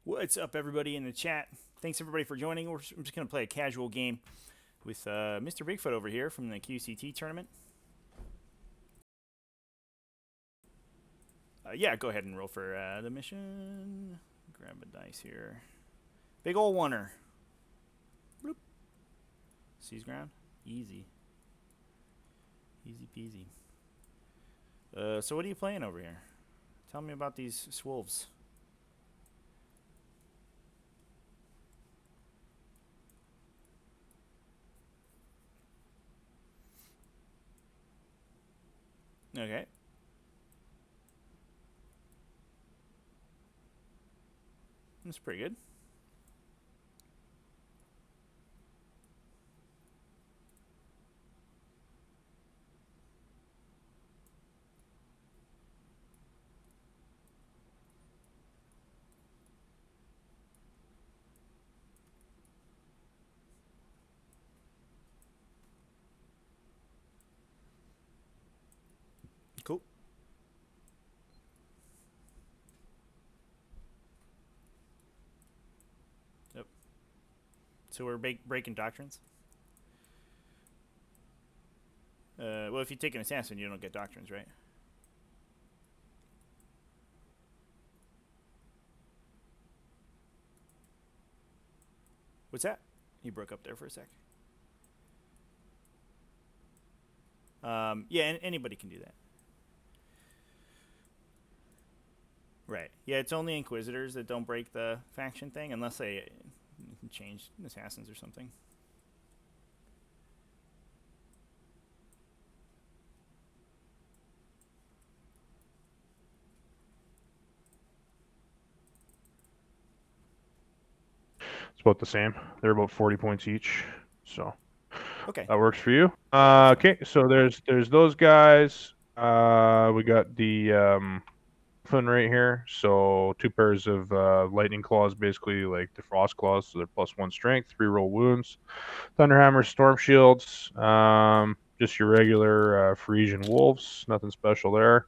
What's up, everybody in the chat? Thanks, everybody, for joining. I'm just going to play a casual game with Mr. Bigfoot over here from the QCT tournament. Yeah, go ahead and roll for the mission. Grab a dice here. Big ol' oneer. Bloop. Seize ground. Easy. Easy peasy. So what are you playing over here? Tell me about these swolves. Okay. That's pretty good. Cool. Yep. So we're breaking doctrines? Well, if you take an assassin, you don't get doctrines, right? What's that? You broke up there for a sec. Yeah, anybody can do that. Right. Yeah, it's only Inquisitors that don't break the faction thing, unless they change assassins or something. It's about the same. They're about 40 points each, so okay, that works for you. Okay, so there's those guys. We got the fun right here. So 2 pairs of lightning claws, basically like the frost claws. So they're +1 strength, 3 roll wounds. Thunderhammer, storm shields. Just your regular Frisian wolves. Nothing special there.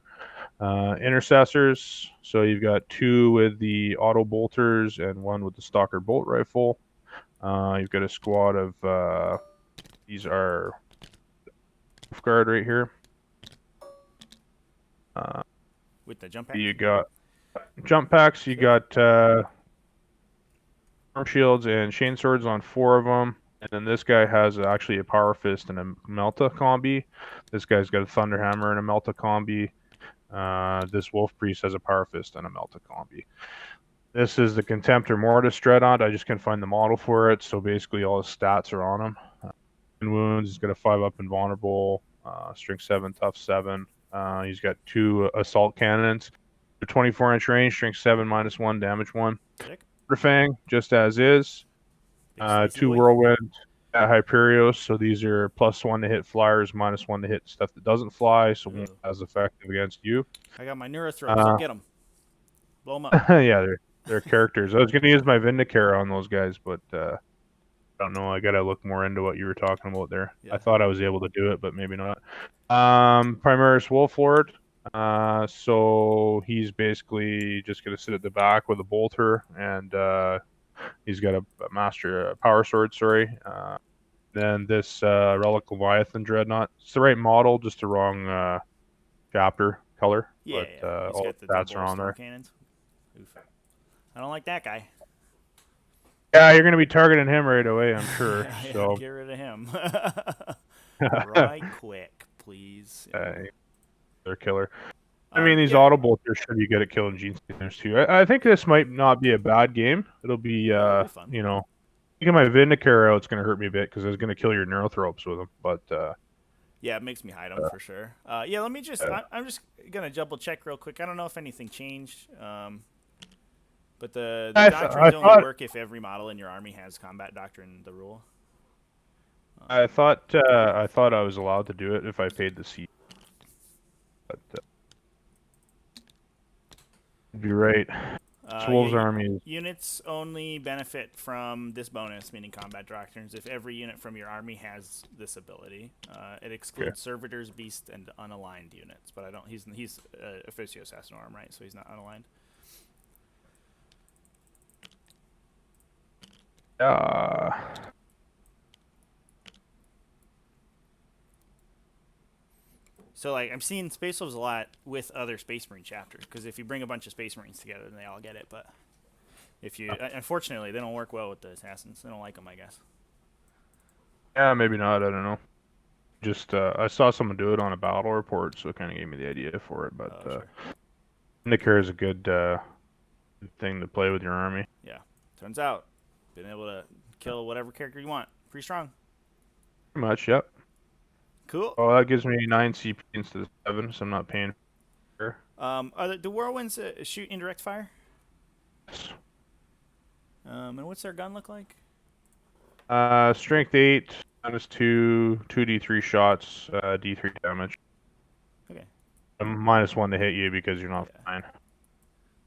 Intercessors. So you've got 2 with the auto bolters and 1 with the stalker bolt rifle. You've got a squad of these are guard right here. with the jump packs? You got jump packs. You got arm shields and chain swords on 4 of them. And then this guy has actually a power fist and a melta combi. This guy's got a thunderhammer and a melta combi. This wolf priest has a power fist and a melta combi. This is the Contemptor Mortis Dreadnought. I just can't find the model for it, so basically all his stats are on him. Wounds, he's got a 5 up invulnerable, strength 7, tough 7. He's got 2 assault cannons, 24-inch range, strength 7, -1, damage 1. Sick. Fang, just as is. 2 whirlwind at Hyperios, so these are +1 to hit flyers, -1 to hit stuff that doesn't fly, so won't as effective against you. I got my Neurothrops. I'll get them. Blow them up. Yeah, they're characters. I was going to use my Vindicare on those guys, but I don't know. I got to look more into what you were talking about there. Yeah. I thought I was able to do it, but maybe not. Primaris Wolflord. So he's basically just going to sit at the back with a bolter, and he's got a power sword, sorry. Then this Relic Leviathan Dreadnought. It's the right model, just the wrong chapter color. Yeah, but all the stats are on there. Cannons. Oof. I don't like that guy. Yeah, you're going to be targeting him right away, I'm sure. Yeah, so get rid of him. Right quick, please. They're killer. I mean, these auto bolters should be good at killing gene stealers too. I think this might not be a bad game. It'll be, it'll be fun. you know, get my Vindicare out, it's going to hurt me a bit because it's going to kill your Neurothropes with them. But yeah, it makes me hide them for sure. Yeah, let me just. I'm just gonna double check real quick. I don't know if anything changed. But the doctrines only work if every model in your army has combat doctrine, the rule. I thought I was allowed to do it if I paid the seat. But you're right. Wolves army. Units only benefit from this bonus, meaning combat doctrines, if every unit from your army has this ability. It excludes servitors, beasts, and unaligned units. But I don't. He's Officio Assassinorum, right? So he's not unaligned. Yeah. So like I'm seeing Space Wolves a lot with other Space Marine chapters because if you bring a bunch of Space Marines together, then they all get it. But if you, unfortunately, they don't work well with the assassins. They don't like them, I guess. Yeah, maybe not. I don't know. Just I saw someone do it on a battle report, so it kind of gave me the idea for it. But Oh, sure. Nicker is a good thing to play with your army. Yeah. Turns out, being able to kill whatever character you want, pretty strong. Pretty much, yep. Cool. Well, that gives me 9 CP instead of 7, so I'm not paying for Do whirlwinds shoot indirect fire? it. And what's their gun look like? Strength 8, -2, 2d3 shots, d3 damage. Okay. -1 to hit you because you're not fine.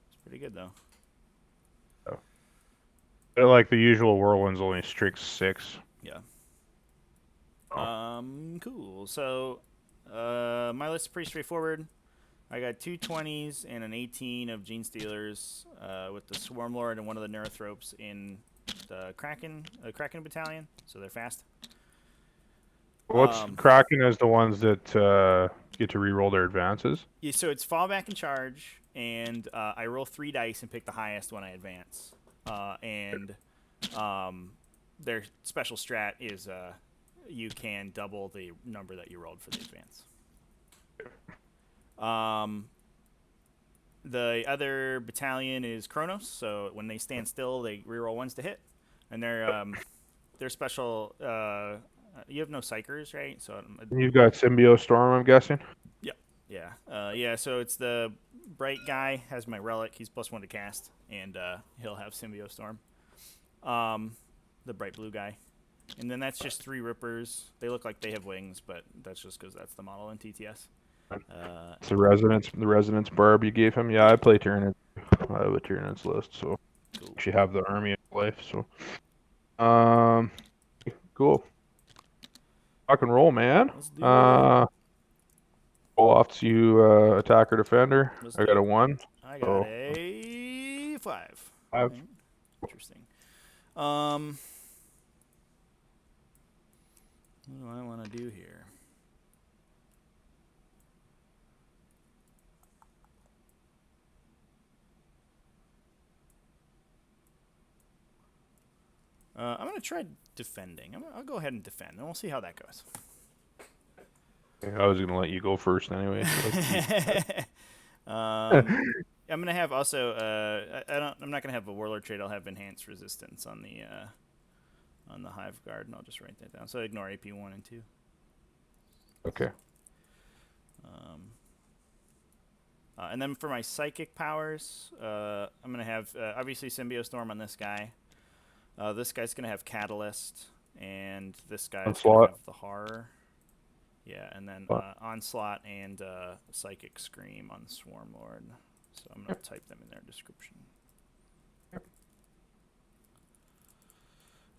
It's pretty good though. So. But like the usual whirlwinds only strike 6. Yeah. Oh. Cool. So, my list is pretty straightforward. I got 2 20s and an 18 of Gene Stealers, with the Swarm Lord and one of the Neurothropes in the Kraken battalion, so they're fast. What's Kraken as the ones that get to reroll their advances? Yeah, so it's fall back and charge, and I roll 3 dice and pick the highest when I advance. Their special strat is you can double the number that you rolled for the advance. The other battalion is Kronos, so when they stand still, they reroll 1s to hit, and they're special. You have no psychers, right? So You've got Symbio Storm, I'm guessing. yeah. So it's the bright guy has my relic. He's +1 to cast, and he'll have Symbio Storm. The bright blue guy, and then that's just 3 Rippers. They look like they have wings, but that's just because that's the model in TTS. It's the Resonance Barb you gave him. Yeah, I play Tyranids. I have a Tyranids list, so Cool. actually have the army of life. So, cool. Rock and roll, man. Let's do it. Roll off to attacker defender. I got a 1. I got a 5. 5. Right. Interesting. What do I want to do here? I'm going to try defending. I'll go ahead and defend, and we'll see how that goes. I was going to let you go first anyway. I'm going to have also. I'm not going to have a warlord trait. I'll have enhanced resistance on the Hive Guard, and I'll just write that down. So ignore AP 1 and 2. Okay. And then for my psychic powers, I'm going to have obviously Symbio Storm on this guy. This guy's going to have Catalyst, and this guy's going to have the Horror. Yeah, and then Onslaught and Psychic Scream on Swarm Lord. So I'm going to type them in their description.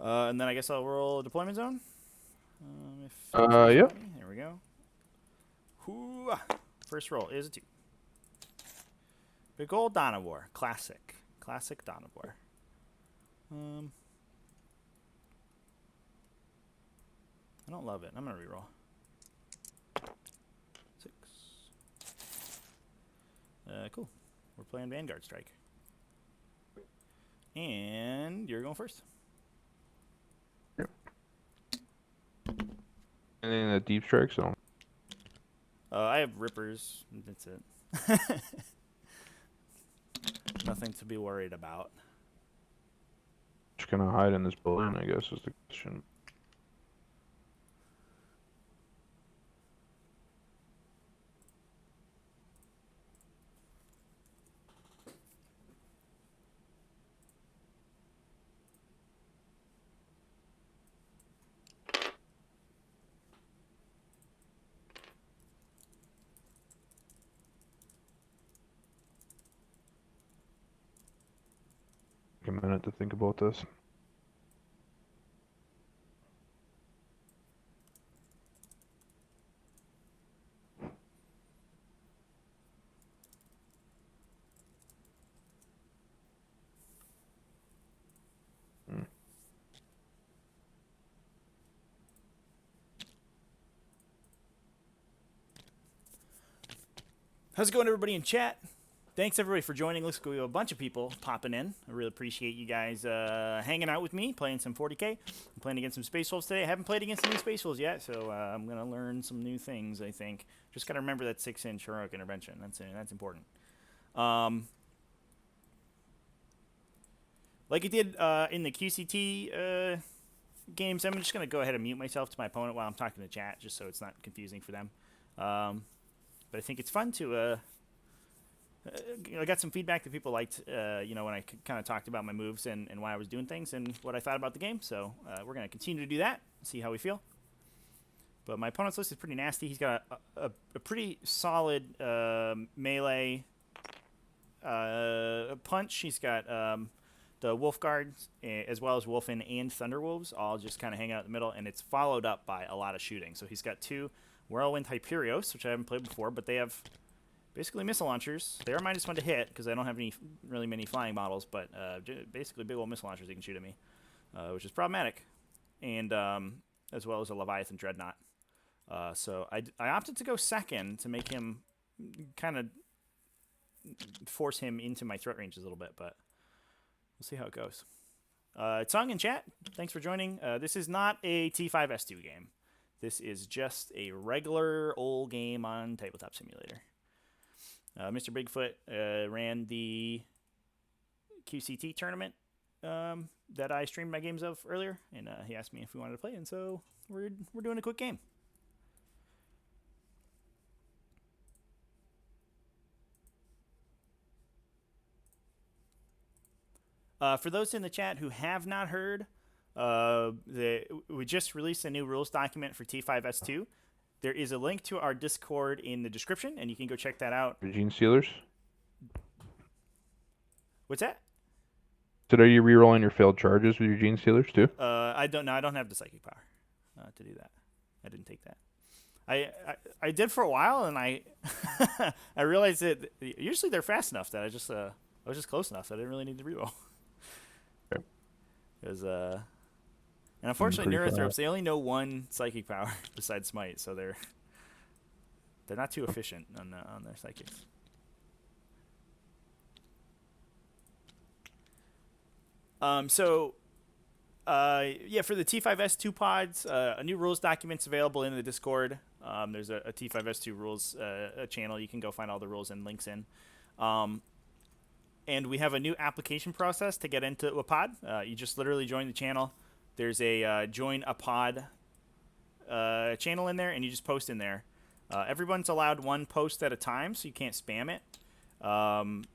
And then I guess I'll roll a deployment zone. Yep. There we go. Hoo-ah. First roll is a 2. Big old Donavor. Classic Donavor. I don't love it. I'm going to reroll. 6. Cool. We're playing Vanguard Strike. And you're going first. Yep. Anything in the deep strike zone? I have Rippers. That's it. Nothing to be worried about. Just gonna hide in this balloon, I guess, is the question. A minute to think about this. How's it going, everybody in chat? Thanks, everybody, for joining. Looks like we have a bunch of people popping in. I really appreciate you guys hanging out with me, playing some 40K. I'm playing against some Space Wolves today. I haven't played against any Space Wolves yet, so I'm going to learn some new things, I think. Just got to remember that 6-inch heroic intervention. That's important. Like I did in the QCT games, I'm just going to go ahead and mute myself to my opponent while I'm talking to chat, just so it's not confusing for them. But I think it's fun to... I got some feedback that people liked, when I kind of talked about my moves and why I was doing things and what I thought about the game. So we're going to continue to do that, see how we feel. But my opponent's list is pretty nasty. He's got a pretty solid melee punch. He's got the Wolf Guards, as well as Wolfen and Thunderwolves, all just kind of hang out in the middle. And it's followed up by a lot of shooting. So he's got 2 Whirlwind Hyperios, which I haven't played before, but they have... basically missile launchers. They are -1 to hit because I don't have really many flying models, but basically big old missile launchers they can shoot at me, which is problematic. And as well as a Leviathan Dreadnought. So I opted to go second to make him kind of force him into my threat ranges a little bit, but we'll see how it goes. Tsung in chat, thanks for joining. This is not a T5S2 game. This is just a regular old game on Tabletop Simulator. Mr. Bigfoot ran the QCT tournament that I streamed my games of earlier, and he asked me if we wanted to play, and so we're doing a quick game. For those in the chat who have not heard, we just released a new rules document for T5S2. There is a link to our Discord in the description, and you can go check that out. Gene Sealers? What's that? So are you re-rolling your failed charges with your Gene Sealers too? I don't know. I don't have the psychic power to do that. I didn't take that. I did for a while, and I I realized that usually they're fast enough that I was just close enough that I didn't really need to re-roll. Okay. Because and unfortunately, Neurothropes, they only know 1 psychic power besides Smite, so they're not too efficient on their psychics. For the T5S2 pods, a new rules document's available in the Discord. There's a T5S2 rules channel. You can go find all the rules and links in. And we have a new application process to get into a pod. You just literally join the channel. There's a join a pod channel in there, and you just post in there. Everyone's allowed 1 post at a time, so you can't spam it. And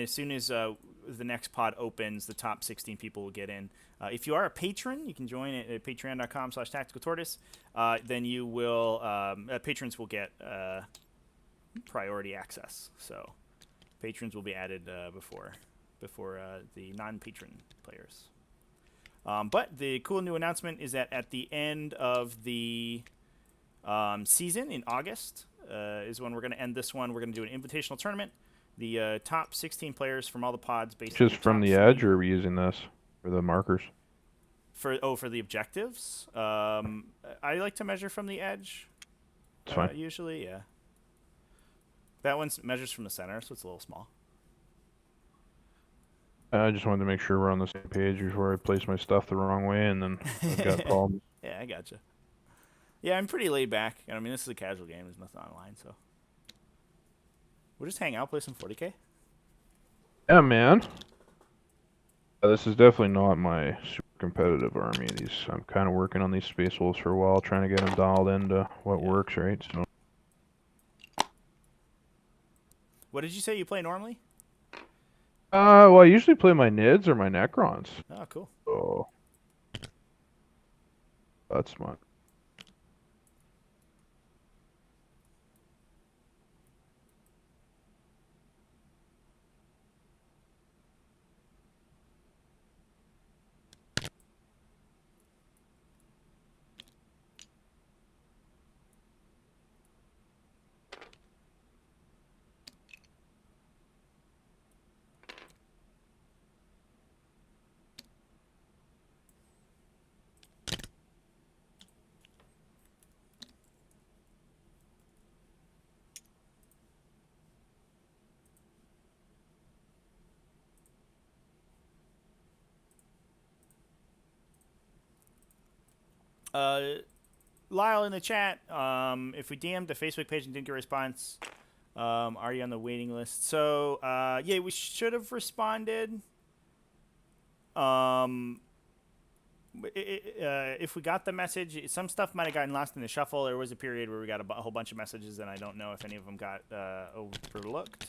as soon as the next pod opens, the top 16 people will get in. If you are a patron, you can join at patreon.com/tacticaltortoise. Then you will patrons will get priority access. So patrons will be added before the non-patron players. But the cool new announcement is that at the end of the season in August is when we're going to end this one. We're going to do an invitational tournament. The top 16 players from all the pods, basically. Just from the edge, or are we using this for the markers? For the objectives, I like to measure from the edge. It's fine. Usually, yeah. That one measures from the center, so it's a little small. I just wanted to make sure we're on the same page before I place my stuff the wrong way, and then I've got problems. Yeah, I gotcha. Yeah, I'm pretty laid back. I mean, this is a casual game. There's nothing online, so we'll just hang out, play some 40K. Yeah, man. This is definitely not my super competitive army. I'm kind of working on these Space Wolves for a while, trying to get them dialed into what works, right? So. What did you say you play normally? Well, I usually play my Nids or my Necrons. Oh, cool. Oh, that's smart. Lyle in the chat. If we DM'd the Facebook page and didn't get a response, are you on the waiting list? So yeah, we should have responded. If we got the message, some stuff might have gotten lost in the shuffle. There was a period where we got a whole bunch of messages, and I don't know if any of them got overlooked.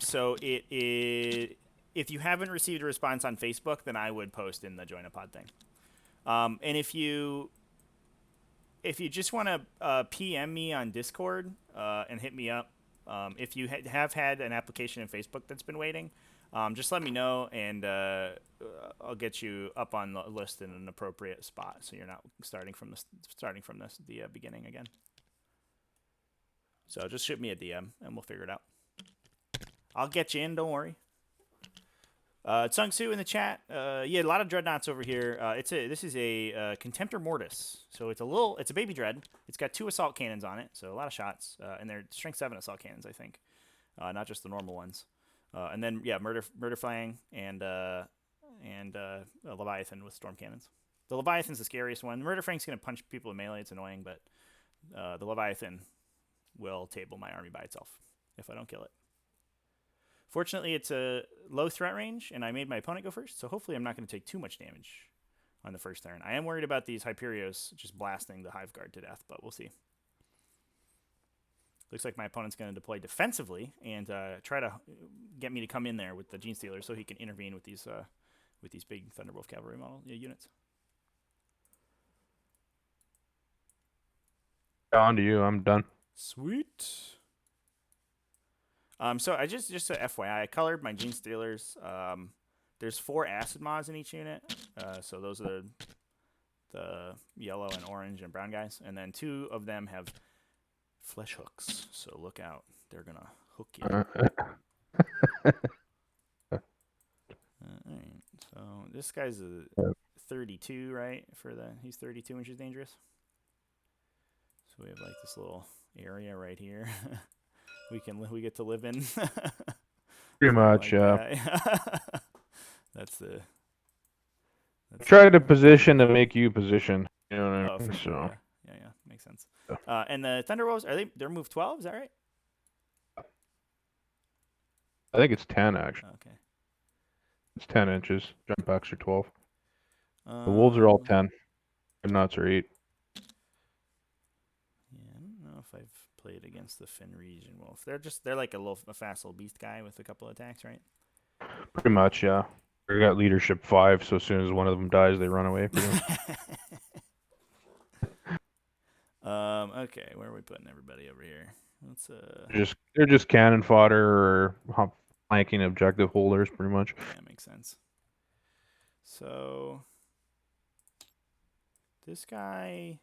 So if you haven't received a response on Facebook, then I would post in the Join a Pod thing. And if you just want to PM me on Discord and hit me up, if you have had an application in Facebook that's been waiting, just let me know, and I'll get you up on the list in an appropriate spot, so you're not starting from the beginning again. So just shoot me a DM, and we'll figure it out. I'll get you in. Don't worry. Tsung Su in the chat. Yeah, a lot of dreadnoughts over here. This is a Contemptor Mortis. So it's a baby dread. It's got 2 assault cannons on it, so a lot of shots. And they're strength 7 assault cannons, I think, not just the normal ones. And then yeah, murder flang and a Leviathan with storm cannons. The Leviathan's the scariest one. Murder fang's gonna punch people in melee. It's annoying, but the Leviathan will table my army by itself if I don't kill it. Fortunately, it's a low threat range, and I made my opponent go first, so hopefully I'm not going to take too much damage on the first turn. I am worried about these Hyperios just blasting the Hive Guard to death, but we'll see. Looks like my opponent's going to deploy defensively and try to get me to come in there with the Gene Stealer so he can intervene with these big Thunderwolf cavalry model units. On to you. I'm done. Sweet. So I just a FYI, I colored my Gene Stealers. There's 4 acid mods in each unit. So those are the yellow and orange and brown guys, and then 2 of them have flesh hooks. So look out, they're gonna hook you. Alright, so this guy's a 32, right? He's 32 inches dangerous. So we have like this little area right here. we get to live in. Pretty much, like yeah. That's Try to position to make you position. You know what I mean? For sure. Yeah, makes sense. And the Thunderwolves, they're move 12? Is that right? I think it's 10 actually. Okay. It's 10 inches. Jump backs are 12. The wolves are all 10. The nuts are 8. Yeah, I don't know if I've played against the Finn region wolf. They're like a fast little beast guy with a couple of attacks, right? Pretty much, yeah. They got leadership 5, so as soon as one of them dies, they run away. Okay, where are we putting everybody over here? Let's They're just cannon fodder or flanking objective holders, pretty much. Yeah, makes sense. So this guy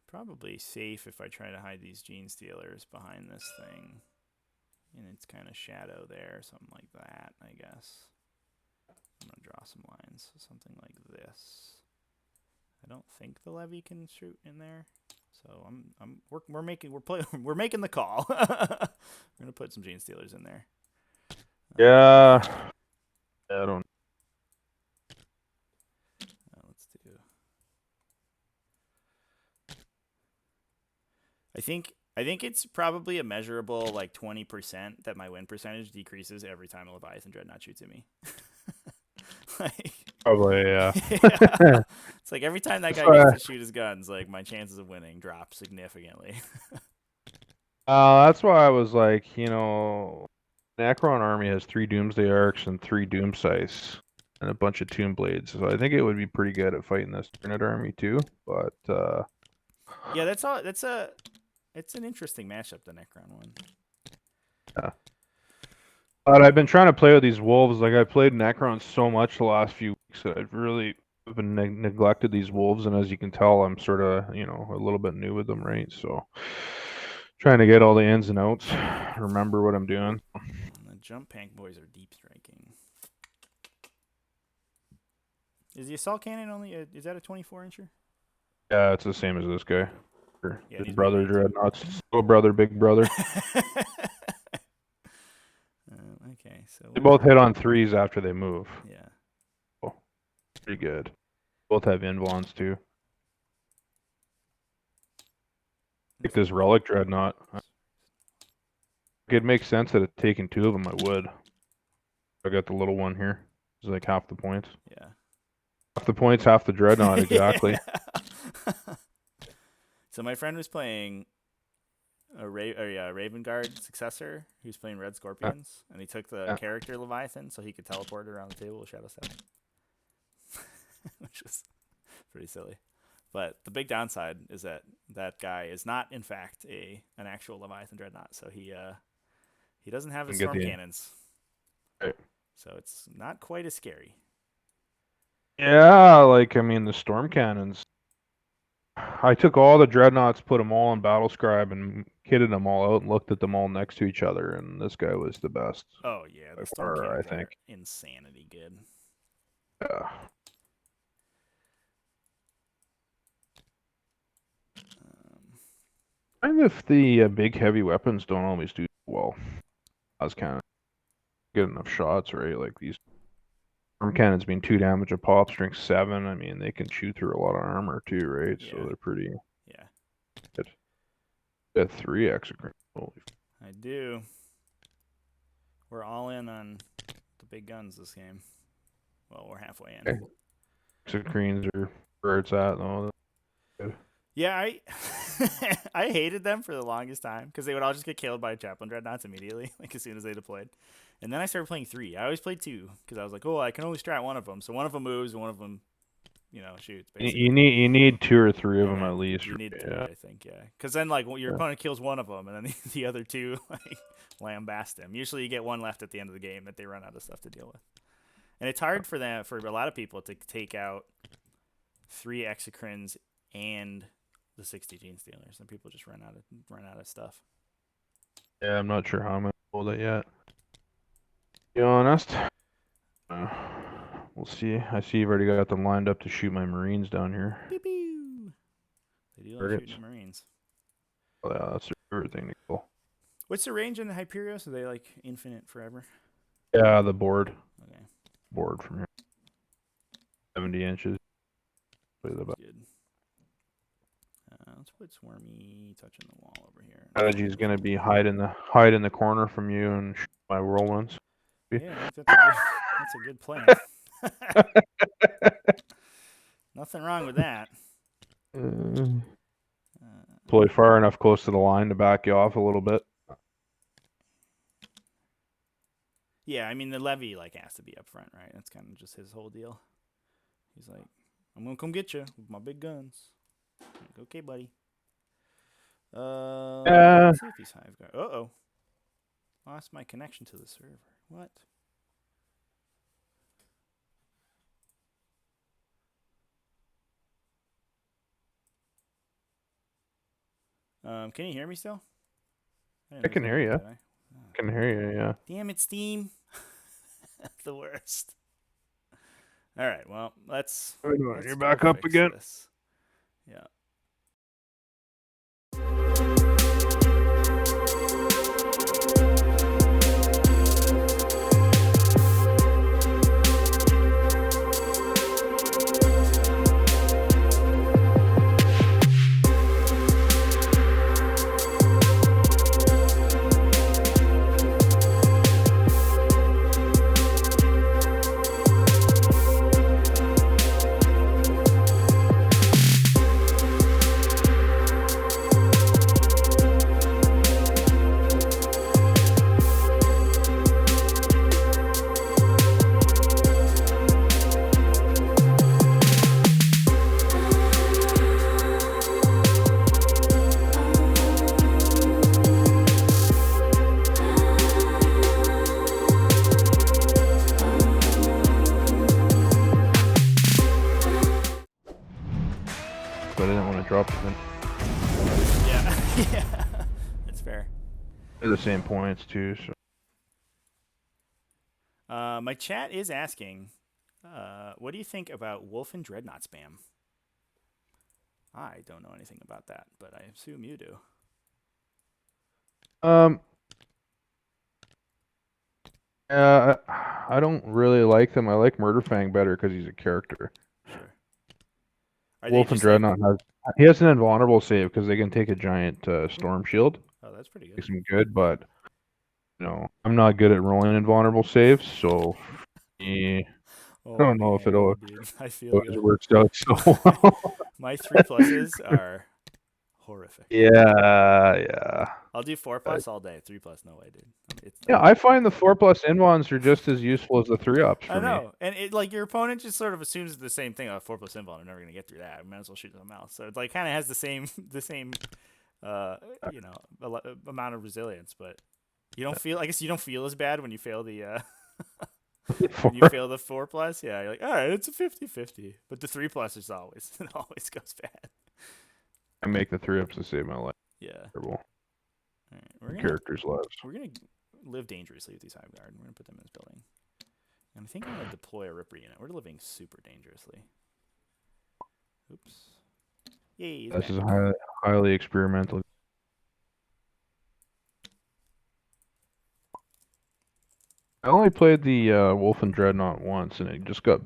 probably safe if I try to hide these Gene Stealers behind this thing. And it's kind of shadow there, something like that, I guess. I'm going to draw some lines, something like this. I don't think the levy can shoot in there. So we're making the call. We're going to put some Gene Stealers in there. Yeah. I don't. Let's do. I think it's probably a measurable like 20% that my win percentage decreases every time a Leviathan Dreadnought shoots at me. Like, probably, yeah. Yeah. It's like every time that guy gets to shoot his guns, like my chances of winning drop significantly. That's why I was like, Necron army has 3 Doomsday Arcs and 3 Doom Scythes and a bunch of Tomb Blades. So I think it would be pretty good at fighting this Tyranid army too. But yeah, it's an interesting matchup, the Necron one. Yeah. But I've been trying to play with these wolves. Like I played Necron so much the last few weeks that I've really been neglected these wolves, and as you can tell, I'm sort of a little bit new with them, right? So trying to get all the ins and outs, remember what I'm doing. And the jump pank boys are deep striking. Is the assault cannon only? Is that a 24-incher? Yeah, it's the same as this guy. Yeah, His brother Dreadnoughts. Little brother, big brother. Okay, so they both hit on 3s after they move. Yeah. Oh, pretty good. Both have invons too. Like this relic dreadnought. It makes sense that it's taking 2 of them. I would. I got the little one here. It's like half the points. Yeah. Half the points, half the dreadnought. Exactly. So my friend was playing a Raven Guard successor who's playing Red Scorpions, and he took the character Leviathan so he could teleport around the table with Shadow Step, which was pretty silly. But the big downside is that that guy is not, in fact, an actual Leviathan Dreadnought, so he doesn't have his storm cannons. Right. So it's not quite as scary. Yeah, like, I mean, the storm cannons. I took all the dreadnoughts, put them all in Battlescribe, and kitted them all out and looked at them all next to each other, and this guy was the best. Oh, yeah, the storm cannons I think. are insanity good. Yeah. And if the big heavy weapons don't always do well, I was kind of get enough shots, right? Like these storm cannons being 2 damage a pop, strength 7. I mean, they can chew through a lot of armor too, right? Yeah. So they're pretty. Yeah. Good. Got 3 exocrines. I do. We're all in on the big guns this game. Well, we're halfway in. Okay. Exocrines are where it's at, though. Yeah, I hated them for the longest time because they would all just get killed by Chaplain Dreadnoughts immediately, like as soon as they deployed. And then I started playing 3. I always played 2 because I was like, oh, I can only strat one of them. So one of them moves and one of them, shoots. Basically. You need 2 or 3 of them at least. You need 3, I think, yeah. Because then like your opponent kills one of them, and then the other 2 like lambast him. Usually you get one left at the end of the game that they run out of stuff to deal with. And it's hard for a lot of people to take out 3 exocrines and the 60 Gene Stealers, and people just run out of stuff. Yeah, I'm not sure how I'm gonna hold it yet. To be honest. We'll see. I see you've already got them lined up to shoot my Marines down here. Pew pew. They do like shooting Marines. Oh, yeah, that's their favorite thing to kill. What's the range in the Hyperios? Are they like infinite forever? Yeah, the board. Okay. Board from here. 70 inches. Good. Let's put Swarmy touching the wall over here. Strategy's gonna be hide in the corner from you and shoot my whirlwinds. Yeah, I think that's a good plan. Nothing wrong with that. Play far enough close to the line to back you off a little bit. Yeah, I mean the levy has to be up front, right? That's kind of just his whole deal. He's like, I'm gonna come get you with my big guns. Like, okay, buddy. Let's see if he's hive guard. Uh-oh. Lost my connection to the server. What? Can you hear me still? I can hear you. I can hear you, yeah. Damn it, Steam. The worst. All right, well, let's You're back up again. This. Yeah. But I didn't want to drop them. Yeah, yeah, that's fair. They're the same points too. So. My chat is asking, what do you think about Wolf and Dreadnought spam? I don't know anything about that, but I assume you do. I don't really like them. I like Murderfang better because he's a character. Sure. Are they Wolf and just like? Dreadnought he has an invulnerable save because they can take a giant storm shield. Oh, that's pretty good. Makes him good, but I'm not good at rolling invulnerable saves, so I Oh don't know if it man, dude, I feel always you. works out so well. My 3+s are horrific. Yeah. I'll do 4+ all day. 3+, no way, dude. Yeah, I find the 4+ invons are just as useful as the 3-ups I for me. know, and it like your opponent just sort of assumes the same thing. Oh, 4+ invuln, I'm never gonna get through that. I might as well shoot in the mouth. So it like kind of has the same uh you know amount of resilience, but you don't feel. I guess you don't feel as bad when you fail the when you fail the 4+. Yeah, you're like, all right, it's a 50-50. But the 3+ is always it always goes bad. I make the 3-ups to save my life. Yeah. Terrible. All right, we're gonna Characters' lives. live dangerously with these Hive Guard. We're gonna put them in this building. And I think I'm going to deploy a Ripper unit. We're living super dangerously. Oops. Yay, This is highly experimental. I only played the Wolf and Dreadnought once, and it just got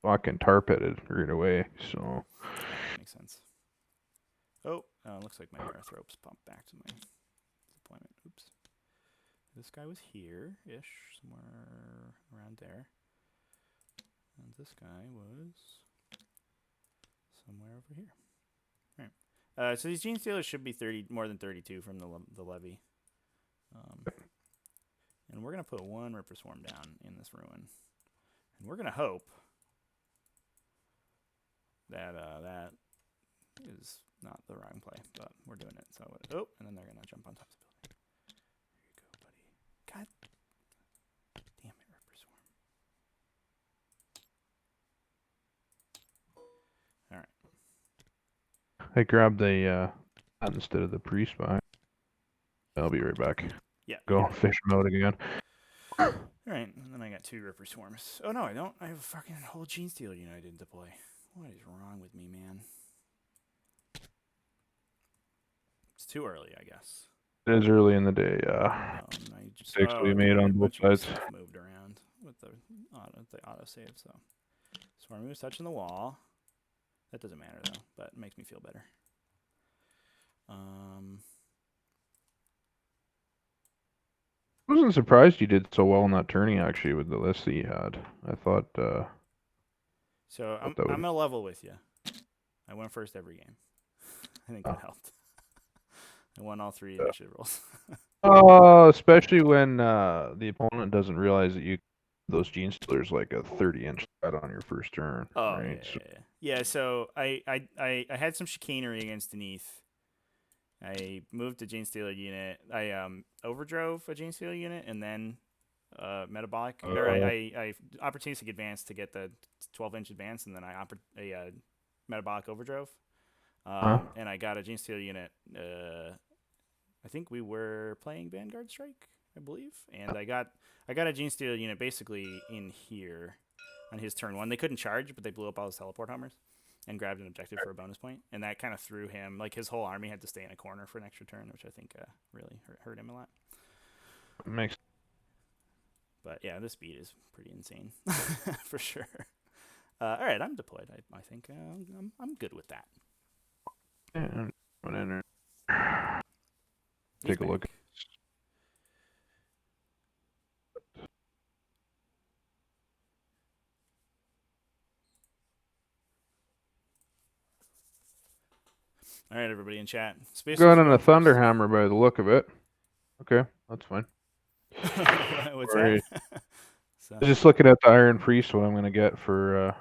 fucking tar-pitted right away, so... Makes sense. Oh, looks like my Batrep's pumped back to my deployment. Oops. This guy was here-ish, somewhere around there. And this guy was somewhere over here. All right. So these Gene Stealers should be more than 32 from the levy. And we're going to put one Ripper Swarm down in this ruin. And we're going to hope that that is not the wrong play, but we're doing it. So, and then they're going to jump on top of the building. Here you go, buddy. God damn it, Ripper Swarm. All right. I grabbed the instead of the priest behind. I'll be right back. Yeah. Go fish mode again. All right, and then I got 2 Ripper Swarms. Oh no, I don't. I have a fucking whole Gene Stealer unit I didn't deploy. What is wrong with me, man? It's too early, I guess. It is early in the day, I just, mistakes we made on both sides. Stuff moved around with the auto save. So Swarmy was touching the wall. That doesn't matter though, but it makes me feel better. I wasn't surprised you did so well in that tourney actually with the list that you had. I thought. So I'm gonna level with you. I went first every game. I think that helped. I won all 3 initiative rolls. Especially when the opponent doesn't realize that those Gene Stealers like a 30-inch threat on your first turn. Oh, right? Yeah, so I had some chicanery against Deneth. I moved a Gene Stealer unit. I overdrove a Gene Stealer unit and then metabolic. Or I opportunistic advance to get the 12-inch advance, and then I metabolic overdrove. And I got a Gene Stealer unit. I think we were playing Vanguard Strike, I believe, and I got a Gene Stealer unit basically in here on his turn 1. They couldn't charge, but they blew up all his teleport homers and grabbed an objective for a bonus point, and that kind of threw him. Like his whole army had to stay in a corner for an extra turn, which I think really hurt him a lot. Makes. But yeah, this speed is pretty insane for sure. All right, I'm deployed. I think I'm good with that. Yeah, take a look. All right, everybody in chat. Gun and a Thunderhammer by the look of it. Okay, that's fine. What's that? So. Just looking at the Iron Priest, what I'm going to get for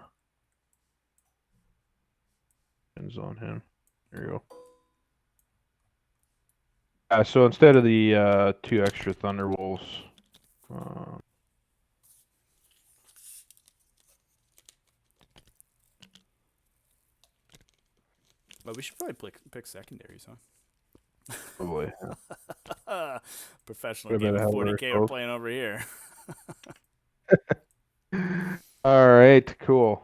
on him. There you go. So instead of the 2 extra Thunderwolves, but we should probably pick secondaries, huh? Probably. Professional game of 40K we're playing over here. All right, cool.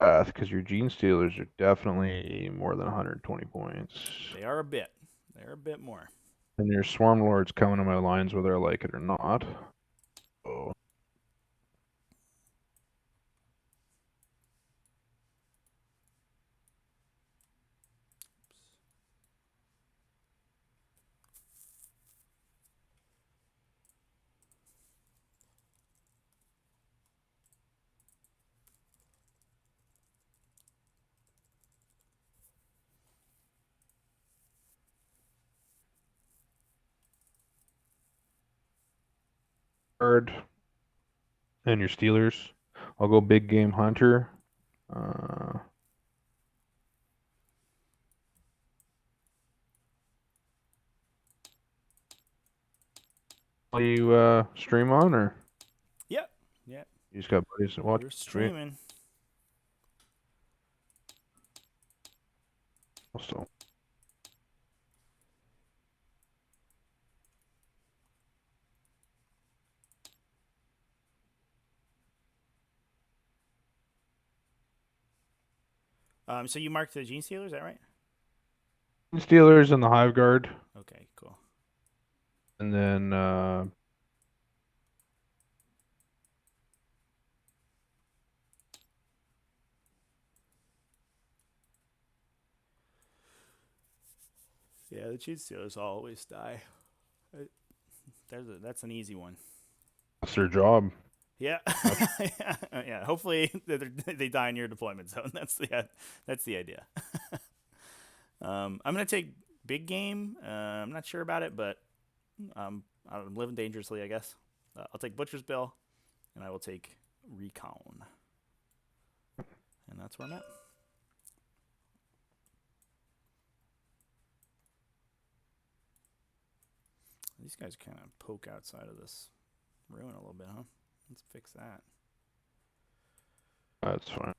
Because your Gene Stealers are definitely more than 120 points. They are a bit. They're a bit more. And your Swarm Lord's coming to my lines whether I like it or not. Oh. Guard and your Steelers. I'll go big game hunter. Will you stream on, or Yep. Yep. you just got buddies to watch? We're Sweet. streaming. So So you marked the Gene Stealer, is that right? Steelers and the Hive Guard, Okay, cool. and then Yeah, the Gene Stealers always die. That's an easy one. that's their job. Yeah. Yeah. Hopefully they die in your deployment zone. That's the idea. I'm gonna take big game. I'm not sure about it, but I'm living dangerously, I guess. I'll take Butcher's Bill, and I will take Recon, and that's where I'm at. These guys kind of poke outside of this ruin a little bit, huh? Let's fix that. That's fine.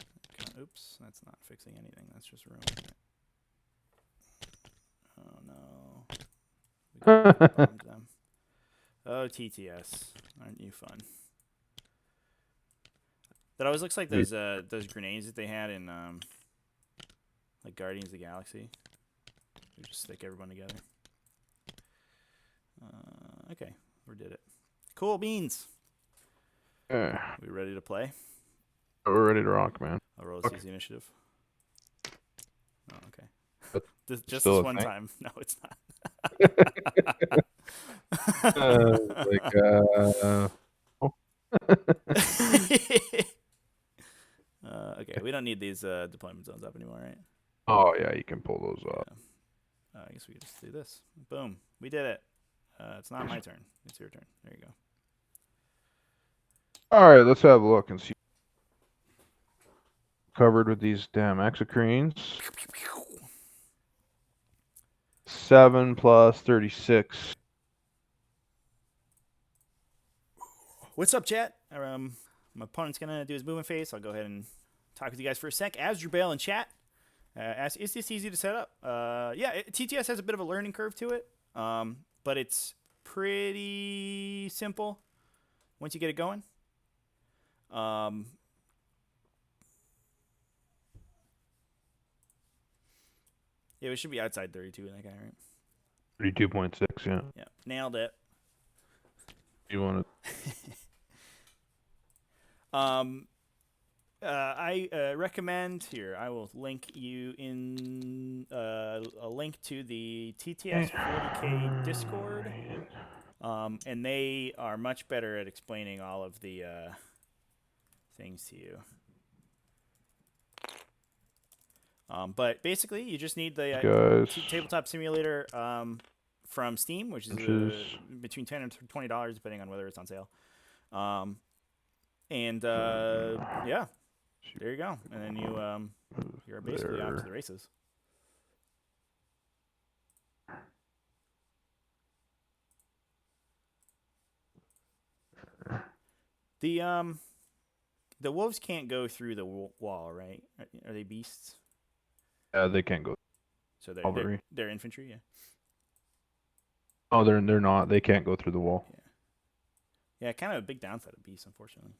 Oops, that's not fixing anything. That's just ruin. Oh no. We bombed them. Oh, TTS. Aren't you fun? That always looks like those grenades that they had in like Guardians of the Galaxy. We just stick everyone together. Okay, we did it. Cool beans. Yeah. We ready to play? We're ready to rock, man. I'll roll a CZ initiative. Oh, okay. But Just still this a one thing? time. No, it's not. Okay, we don't need these deployment zones up anymore, right? Oh yeah, you can pull those up. Yeah. I guess we can just do this. Boom. We did it. It's not my turn. It's your turn. There you go. All right, let's have a look and see. Covered with these damn exocrines. 7 plus 36. What's up, chat? My opponent's gonna do his movement phase. I'll go ahead and talk with you guys for a sec. As Bail in chat, is this easy to set up? Yeah, TTS has a bit of a learning curve to it, but it's pretty simple once you get it going. Yeah, we should be outside 32 in that guy, right? 32.6, yeah. Yeah, nailed it. You want I recommend here. I will link you in a link to the TTS 40K Discord, and they are much better at explaining all of the things to you. But basically, you just need the tabletop simulator from Steam, which is between $10 and $20, depending on whether it's on sale. Yeah, there you go. And then you're basically off to the races. The wolves can't go through the wall, right? Are they beasts? they can't go. So they're infantry, yeah. Oh, they're not. They can't go through the wall. Yeah, kind of a big downside of beasts, unfortunately.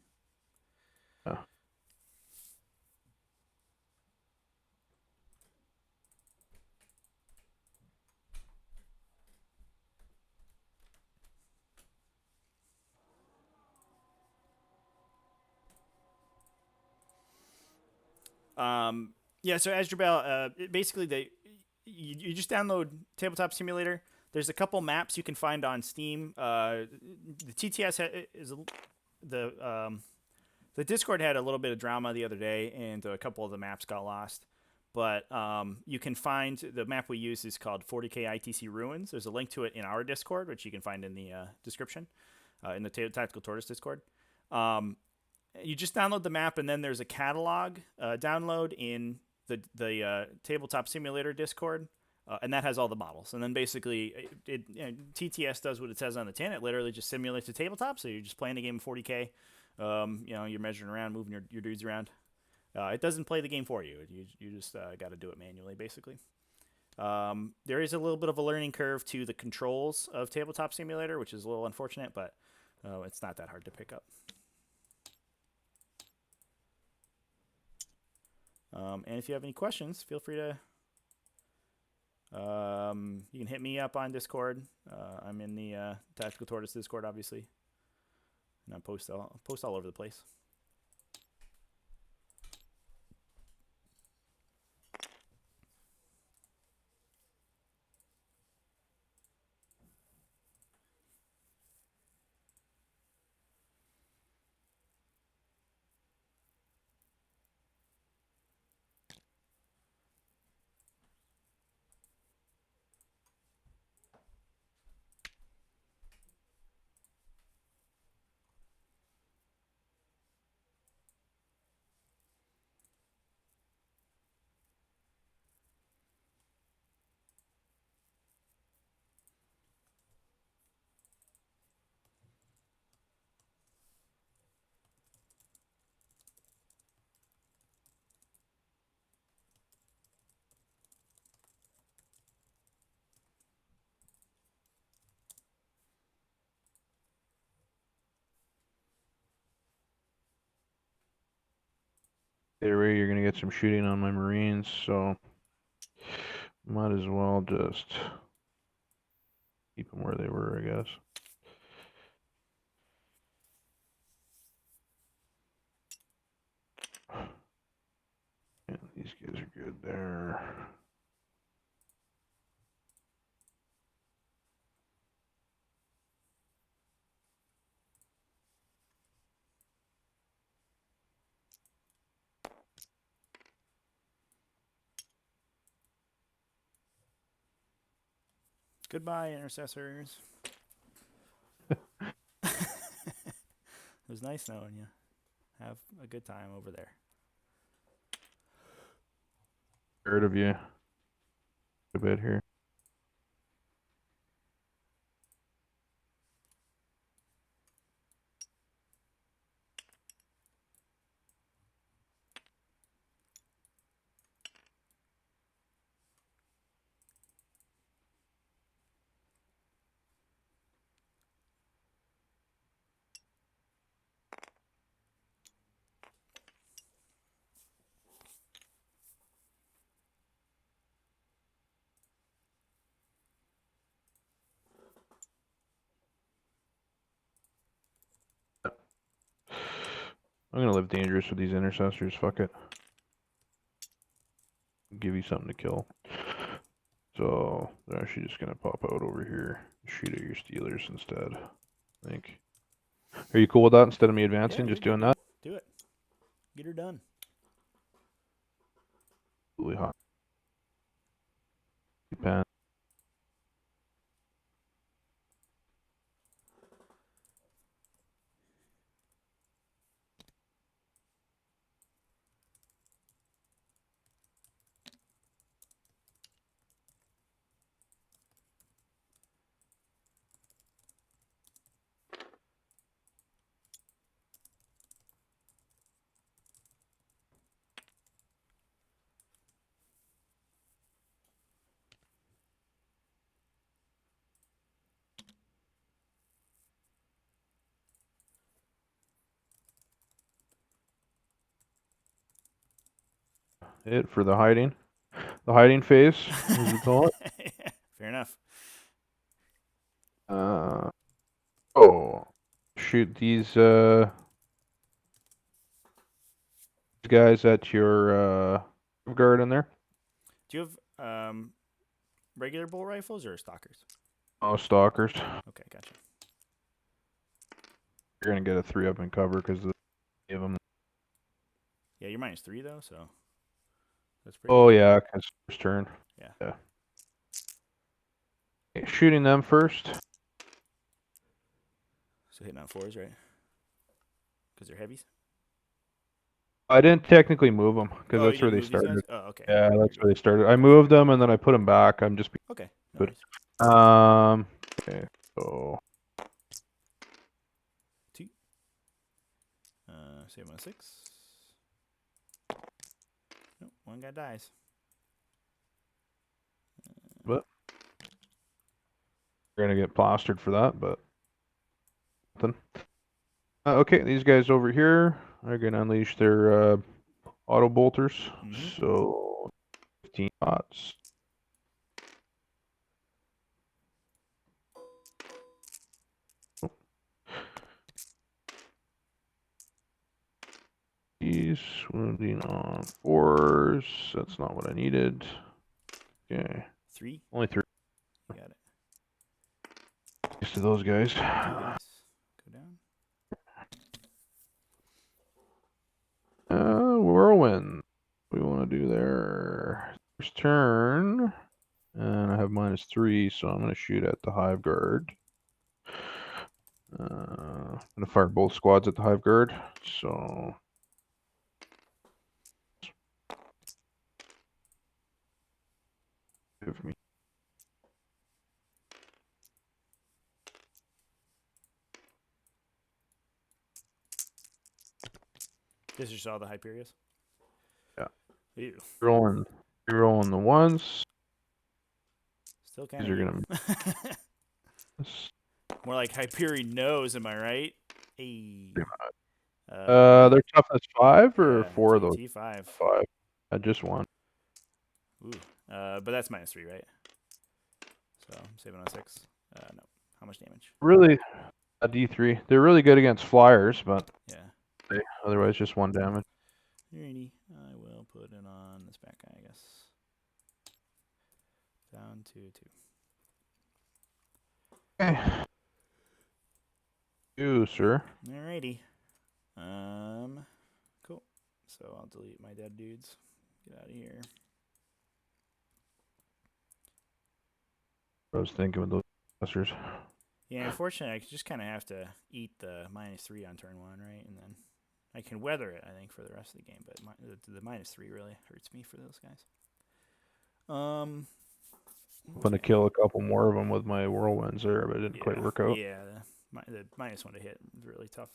Yeah, so Asdrubal, basically you just download Tabletop Simulator. There's a couple maps you can find on Steam. The TTS is the Discord had a little bit of drama the other day, and a couple of the maps got lost. But you can find the map we use is called 40K ITC Ruins. There's a link to it in our Discord, which you can find in the description. in the Tactical Tortoise Discord. You just download the map, and then there's a catalog download in the Tabletop Simulator Discord, and that has all the models. And then basically, TTS does what it says on the tin. It literally just simulates a tabletop, so you're just playing a game of 40k. You're measuring around, moving your dudes around. It doesn't play the game for you. You just got to do it manually, basically. There is a little bit of a learning curve to the controls of Tabletop Simulator, which is a little unfortunate, but it's not that hard to pick up. And if you have any questions, feel free to. You can hit me up on Discord. I'm in the Tactical Tortoise Discord, obviously, and I post all over the place. Either way, you're gonna get some shooting on my Marines, so might as well just keep them where they were, I guess. Yeah, these guys are good there. Goodbye, intercessors. It was nice knowing you. Have a good time over there. Heard of you a bit here. I'm gonna live dangerous with these intercessors. Fuck it. Give you something to kill. So they're actually just gonna pop out over here, shoot at your Steelers instead. I think. Are you cool with that? Instead of me advancing, just doing that. Do it. Get her done. Really hot. Pan. It for the hiding phase, as we call it. Fair enough. Oh, shoot these guys at your guard in there. Do you have regular bolt rifles or stalkers? Oh, stalkers. Okay, gotcha. You're gonna get a 3-up in cover because of them. Yeah, you're -3 though, so that's pretty. Oh yeah, because first turn. Yeah. Okay, shooting them first. So hitting on 4s, right? Because they're heavies. I didn't technically move them because Oh, you that's where didn't they move these guys? started. Oh, okay. Yeah, You're that's good. where they started. I moved them and then I put them back. I'm just Okay, no good. worries. Okay, so 2. Save on 6. Nope, one guy dies. but we're gonna get plastered for that, but nothing. Okay, these guys over here are gonna unleash their auto bolters. So 15 shots. He's wounding on 4s. That's not what I needed. Okay. 3. Only 3. You got it. Thanks to those guys. 2 guys. Go down. Whirlwind. We want to do there. First turn. And I have -3, so I'm going to shoot at the Hive Guard. I'm going to fire both squads at the Hive Guard. So give me. This is all the Hyperias? Yeah. Ew. Rolling the ones. Still kind These are of gonna more like Hyperion knows, am I right? Hey. they're toughness 5 or yeah, 4 of those? T5. 5. I just one. Ooh. But that's -3, right? So I'm saving on 6. No. How much damage? Really, a D3. They're really good against flyers, but Yeah. otherwise just 1 damage. Alrighty. I will put it on this back guy, I guess. Down to 2. Okay. You, sir. Alrighty. Cool. So I'll delete my dead dudes. Get out of here. I was thinking with those busters. Yeah, unfortunately, I just kind of have to eat the -3 on turn 1, right? And then I can weather it, I think, for the rest of the game. But the -3 really hurts me for those guys. I'm going to kill a couple more of them with my whirlwinds there, but it didn't quite work out. Yeah, the -1 to hit is really tough.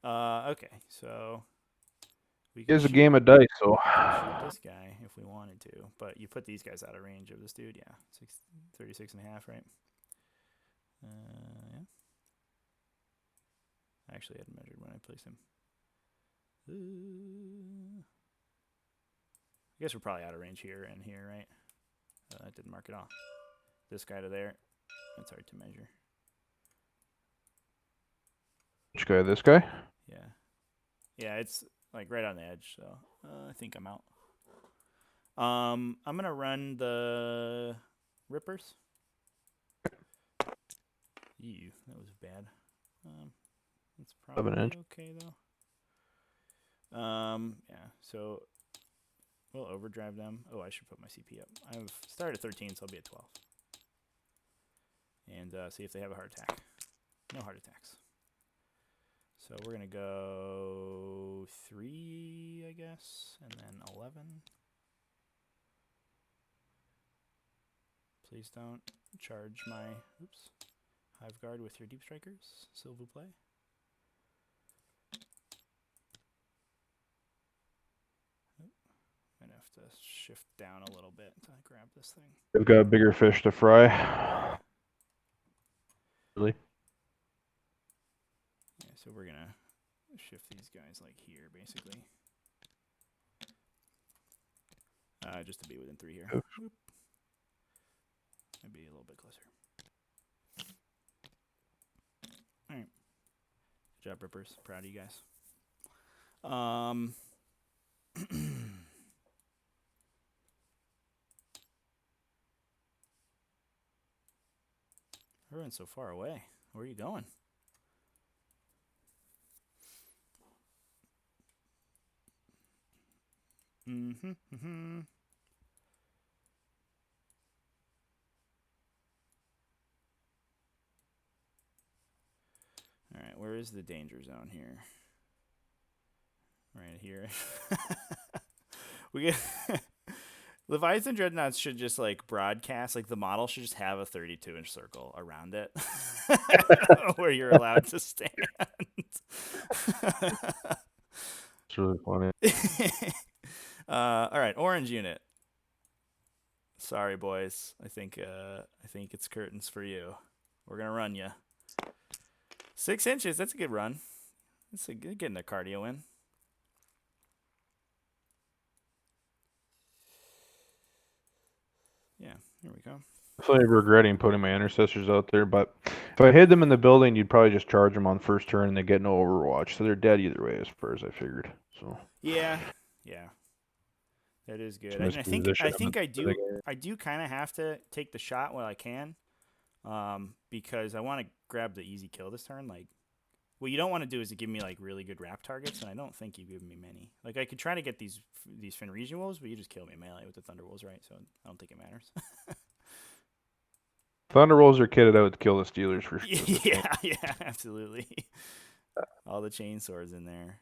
Okay, so we It can is a game of dice, so. shoot this guy if we wanted to, but you put these guys out of range of this dude. Yeah, 36.5, right? Yeah. I actually hadn't measured when I placed him. I guess we're probably out of range here and here, right? That didn't mark it off. This guy to there, it's hard to measure. Which guy? This guy? Yeah. Yeah, it's like right on the edge, so I think I'm out. I'm gonna run the Rippers. Ew, that was bad. It's probably 11 inch. okay though. Yeah, so we'll overdrive them. Oh, I should put my CP up. I've started at 13, so I'll be at 12. And see if they have a heart attack. No heart attacks. So we're gonna go 3, I guess, and then 11. Please don't charge my Hive Guard with your Deep Strikers, s'il vous plaît. I'm gonna have to shift down a little bit to grab this thing. They've got bigger fish to fry. Really? Yeah, so we're gonna shift these guys like here, basically. Just to be within 3 here. Whoop. Maybe a little bit closer. Alright. Good job, Rippers. Proud of you guys. Everyone's so far away. Where are you going? All right, where is the danger zone here? Right here. We get Leviathan Dreadnoughts should just like broadcast, like the model should just have a 32-inch circle around it where you're allowed to stand. It's really funny. All right, orange unit. Sorry, boys. I think it's curtains for you. We're gonna run you. 6 inches. That's a good run. That's getting a cardio in. Yeah, here we go. Definitely regretting putting my intercessors out there, but if I hid them in the building, you'd probably just charge them on first turn and they get no overwatch, so they're dead either way, as far as I figured. So yeah, that is good. It's And I think I do kind of have to take the shot while I can, because I want to grab the easy kill this turn. Like, what you don't want to do is to give me like really good wrap targets, and I don't think you've given me many. Like, I could try to get these Fenrisian wolves, but you just kill me melee with the Thunder Wolves, right? So I don't think it matters. Thunder Wolves are kitted out to kill the Steelers for sure. Yeah, absolutely. All the chain swords in there.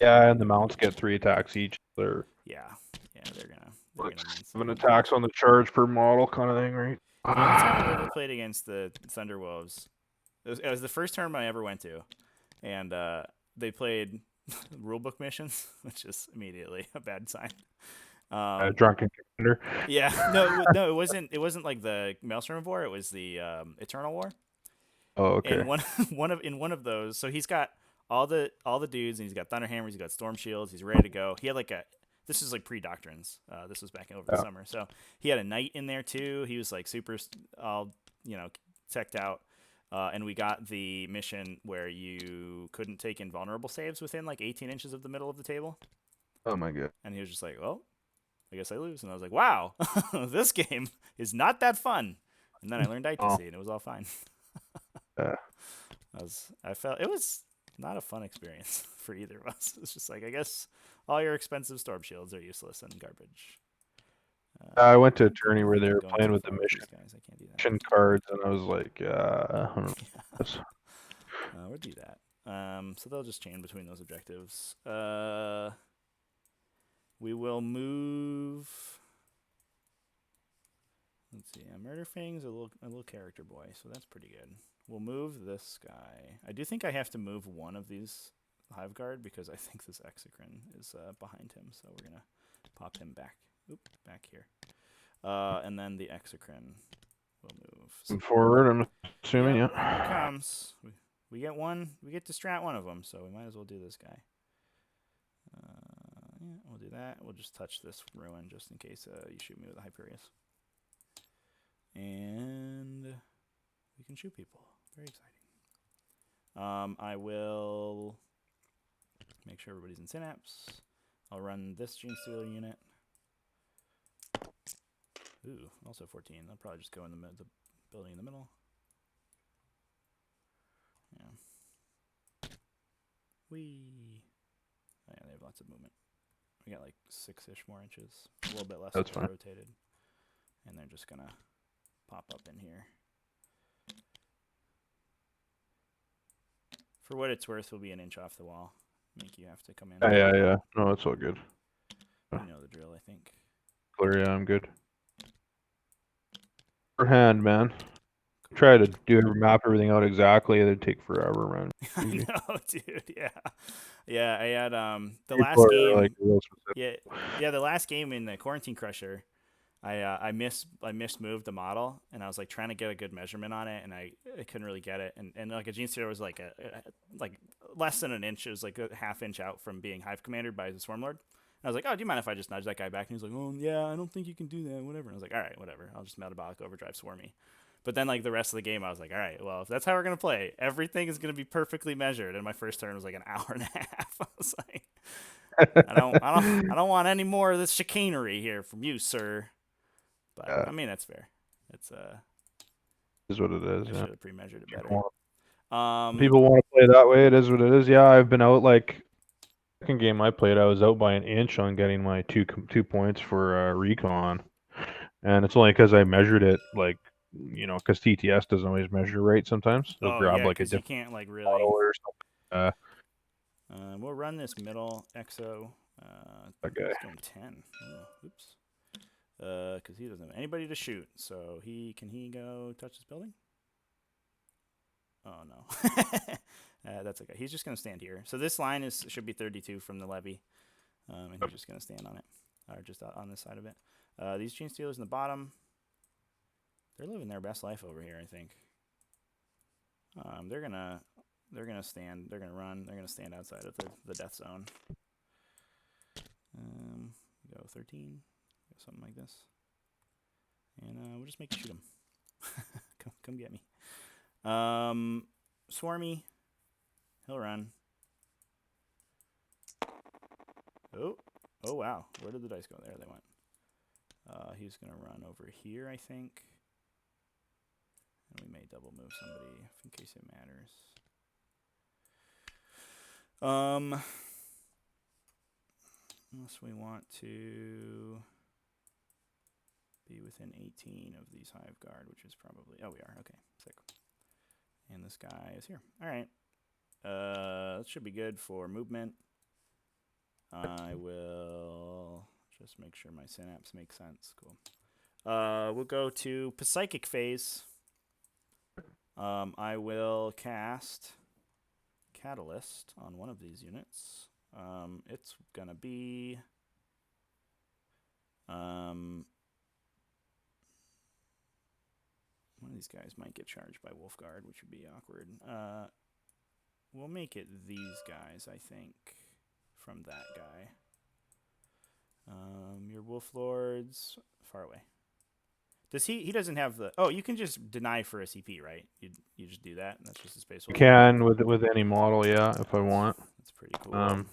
Yeah, and the mounts get 3 attacks each. They're they're gonna 7 attacks on the charge per model kind of thing, right? The only time I've ever played against the Thunder Wolves, it was the first tournament I ever went to, and they played rulebook missions, which is immediately a bad sign. Drunken Commander. Yeah, no, it wasn't. It wasn't like the Maelstrom of War. It was the Eternal War. Oh, okay. And one of those, so he's got all the dudes, and he's got Thunderhammers, he's got Storm Shields, he's ready to go. He had like this is like pre-Doctrines. This was back over the summer, so he had a Knight in there too. He was like super, all teched out. And we got the mission where you couldn't take invulnerable saves within like 18 inches of the middle of the table. Oh my god. And he was just like, well, I guess I lose. And I was like, wow, this game is not that fun. And then I learned ITC, and it was all fine. I felt it was not a fun experience for either of us. It's just like, I guess all your expensive storm shields are useless and garbage. I went to a tourney where they were playing with the mission cards, and I was like, we'll do that. So they'll just chain between those objectives. We will move. Let's see. Murder Fang's a little character boy, so that's pretty good. We'll move this guy. I do think I have to move one of these Hive Guard because I think this Exocrine is behind him, so we're gonna pop him back. Oop, back here. And then the Exocrine will move. So forward, I'm assuming, Here it comes. We get one. We get to strat one of them, so we might as well do this guy. Yeah, we'll do that. We'll just touch this ruin just in case you shoot me with a Hyperius. And we can shoot people. Very exciting. I will make sure everybody's in Synapse. I'll run this Gene Stealer unit. Ooh, also 14. They'll probably just go in the building in the middle. Yeah. Whee. Oh, yeah, they have lots of movement. We got like 6-ish more inches. A little bit less. That's fine. Rotated. And they're just going to pop up in here. For what it's worth, we'll be an inch off the wall. Make you have to come in. Yeah. No, it's all good. You know the drill, I think. Clear, yeah, I'm good. Per hand, man. Try to map everything out exactly. It'd take forever, man. I know, dude. Yeah. I had the last game. Like, the last game in the Quarantine Crusher, I mismoved the model, and I was like trying to get a good measurement on it, and I couldn't really get it. And like a Gene Stealer was like like less than an inch. It was like a half inch out from being Hive Commandered by the Swarmlord. I was like, oh, do you mind if I just nudge that guy back? And he was like, oh, yeah, I don't think you can do that, whatever. And I was like, all right, whatever. I'll just Metabolic Overdrive Swarmy. But then, like, the rest of the game, I was like, all right, well, if that's how we're going to play, everything is going to be perfectly measured. And my first turn was like an hour and a half. I was like, I don't want any more of this chicanery here from you, sir. But, I mean, that's fair. It's is what it is, I yeah. should have pre-measured it better. People want to play that way. It is what it is. Yeah, I've been out, like, second game I played, I was out by an inch on getting my two points for recon, and it's only because I measured it like because TTS doesn't always measure right sometimes. They'll Oh grab yeah, like a because you different can't like model really. or something. We'll run this middle exo. That guy. He's going 10. Oh, oops. Because he doesn't have anybody to shoot. So can he go touch this building? Oh no. That's okay. He's just gonna stand here. So this line should be 32 from the levee, and he's just gonna stand on it, or just on this side of it. These Gene Stealers in the bottom, they're living their best life over here, I think. They're gonna stand. They're gonna run. They're gonna stand outside of the death zone. Go 13, go something like this, and we'll just make you shoot him. come get me. Swarmy, he'll run. Oh wow, where did the dice go? There they went. He's gonna run over here, I think. And we may double move somebody in case it matters. Unless we want to be within 18 of these hive guard, which is probably, oh we are, okay, sick. And this guy is here. All right. That should be good for movement. I will just make sure my synapse makes sense. Cool. We'll go to Psychic phase. I will cast Catalyst on one of these units. It's gonna be one of these guys might get charged by Wolfguard, which would be awkward. We'll make it these guys, I think, from that guy. Your Wolf Lords, far away. Does he doesn't have the... Oh, you can just deny for a CP, right? You just do that, and that's just a space. You can with any model, yeah, if I want. That's pretty cool.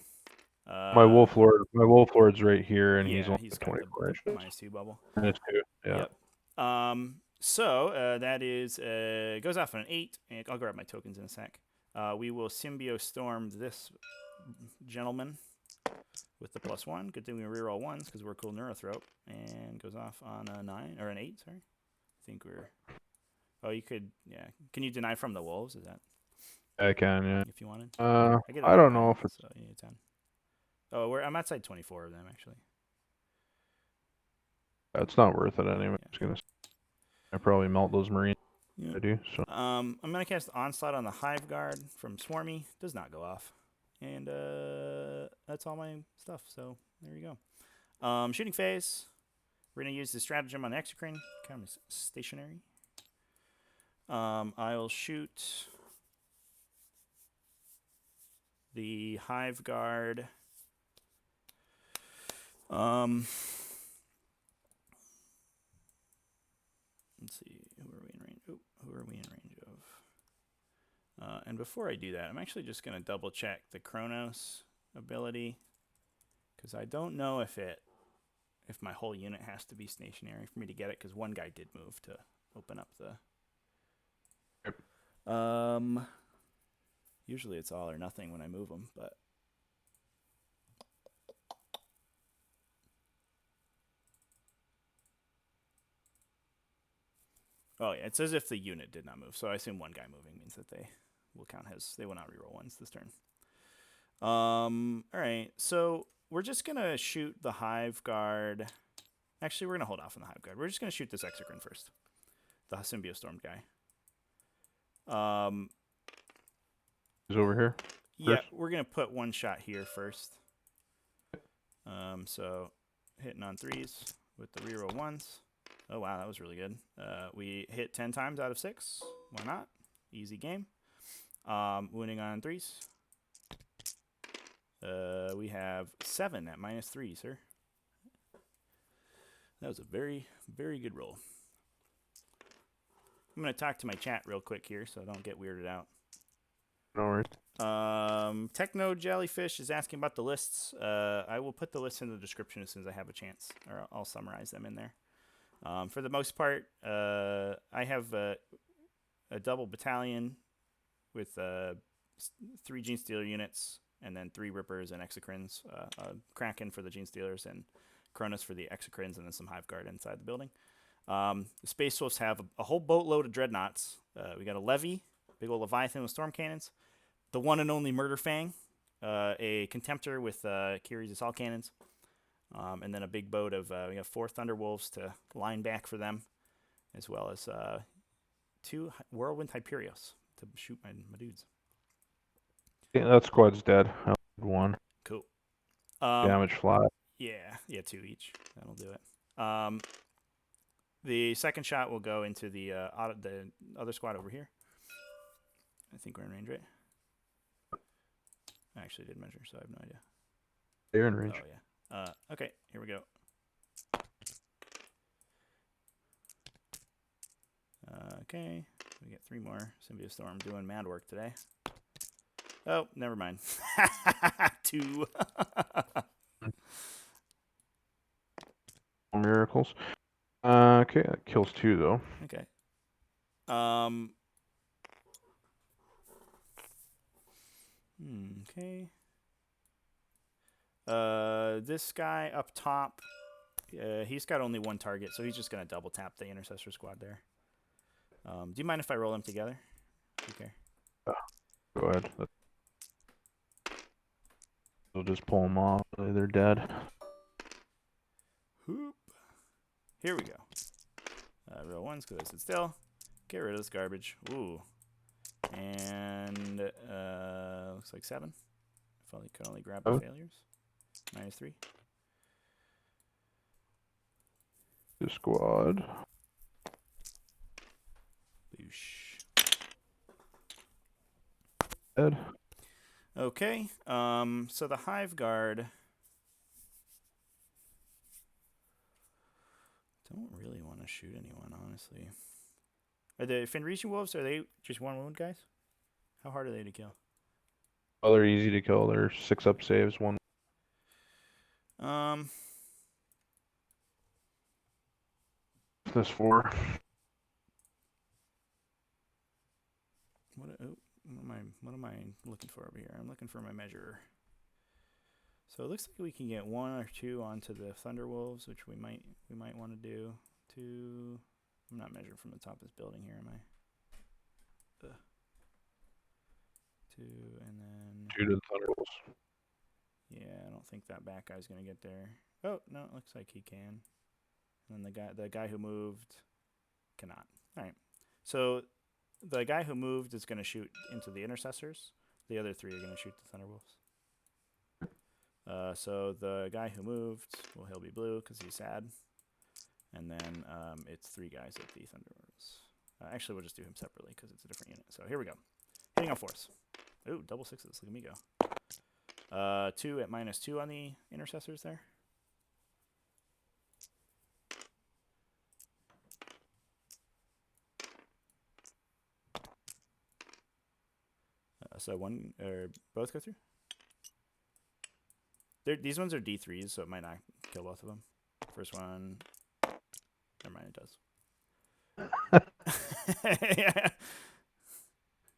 My Wolf Lord's right here, and he's only got 24 inches. -2 bubble. -2, yeah. Yep. So that is goes off on an 8, and I'll grab my tokens in a sec. We will Symbio Storm this gentleman with the +1. Good thing we reroll ones because we're cool Neurothrope, and goes off on a 9 or an 8. Sorry, I think we're. Oh, you could, yeah. Can you deny from the wolves? Is that? I can, yeah. If you wanted. I don't know if it's. So you need 10. Oh, I'm outside 24 of them actually. It's not worth it anyway. Yeah. I probably melt those marines. Yeah. I do. So. I'm gonna cast Onslaught on the Hive Guard from Swarmy. Does not go off, and that's all my stuff. So there you go. Shooting phase. We're gonna use the stratagem on the Exocrine. Kind of stationary. I'll shoot the Hive Guard. Let's see, who are we in range? Who are we in range of? And before I do that, I'm actually just going to double check the Chronos ability, because I don't know if my whole unit has to be stationary for me to get it, because one guy did move to open up the... Usually it's all or nothing when I move them, but... Oh yeah, it says if the unit did not move, so I assume one guy moving means that they will not reroll ones this turn. All right, so we're just gonna shoot the Hive Guard. Actually, we're gonna hold off on the Hive Guard. We're just gonna shoot this Exocrine first, the Symbiostorm guy. He's over here. Yeah, we're gonna put one shot here first. So hitting on 3s with the reroll 1s. Oh, wow, that was really good. We hit 10 times out of 6. Why not? Easy game. Wounding on 3s. We have 7 at -3, sir. That was a very, very good roll. I'm going to talk to my chat real quick here so I don't get weirded out. No worries. Techno Jellyfish is asking about the lists. I will put the lists in the description as soon as I have a chance, or I'll summarize them in there. For the most part, I have a double battalion with 3 Gene Stealer units, and then 3 Rippers and Exocrines. Kraken for the Gene Stealers, and Cronus for the Exocrines, and then some Hive Guard inside the building. The Space Wolves have a whole boatload of dreadnoughts. We got a levy, big old Leviathan with storm cannons, the one and only Murder Fang, a Contemptor with Kiri's assault cannons, and then a big boat of we have 4 Thunderwolves to line back for them, as well as 2 Whirlwind Hyperios to shoot my dudes. Yeah, that squad's dead. I only had 1. Cool. Damage flat. Yeah, 2 each. That'll do it. The second shot will go into the other squad over here. I think we're in range, right? I actually did measure, so I have no idea. They're in range. Oh, yeah. Okay, here we go. Okay, we get 3 more. Symbiote Storm doing mad work today. Oh, never mind. 2. Miracles. Okay, that kills 2 though. Okay. Okay. This guy up top, he's got only 1 target, so he's just gonna double tap the intercessor squad there. Do you mind if I roll them together? Okay. Go ahead. We'll just pull them off. They're dead. Hoop. Here we go. Roll 1s because I sit still. Get rid of this garbage. Ooh. And looks like 7. If I could only grab the failures. -3. The squad. Boosh. Dead. Okay. So the Hive Guard don't really want to shoot anyone, honestly. Are the Fenrisian Wolves, are they just 1 wound guys? How hard are they to kill? Oh, they're easy to kill. They're 6-up saves. 1. This 4. What am I looking for over here? I'm looking for my measurer. So it looks like we can get 1 or 2 onto the Thunderwolves, which we might want to do. 2. I'm not measuring from the top of this building here, am I? 2 and then 2 to the Thunderwolves. Yeah, I don't think that back guy's gonna get there. Oh no, it looks like he can. And then the guy who moved cannot. All right. So the guy who moved is gonna shoot into the intercessors. The other 3 are gonna shoot the Thunderwolves. So the guy who moved, well, he'll be blue because he's sad. And then it's 3 guys at the Thunderwolves. Actually, we'll just do him separately because it's a different unit. So here we go. Hitting on 4s. Ooh, double 6s. Look at me go. 2 at -2 on the intercessors there. So 1 or both go through. These ones are D3s, so it might not kill both of them. First one, never mind, it does. Yeah.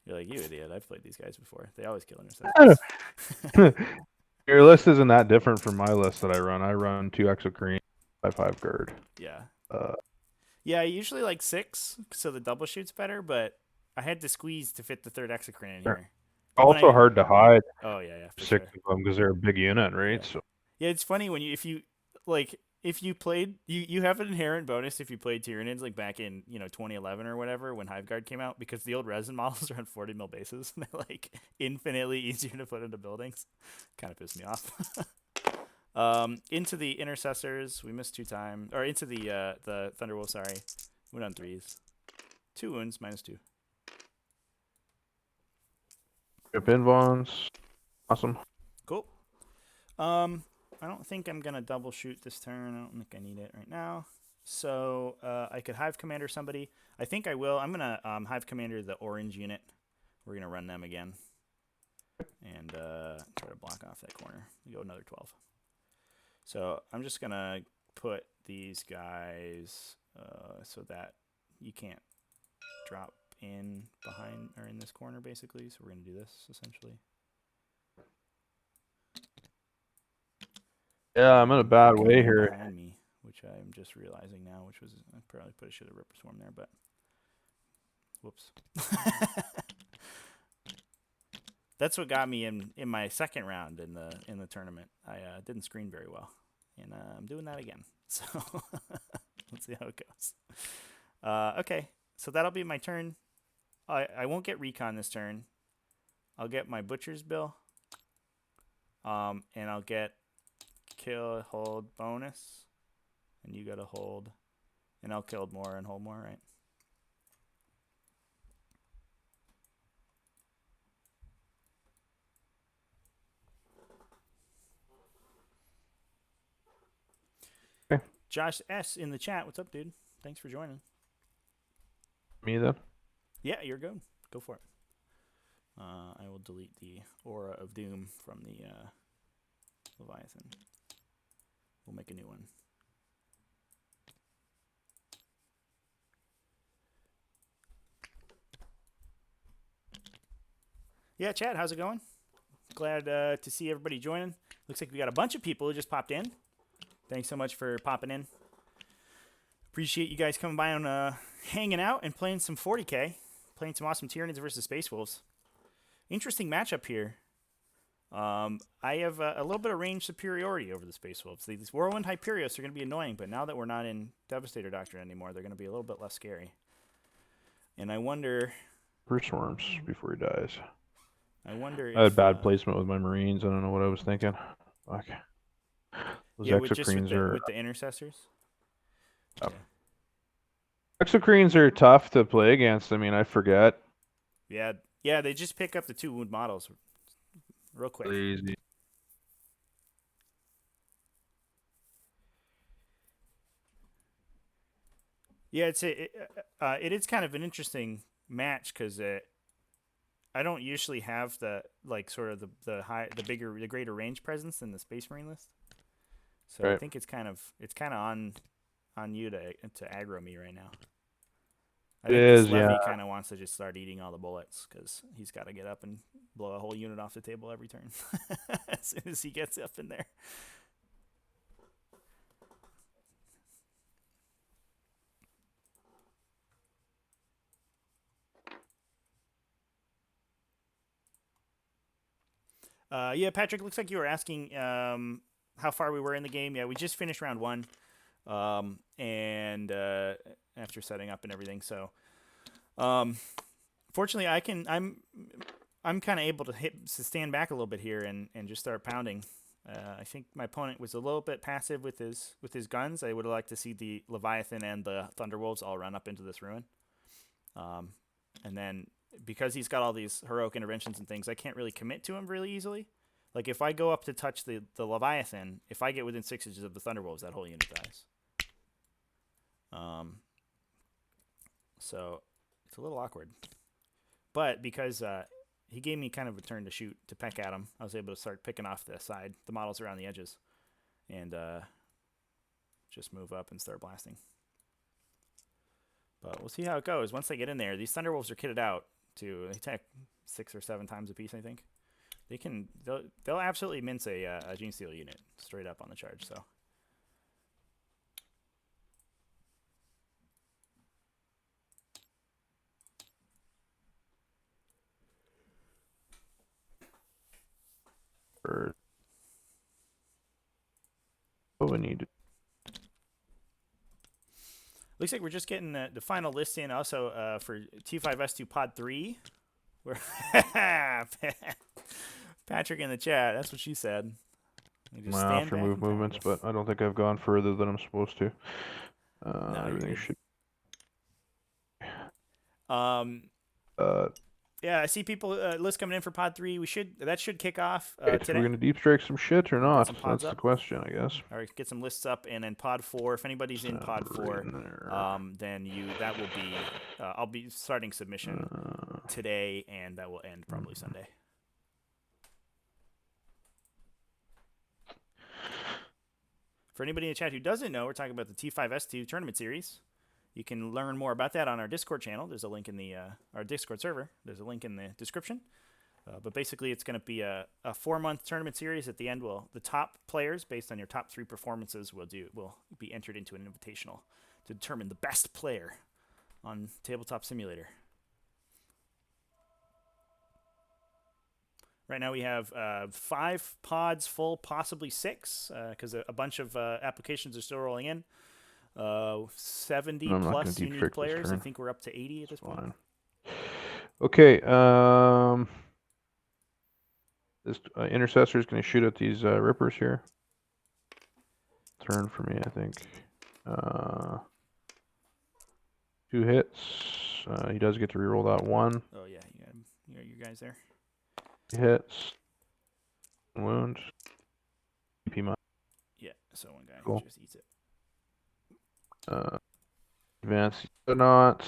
You're like, you idiot! I've played these guys before. They always kill intercessors. Your list isn't that different from my list that I run. I run 2 Exocrine, 5 guard. Yeah. Yeah, I usually like 6, so the double shoot's better, but I had to squeeze to fit the 3rd Exocrine in here. Also hard to hide. Oh yeah, for 6 sure. of them because they're a big unit, right? Yeah. So yeah, it's funny when if you played you have an inherent bonus if you played Tyranids like back in 2011 or whatever when Hiveguard came out, because the old resin models are on 40 mil bases and they're like infinitely easier to put into buildings. Kind of pissed me off. Into the intercessors, we missed 2 times, or into the Thunderwolf. Sorry, went on 3s. 2 wounds, -2. Rip Invons. Awesome. Cool. I don't think I'm gonna double shoot this turn. I don't think I need it right now. So I could Hive Commander somebody. I think I will. I'm gonna Hive Commander the orange unit. We're gonna run them again and try to block off that corner. We go another 12. So I'm just gonna put these guys so that you can't drop in behind or in this corner basically. So we're gonna do this essentially. Yeah, I'm in a bad way here. Behind me, which which I'm just realizing now, which was I probably should have Ripper Swarm there, but whoops. That's what got me in my second round in the tournament. I didn't screen very well, and I'm doing that again. So let's see how it goes. Okay, so that'll be my turn. I won't get recon this turn. I'll get my Butcher's Bill. And I'll get kill, hold, bonus. And you gotta hold. And I'll kill more and hold more, right? Okay. Josh S. in the chat. What's up, dude? Thanks for joining. Me then? Yeah, you're good. Go for it. I will delete the Aura of Doom from the Leviathan. We'll make a new one. Yeah, chat, how's it going? Glad to see everybody joining. Looks like we got a bunch of people who just popped in. Thanks so much for popping in. Appreciate you guys coming by and hanging out and playing some 40K. Playing some awesome Tyranids versus Space Wolves. Interesting matchup here. I have a little bit of range superiority over the Space Wolves. These Whirlwind Hyperios are going to be annoying, but now that we're not in Devastator Doctrine anymore, they're going to be a little bit less scary. And I wonder... Bruce Worms before he dies. I wonder if... I had bad placement with my Marines. I don't know what I was thinking. Fuck. Those Exocrines are... with the Intercessors? Oh. Yeah. Exocrines are tough to play against. I mean, I forget. Yeah, they just pick up the 2 wound models real quick. Easy. Yeah, it is kind of an interesting match because I don't usually have the the greater range presence in the Space Marine list. So right. I think it's kind of on you to aggro me right now. I think this Levy kind of wants to just start eating all the bullets because he's got to get up and blow a whole unit off the table every turn as soon as he gets up in there. Yeah, Patrick, looks like you were asking how far we were in the game. Yeah, we just finished round 1, and after setting up and everything. So, fortunately, I'm kind of able to stand back a little bit here and just start pounding. I think my opponent was a little bit passive with his guns. I would have liked to see the Leviathan and the Thunderwolves all run up into this ruin, and then. Because he's got all these heroic interventions and things, I can't really commit to him really easily. Like, if I go up to touch the Leviathan, if I get within 6 inches of the Thunderwolves, that whole unit dies. So, it's a little awkward. But because he gave me kind of a turn to peck at him, I was able to start picking off the side, the models around the edges, and just move up and start blasting. But we'll see how it goes. Once they get in there, these Thunderwolves are kitted out. They attack 6 or 7 times a piece, I think. They'll absolutely mince a Gene Steal unit straight up on the charge. So. What we need. Looks like we're just getting the final list in also for T5S2 Pod 3. Patrick in the chat, that's what she said. I have to move movements, but I don't think I've gone further than I'm supposed to. No, everything should... Yeah, I see people list coming in for Pod 3. That should kick off today. We're gonna deep strike some shit or not? That's the question, I guess. All right, get some lists up, and then Pod 4. If anybody's in Pod 4, then that will be. I'll be starting submission today, and that will end probably Sunday. For anybody in the chat who doesn't know, we're talking about the T5S2 tournament series. You can learn more about that on our Discord channel. There's a link in our Discord server. There's a link in the description. But basically, it's going to be a 4-month tournament series. At the end, the top players, based on your top 3 performances, will be entered into an invitational to determine the best player on Tabletop Simulator. Right now we have 5 pods full, possibly 6, because a bunch of applications are still rolling in. 70 plus unique players. I think we're up to 80 at this point. Okay. This intercessor is going to shoot at these rippers here. Turn for me, I think. 2 hits. He does get to reroll that 1. Oh yeah, you got your guys there. Hits. Wound. Yeah, so one guy just eats it. Advance not.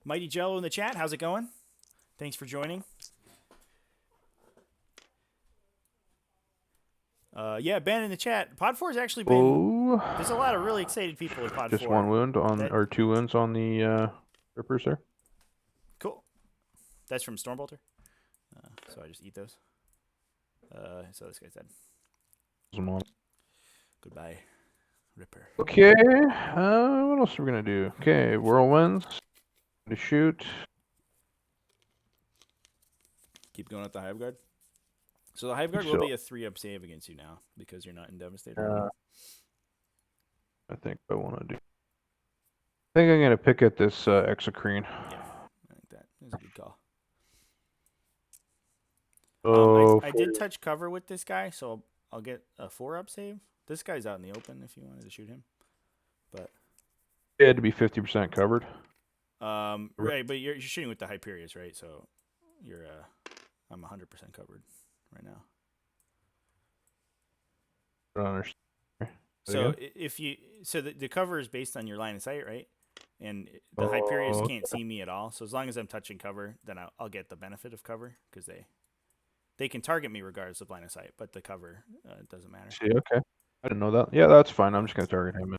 Mighty Jello in the chat, how's it going? Thanks for joining. Yeah, Ben in the chat. Pod 4 has actually been. There's a lot of really excited people with Pod 4. Just 1 wound on, or 2 wounds on the rippers there. Cool. That's from Stormbolter. So I just eat those. So this guy's dead. Goodbye, Ripper. Okay. What else are we gonna do? Okay, whirlwinds. To shoot. Keep going at the Hive Guard. So the Hive Guard will be a 3-up save against you now because you're not in Devastator. I think I want to do. I think I'm gonna pick at this Exocrine. Yeah, I think that is a good call. I did touch cover with this guy, so I'll get a 4-up save. This guy's out in the open if you wanted to shoot him, but it had to be 50% covered. Right, but you're shooting with the Hyperius, right? So you're I'm 100% covered right now. I don't understand. So the cover is based on your line of sight, right? And the Hyperius can't see me at all. So as long as I'm touching cover, then I'll get the benefit of cover because they can target me regardless of line of sight, but the cover doesn't matter. See, okay. I didn't know that. Yeah, that's fine. I'm just gonna target him.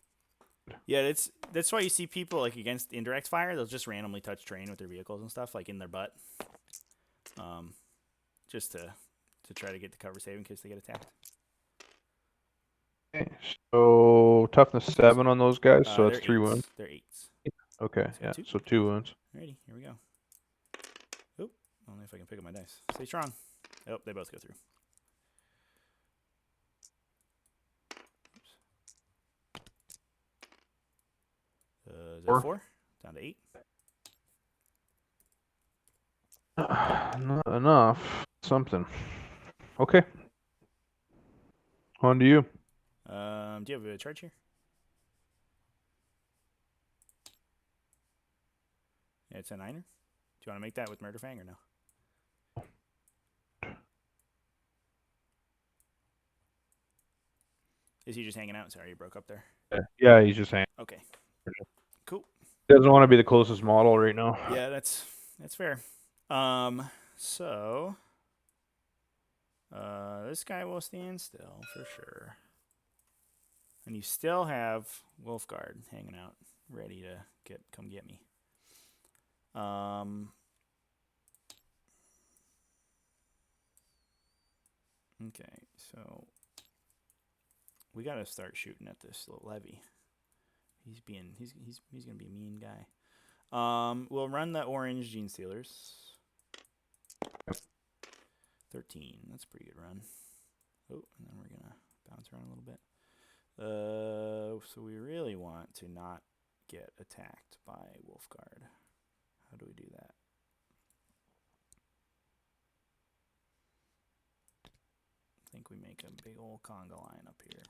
Yeah, that's why you see people like against indirect fire, they'll just randomly touch terrain with their vehicles and stuff, like in their butt, just to try to get the cover save in case they get attacked. Okay, so toughness 7 on those guys, so that's 3 wounds. They're 8s. Okay, so yeah, so 2 wounds. Alrighty, here we go. Oop, I don't know if I can pick up my dice. Stay strong. Oh, they both go through. Is that 4? Down to 8. Not enough. Something. Okay. On to you. Do you have a charge here? Yeah, it's a 9er. Do you want to make that with Murder Fang or no? Is he just hanging out? Sorry, you broke up there. Yeah, he's just hanging. Okay. Cool. He doesn't want to be the closest model right now. Yeah, that's fair. So this guy will stand still for sure. And you still have Wolfguard hanging out, ready to come get me. Okay, so we gotta start shooting at this little levy. He's gonna be a mean guy. We'll run the orange Gene Stealers. 13. That's a pretty good run. Oh, and then we're gonna bounce around a little bit. So we really want to not get attacked by Wolfguard. How do we do that? I think we make a big old conga line up here.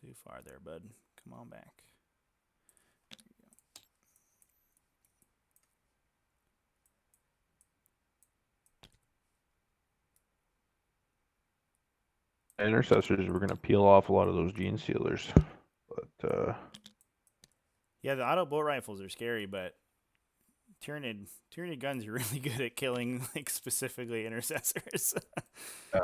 Too far there, bud. Come on back. Intercessors, we're gonna peel off a lot of those gene sealers, but Yeah, the auto bolt rifles are scary, but Tyranid guns are really good at killing like specifically intercessors. yeah.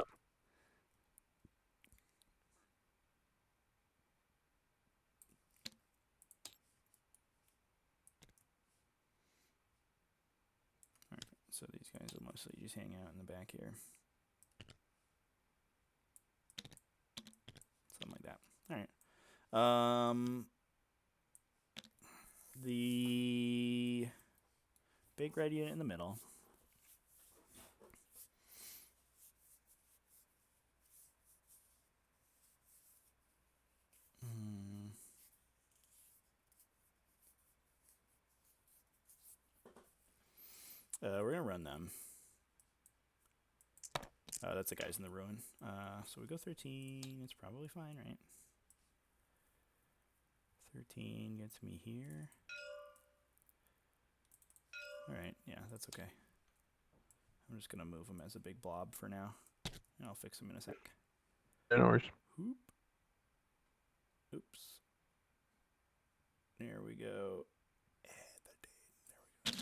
So these guys will mostly just hang out in the back here. Something like that. All right. The big red unit in the middle. We're gonna run them. That's the guys in the ruin. So we go 13. It's probably fine, right? 13 gets me here. All right, yeah, that's okay. I'm just gonna move them as a big blob for now, and I'll fix them in a sec. no worries. Whoop. Oops. There we go. There we go.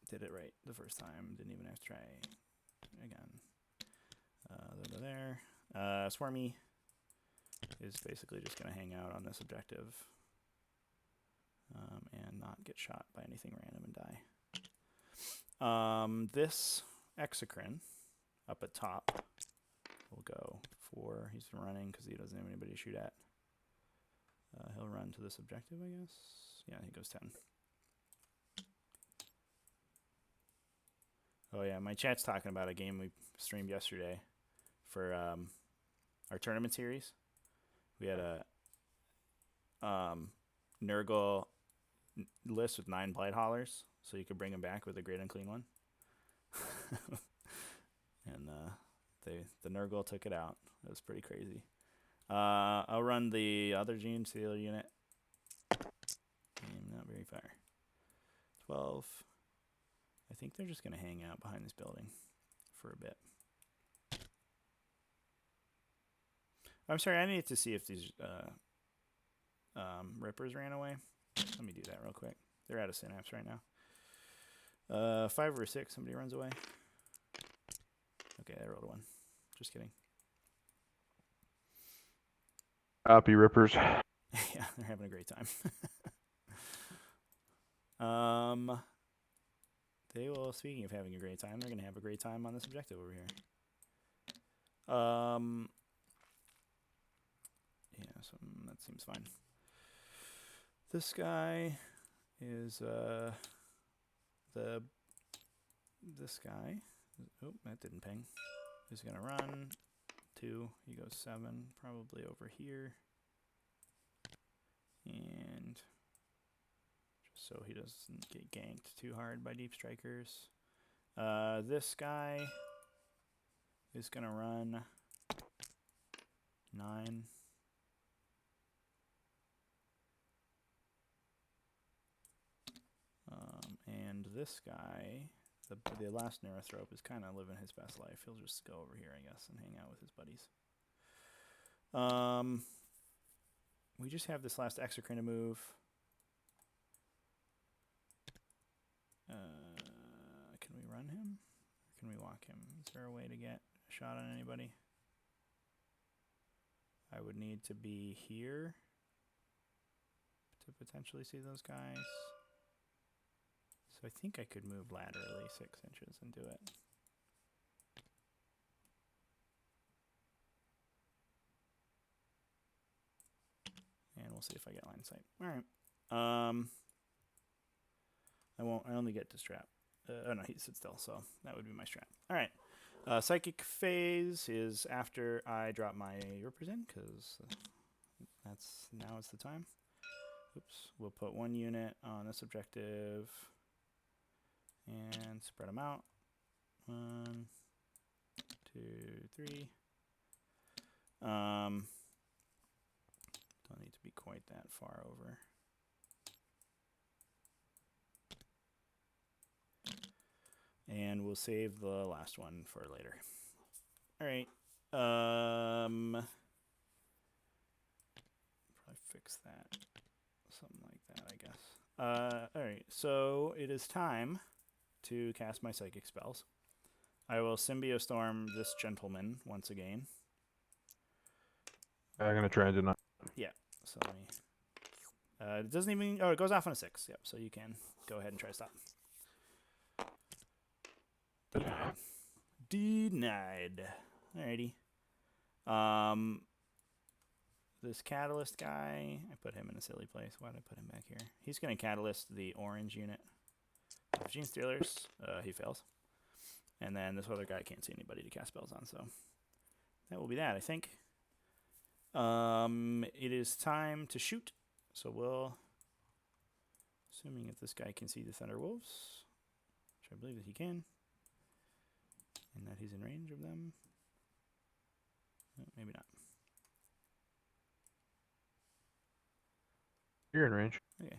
Did it right the first time. Didn't even have to try again. There. Swarmy is basically just going to hang out on this objective and not get shot by anything random and die. This Exocrine up at top will go for, he's been running because he doesn't have anybody to shoot at. He'll run to this objective, I guess. Yeah, he goes 10. Oh yeah, my chat's talking about a game we streamed yesterday for our tournament series. We had a Nurgle list with 9 Blight Haulers, so you could bring them back with a Great Unclean one. And the Nurgle took it out. It was pretty crazy. I'll run the other Gene Sealer unit. Not very far. 12. I think they're just going to hang out behind this building for a bit. I'm sorry, I need to see if these Rippers ran away. Let me do that real quick. They're out of synapse right now. 5 or 6, somebody runs away. Okay, I rolled a 1. Just kidding. Happy Rippers. Yeah, they're having a great time. They will, speaking of having a great time, they're going to have a great time on this objective over here. Yeah, so that seems fine. This guy is this guy. Oh, that didn't ping. He's gonna run 2. He goes 7, probably over here, and just so he doesn't get ganked too hard by deep strikers. This guy is gonna run 9. And this guy, the last Neurothrope, is kind of living his best life. He'll just go over here, I guess, and hang out with his buddies. We just have this last Exocrine to move. Can we run him? Or can we walk him? Is there a way to get a shot on anybody? I would need to be here to potentially see those guys. So I think I could move laterally 6 inches and do it. And we'll see if I get line of sight. All right. I only get to strap. Oh no, he sits still, so that would be my strat. All right. Psychic phase is after I drop my Rippers in, because now is the time. Oops. We'll put 1 unit on this objective and spread them out. 1, 2, 3. to be quite that far over. And we'll save the last one for later. All right. Probably fix that. Something like that, I guess. All right. So it is time to cast my psychic spells. I will Symbiostorm this gentleman once again. I'm gonna try and deny. Yeah. So let me. It doesn't even. Oh, it goes off on a 6. Yep. So you can go ahead and try to stop. Denied. Denied. Alrighty. This catalyst guy, I put him in a silly place. Why did I put him back here? He's going to catalyst the orange unit of Gene Stealers. He fails. And then this other guy can't see anybody to cast spells on, so that will be that, I think. It is time to shoot. So we'll, assuming that this guy can see the Thunder Wolves, which I believe that he can. And that he's in range of them. No, maybe not. You're in range. Okay.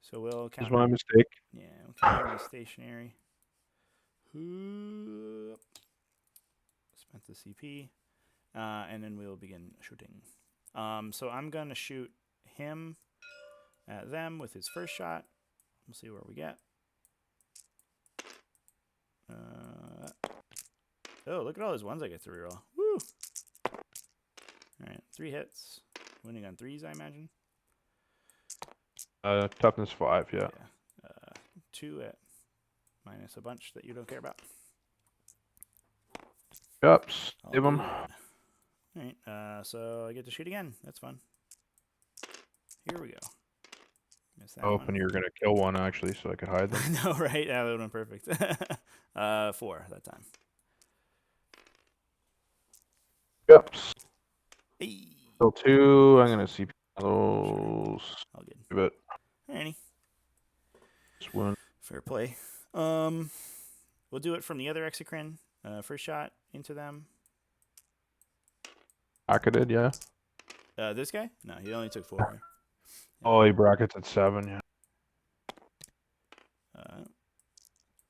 So we'll count. Is my mistake. Yeah, we'll count him as stationary. Spent the CP. And then we'll begin shooting. So I'm going to shoot him at them with his first shot. We'll see where we get. Oh, look at all those ones I get to reroll. Woo! Alright, 3 hits. Winning on 3s, I imagine. Toughness 5, yeah. 2 at minus a bunch that you don't care about. Yep, save him. Alright, so I get to shoot again. That's fun. Here we go. Missed that Hoping one. you were gonna kill one actually, so I could hide them. No, right? Yeah, that would have been perfect. 4 that time. Yep. Hey. Kill 2. I'm gonna CP those. All good. Give it. Alrighty. Just one. Fair play. We'll do it from the other Exocrine. First shot into them. Bracketed, yeah. This guy? No, he only took 4. Right? Oh, he brackets at 7,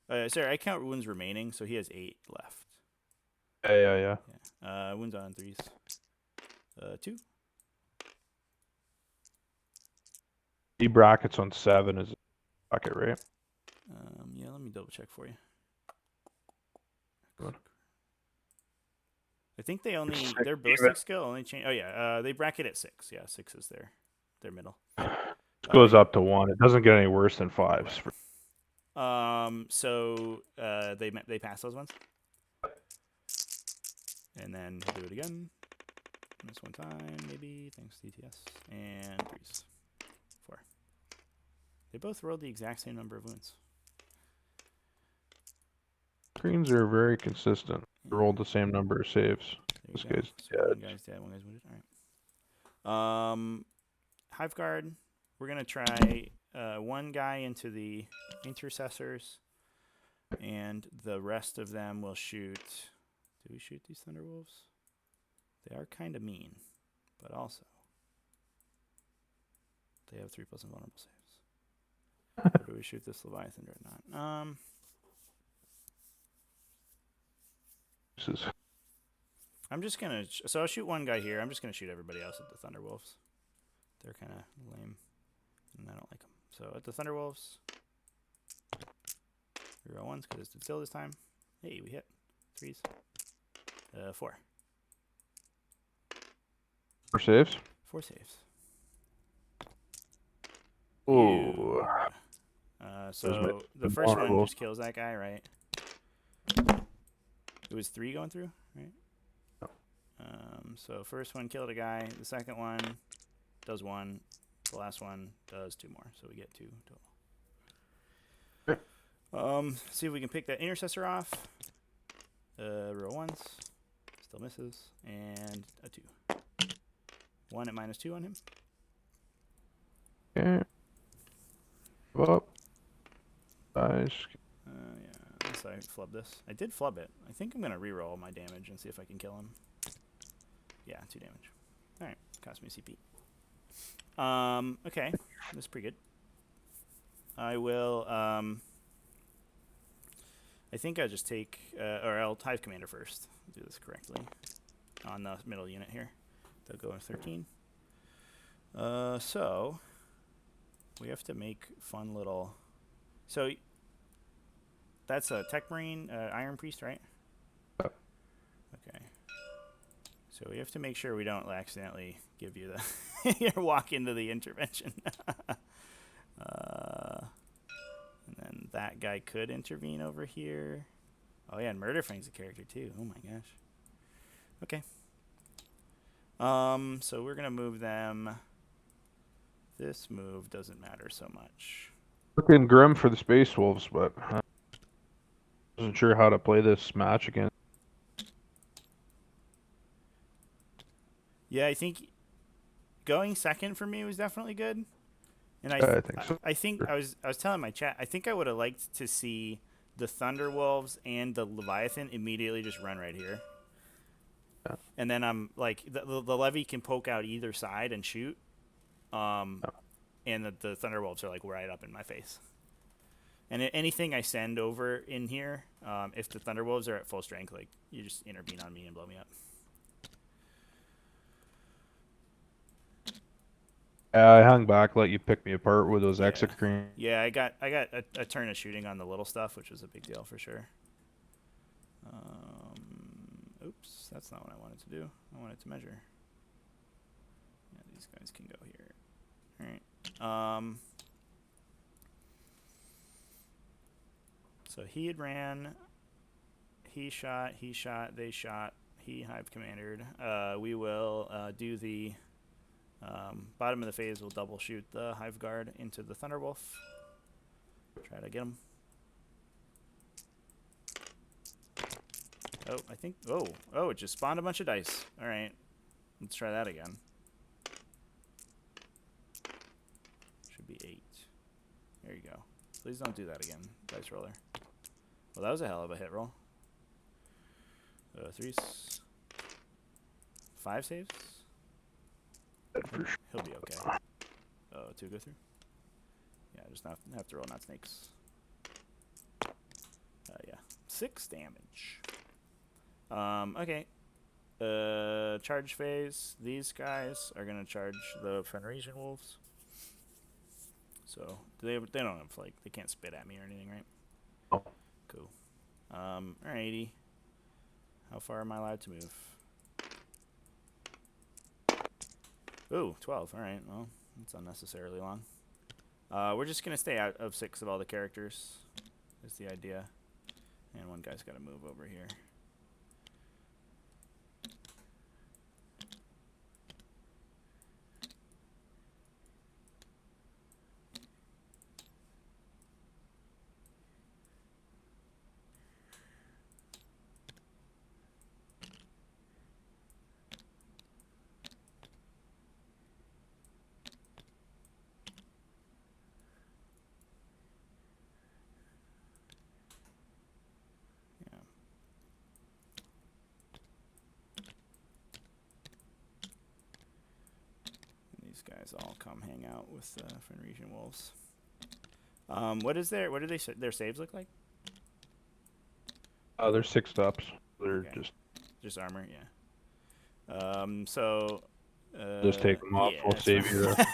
yeah. Sorry, I count wounds remaining, so he has 8 left. Yeah. Wounds on 3s. 2. He brackets on 7 is bracket, right? Yeah, let me double check for you. Good. I think they only, 6 their ballistic skill only change. Oh yeah, they bracket at 6. Yeah, 6 is their middle. It goes up to 1. It doesn't get any worse than 5s. So they pass those ones, and then we'll do it again. This one time, maybe. Thanks, TTS. And 3s. 4. They both rolled the exact same number of wounds. Screens are very consistent. They rolled the same number of saves. This guy's so dead. one guy's dead, one guy's wounded. All right. Hive Guard. We're gonna try one guy into the intercessors, and the rest of them will shoot. Do we shoot these Thunderwolves? They are kind of mean, but also they have 3+ invulnerable saves. Or do we shoot this Leviathan Dreadnought? I'm just gonna. So I'll shoot one guy here. I'm just gonna shoot everybody else at the Thunderwolves. They're kind of lame, and I don't like them. So at the Thunderwolves, we roll 1s because it's still this time. Hey, we hit 3s. 4. 4 saves. 4 saves. Ooh. So the first one just kills that guy, right? It was 3 going through, right? No. So first one killed a guy. The second one does 1. The last one does 2 more. So we get 2 total. Okay. See if we can pick that intercessor off. Roll 1s. Still misses. And a 2. 1 at -2 on him. Okay. Up. Nice. Yeah, unless I flub this. I did flub it. I think I'm going to reroll my damage and see if I can kill him. Yeah, 2 damage. Alright, cost me CP. Okay, that's pretty good. I will. I think I'll just take, or I'll Hive Commander first. Do this correctly on the middle unit here. They'll go in 13. So we have to make fun little. So that's a Tech Marine, Iron Priest, right? Okay. So we have to make sure we don't accidentally give you the walk into the intervention. And then that guy could intervene over here. Oh yeah, and Murderfang's a character too. Oh my gosh. Okay. So we're gonna move them. This move doesn't matter so much. Looking grim for the Space Wolves, but I wasn't sure how to play this match again. Yeah, I think going second for me was definitely good. And I think so. I think I was telling my chat, I think I would have liked to see the Thunderwolves and the Leviathan immediately just run right here. Yeah. And then I'm like the Levy can poke out either side and shoot. And the Thunderwolves are like right up in my face. And anything I send over in here, if the Thunderwolves are at full strength, like you just intervene on me and blow me up. I hung back, let you pick me apart with those exit screens. Yeah, I got a turn of shooting on the little stuff, which was a big deal for sure. Oops, that's not what I wanted to do. I wanted to measure. Yeah, these guys can go here. All right. So he had ran. He shot. They shot. He Hive Commandered. We will do the bottom of the phase. We'll double shoot the Hive Guard into the Thunderwolf. Try to get him. Oh, I think. Oh, it just spawned a bunch of dice. All right, let's try that again. Should be 8. There you go. Please don't do that again, dice roller. Well, that was a hell of a hit roll. 3, 5 saves. He'll be okay. Oh, 2 go through. Yeah, just not have to roll not snakes. Yeah, 6 damage. Okay. Charge phase. These guys are gonna charge the Fenrisian wolves. So they don't have like they can't spit at me or anything, right? Oh. Cool. Alrighty. How far am I allowed to move? Ooh, 12. Alright, well, that's unnecessarily long. We're just gonna stay out of 6 of all the characters. Is the idea. And one guy's gotta move over here. Guys all come hang out with the Fenrisian wolves. What do their saves look like? They're 6 ups. They're Okay. just armor, yeah. So just take them off. Yeah, We'll save you the.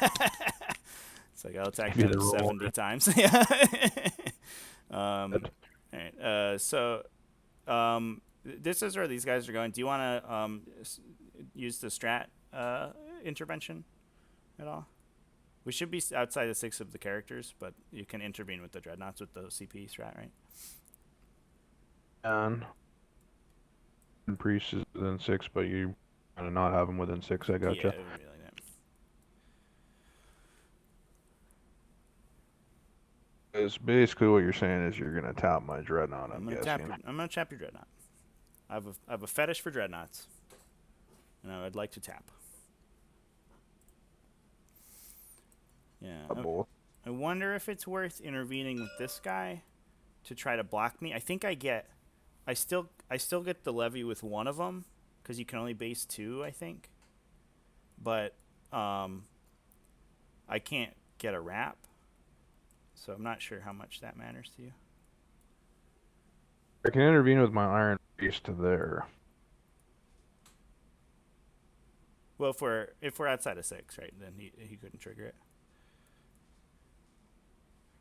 It's like I'll attack Maybe them the 70 times. Yeah. All right. This is where these guys are going. Do you want to use the strat intervention at all? We should be outside the 6 of the characters, but you can intervene with the dreadnoughts with the CP strat, right? And priest is within 6, but you kind of not have them within 6. I gotcha. Yeah, it would be like that. Is basically what you're saying is you're gonna tap my dreadnought. I'm gonna tap your dreadnought. I have a fetish for dreadnoughts, and I'd like to tap. Yeah. I wonder if it's worth intervening with this guy to try to block me. I think I still get the levy with one of them because you can only base 2, I think. But I can't get a wrap, so I'm not sure how much that matters to you. I can intervene with my iron priest to there. Well, if we're outside of 6, right, then he couldn't trigger it.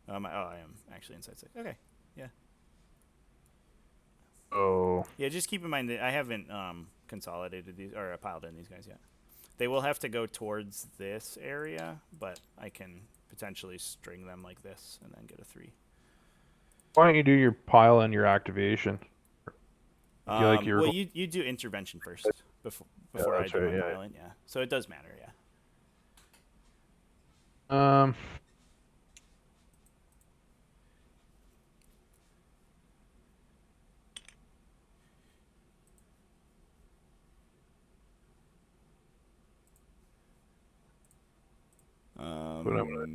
I am actually inside 6. Okay, yeah. Oh. Yeah, just keep in mind that I haven't consolidated these or piled in these guys yet. They will have to go towards this area, but I can potentially string them like this and then get a 3. Why don't you do your pile and your activation? Well, you do intervention first before I do right, my pile-in, yeah. So it does matter, yeah.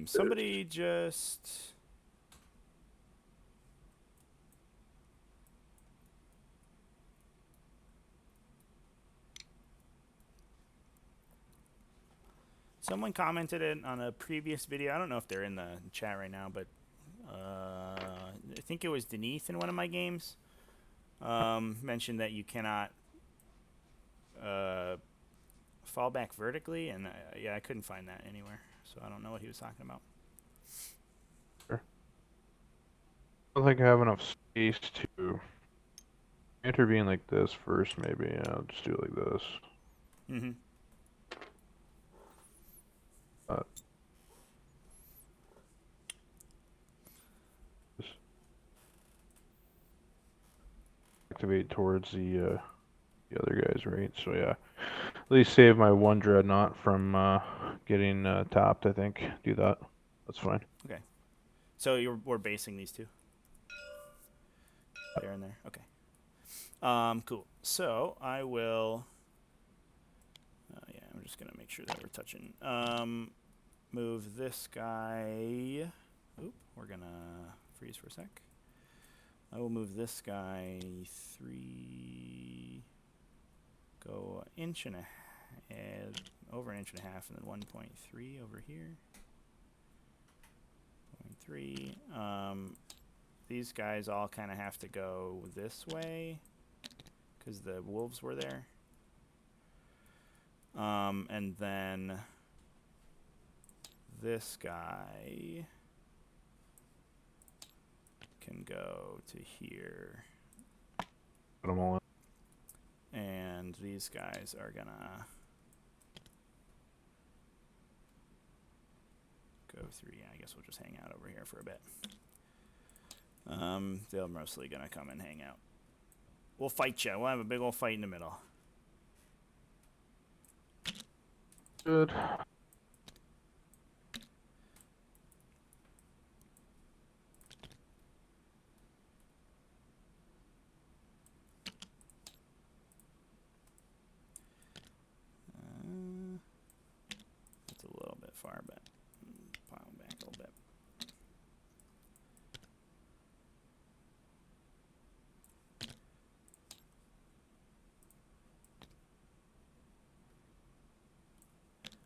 Somebody just... Someone commented it on a previous video. I don't know if they're in the chat right now, but I think it was Denise in one of my games. Mentioned that you cannot fall back vertically, and yeah, I couldn't find that anywhere, so I don't know what he was talking about. Sure. I don't think I have enough space to intervene like this first, maybe. Yeah, I'll just do it like this. Mm-hmm. Just activate towards the other guys, right? So yeah, at least save my one dreadnought from getting tapped. I think do that. That's fine. Okay. So we're basing these two. There and there. Okay. Cool. So I will. Yeah, I'm just gonna make sure that we're touching. Move this guy. Oop. We're gonna freeze for a sec. I will move this guy 3. Go an inch and over an inch and a half, and then 1.3 over here. 0.3. These guys all kind of have to go this way because the wolves were there. And then this guy can go to here. Put them all in. And these guys are gonna go 3. I guess we'll just hang out over here for a bit. They're mostly gonna come and hang out. We'll fight ya. We'll have a big old fight in the middle. Good. That's a little bit far, but pile back a little bit.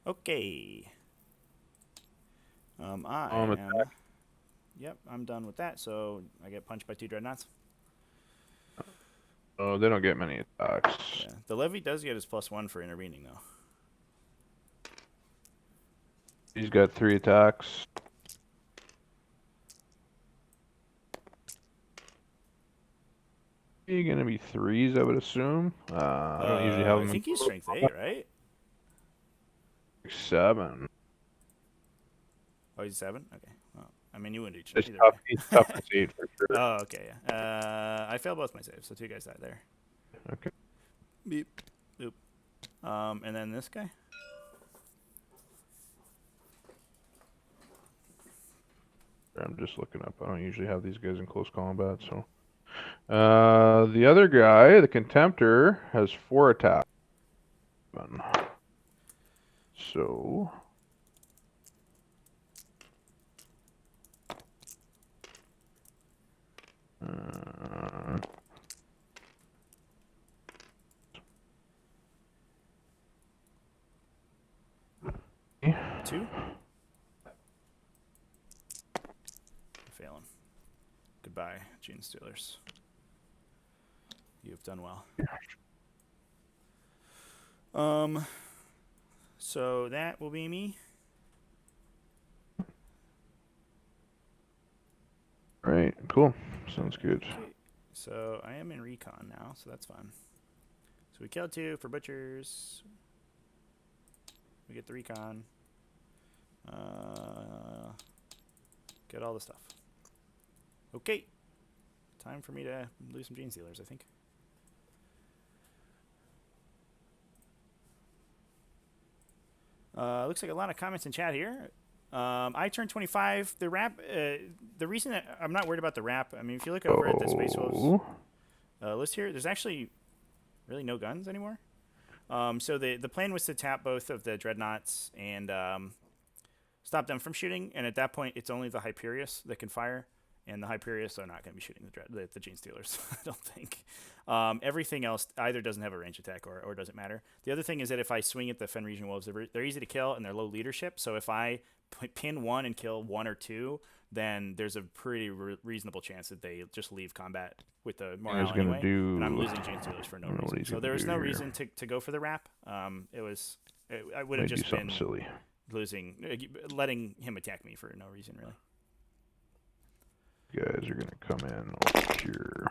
Okay. Yep, I'm done with that. So I get punched by 2 dreadnoughts. Oh, they don't get many attacks. Yeah, the levy does get his +1 for intervening, though. He's got 3 attacks. Are gonna be 3s, I would assume. I don't usually have them. I think he's strength 8, right? 7. Oh, he's 7. Okay. Well, I mean, you wouldn't each. It's Either tough. way. He's tough as 8 for sure. Oh, okay. Yeah. I failed both my saves, so 2 guys died there. Okay. Beep. Boop. And then this guy. I'm just looking up. I don't usually have these guys in close combat, so. The other guy, the Contemptor, has 4 attacks. So. Two. die, Gene Stealers. You've done well. So that will be me. Right, cool. Sounds good. Okay. So I am in recon now, so that's fun. So we killed 2 for butchers. We get the recon. Get all the stuff. Okay. Time for me to lose some Gene Stealers, I think. Looks like a lot of comments in chat here. I turned 25. The wrap. The reason that I'm not worried about the wrap. I mean, if you look over at the Space Wolves list here, there's actually really no guns anymore. So the plan was to tap both of the dreadnoughts and stop them from shooting. And at that point, it's only the Hyperius that can fire, and the Hyperius are not going to be shooting the Gene Stealers. I don't think. Everything else either doesn't have a range attack or doesn't matter. The other thing is that if I swing at the Fen Region Wolves, they're easy to kill and they're low leadership. So if I pin 1 and kill 1 or 2, then there's a pretty reasonable chance that they just leave combat with the morale anyway. And I'm losing Gene Stealers for no reason. So there was no reason to go for the wrap. I would have just been silly. letting him attack me for no reason, really. You guys are going to come in over here.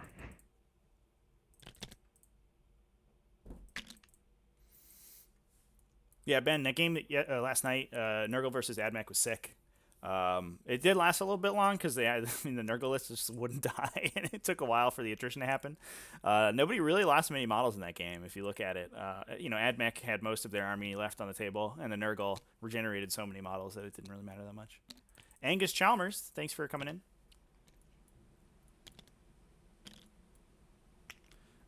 Yeah, Ben, that game last night, Nurgle versus AdMech was sick. It did last a little bit long because the Nurgle list just wouldn't die, and it took a while for the attrition to happen. Nobody really lost many models in that game, if you look at it. AdMech had most of their army left on the table, and the Nurgle regenerated so many models that it didn't really matter that much. Angus Chalmers, thanks for coming in.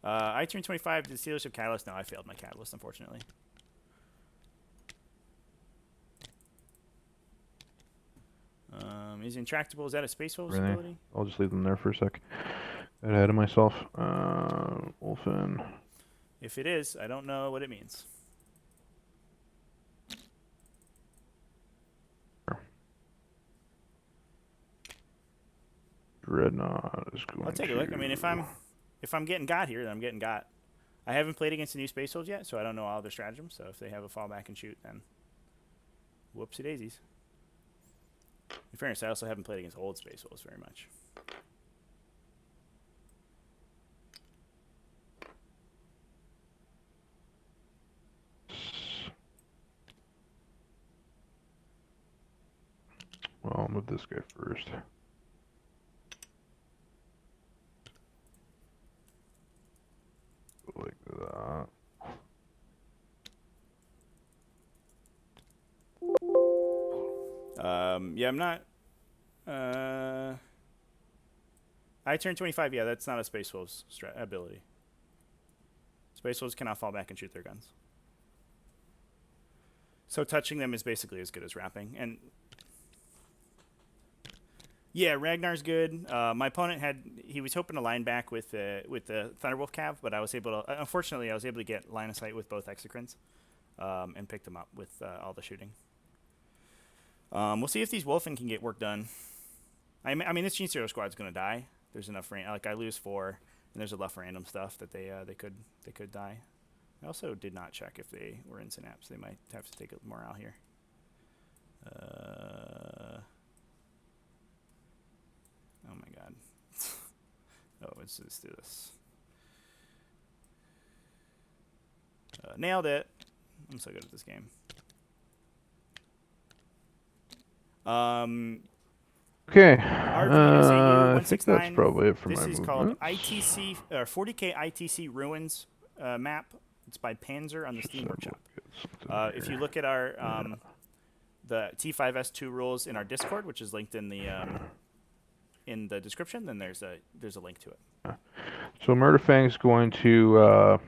I turned 25. Did Steelers have Catalyst? No, I failed my Catalyst, unfortunately. Is Intractable, is that a Space Wolves ability? I'll just leave them there for a sec. Got ahead of myself. Wolfen. If it is, I don't know what it means. Dreadnought is going I'll take a look. I mean, if I'm getting got here, then I'm getting got. I haven't played against the new Space Wolves yet, so I don't know all their stratagems. So if they have a fall back and shoot, then whoopsie daisies. In fairness, I also haven't played against old Space Wolves very much. Well, I'll move this guy first. Like that. Yeah, I'm not. I turned 25. Yeah, that's not a Space Wolves ability. Space Wolves cannot fall back and shoot their guns. So touching them is basically as good as wrapping. And yeah, Ragnar's good. My opponent he was hoping to line back with the Thunderwolf Cav, but I was able to. Unfortunately, I was able to get line of sight with both Exocrines, and pick them up with all the shooting. We'll see if these Wolfen can get work done. I mean, this Gene Stealer squad's gonna die. There's enough like I lose 4, and there's enough random stuff that they could die. I also did not check if they were in Synapse. They might have to take a morale here. Oh my god. Oh, let's do this. Nailed it. I'm so good at this game. Okay. I think that's probably it for my movements. This is called ITC, 40K ITC Ruins map. It's by Panzer on the Steam Workshop. If you look at our the T5S2 rules in our Discord, which is linked in the description, then there's a link to it. So Murderfang's going to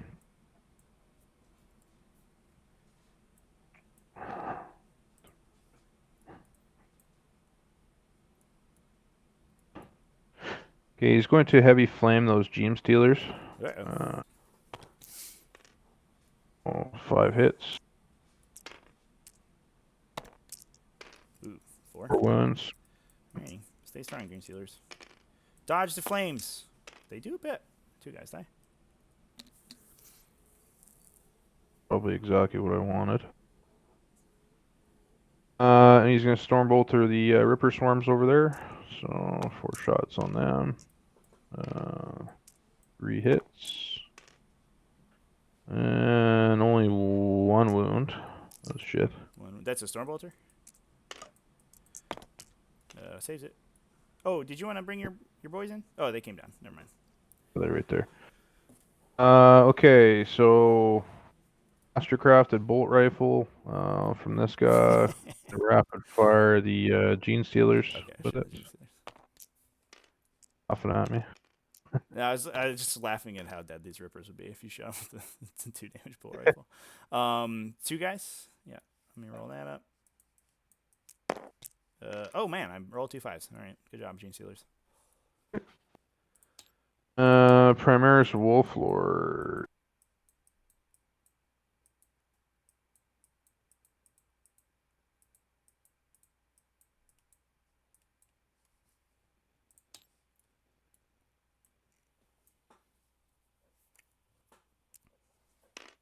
okay, he's going to heavy flame those Gene Stealers. 5 hits. Ooh, 4. 4 wounds. Hey, stay strong, Green Stealers. Dodge the flames. They do a bit. 2 guys die. Probably exactly what I wanted. And he's going to Stormbolter the Ripper Swarms over there. So 4 shots on them. 3 hits. And only 1 wound. Oh shit. That's a Stormbolter? Saves it. Oh, did you want to bring your boys in? Oh, they came down. Never mind. They're right there. Okay, so Mastercrafted bolt rifle from this guy. Rapid fire the Gene Stealers with it. Laughing at me. No, I was just laughing at how dead these Rippers would be if you shot them with the 2 damage bolt rifle. 2 guys? Yeah. Let me roll that up. Oh man, I rolled 2 5s. All right, good job, Gene Stealers. Primaris Wolf Lord.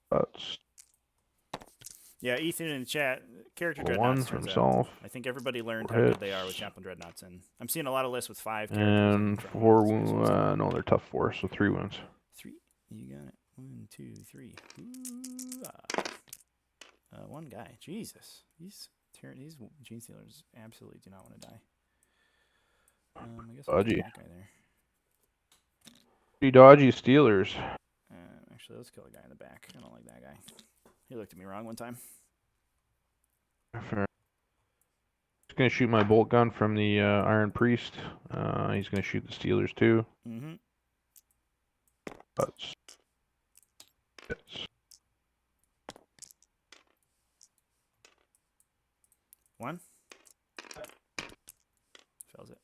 That's Yeah, Ethan in the chat, character one dreadnoughts for turns himself. out. I think everybody learned 4 how hits. good they are with Chaplain dreadnoughts, and I'm seeing a lot of lists with 5 characters And 4 wounds. No, they're tough 4, so 3 wounds. 3. You got it. 1, 2, 3. Ooh, 1 guy. Jesus, these Gene Stealers absolutely do not want to die. I guess I'll kill that guy there. Pretty dodgy Steelers. Actually, let's kill the guy in the back. I don't like that guy. He looked at me wrong one time. Fair. He's gonna shoot my bolt gun from the Iron Priest. He's gonna shoot the Steelers too. Mm-hmm. That's hits. 1. Fails it.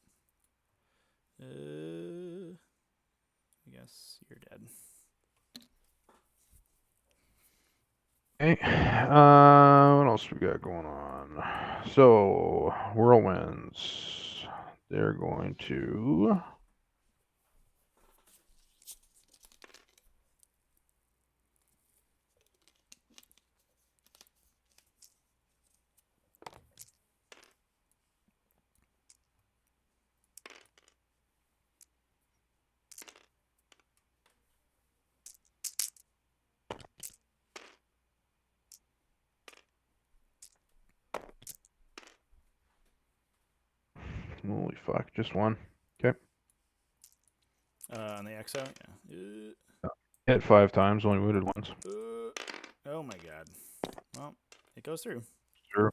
I guess you're dead. Okay. What else we got going on? So whirlwinds. They're going to. Holy fuck! Just 1. Okay. On the XO, yeah. Hit 5 times. Only wounded once. Oh my god. Well, it goes through. Sure.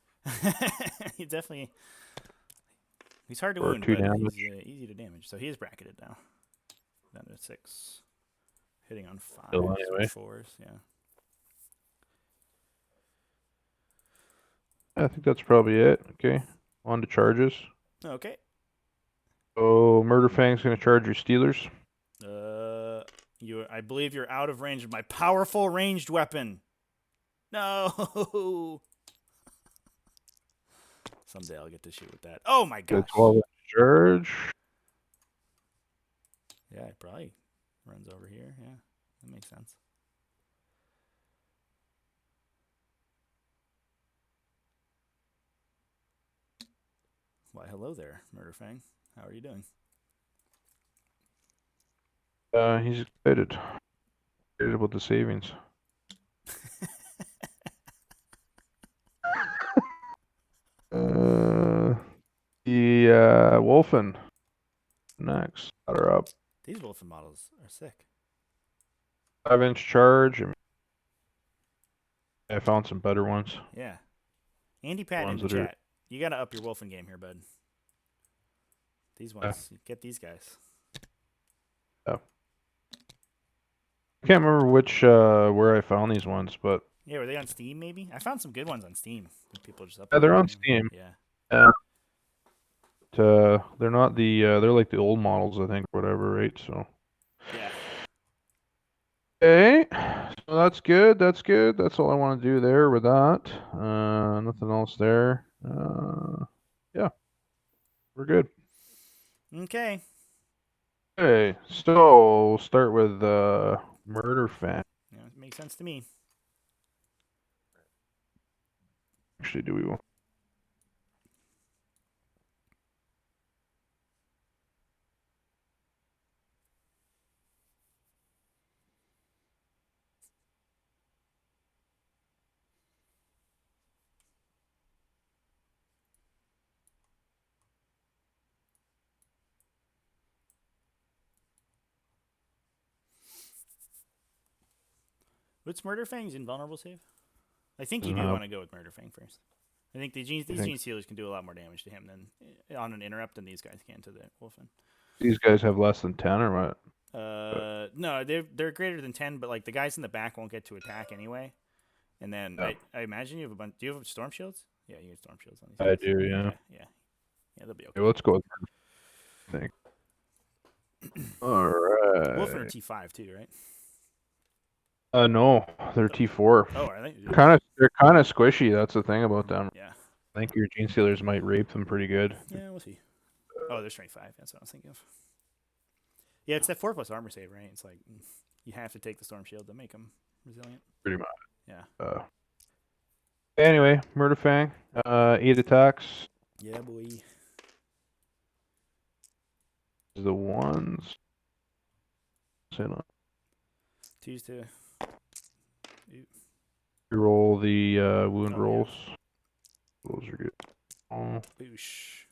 He definitely. He's hard to Or wound, 2 but damage. he's easy to damage. So he is bracketed now. Down to 6. Hitting on 5s, anyway. 4s, yeah. I think that's probably it. Okay. On to charges. Okay. So Murderfang's gonna charge your Steelers. I believe you're out of range of my powerful ranged weapon. No. Someday I'll get to shoot with that. Oh my gosh. 12 charge. Yeah, it probably runs over here. Yeah, that makes sense. Why, hello there, Murderfang. How are you doing? He's excited. Excited about the savings. The Wolfen next. Got her up. These Wolfen models are sick. 5-inch charge. I found some better ones. Yeah. Andy Patton in the chat. You gotta up your Wolfen game here, bud. These ones, get these guys. Yeah. I can't remember which where I found these ones, but yeah, were they on Steam? Maybe I found some good ones on Steam. People just up. Yeah, they're on Steam. Yeah. They're not the they're like the old models, I think, whatever, right? So. Yeah. Okay, so that's good. That's good. That's all I want to do there with that. Nothing else there. Yeah, we're good. Okay. Okay, so we'll start with Murder Fan. Yeah, it makes sense to me. Actually, do we want? What's Murder Fang's invulnerable save? I think you do want to go with Murder Fang first. I think these Gene Stealers can do a lot more damage to him than on an interrupt than these guys can to the Wolfen. These guys have less than 10 or what? No, they're greater than 10, but like the guys in the back won't get to attack anyway. And then I imagine you have a bunch. Do you have storm shields? Yeah, you have storm shields on these guys. I do, yeah. Yeah, they'll be okay. Okay, let's go with Murder Fang. All right. Wolfen are T5 too, right? No, they're T4. Oh, are they? They're kind of squishy. That's the thing about them. Yeah. I think your Gene Stealers might rape them pretty good. Yeah, we'll see. Oh, they're strength 5. That's what I was thinking of. Yeah, it's that 4+ armor save, right? It's like you have to take the storm shield to make them resilient. Pretty much. Yeah. Anyway, Murder Fang. 8 attacks. Yeah, boy. The ones. Say not. 2s to. You roll the wound rolls. Yeah. Those are good. Oh, Boosh.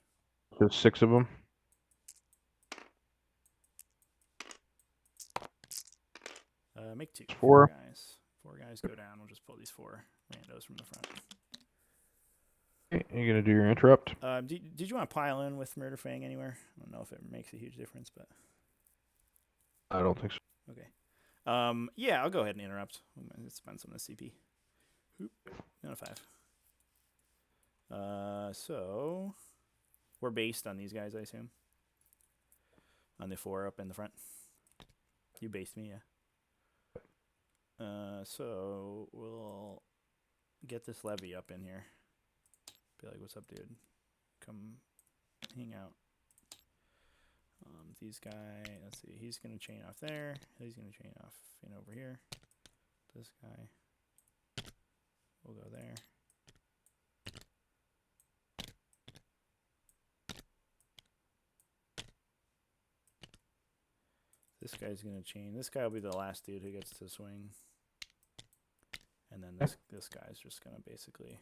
there's 6 of them. Make 2. 4 guys. 4 guys go down. We'll just pull these 4 randos from the front. Okay, you gonna do your interrupt? Did you want to pile in with Murder Fang anywhere? I don't know if it makes a huge difference, but I don't think so. okay. Yeah, I'll go ahead and interrupt. Let's spend some of the CP. Not a 5. So we're based on these guys, I assume. On the 4 up in the front. You based me, yeah. So we'll get this levy up in here. Be like, what's up, dude? Come hang out. These guys, let's see, he's gonna chain off there. He's gonna chain off in over here. This guy will go there. This guy's gonna chain. This guy will be the last dude who gets to swing. And then this guy's just gonna basically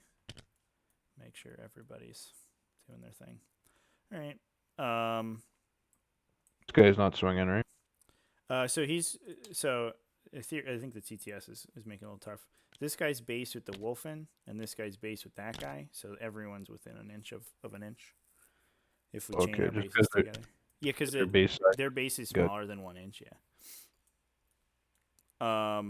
make sure everybody's doing their thing. All right. This guy's not swinging, right? So I think the TTS is making it a little tough. This guy's based with the Wolfen, and this guy's based with that guy. So everyone's within an inch of an inch. If we chain our bases together. Yeah, because their base is smaller than 1 inch. Yeah.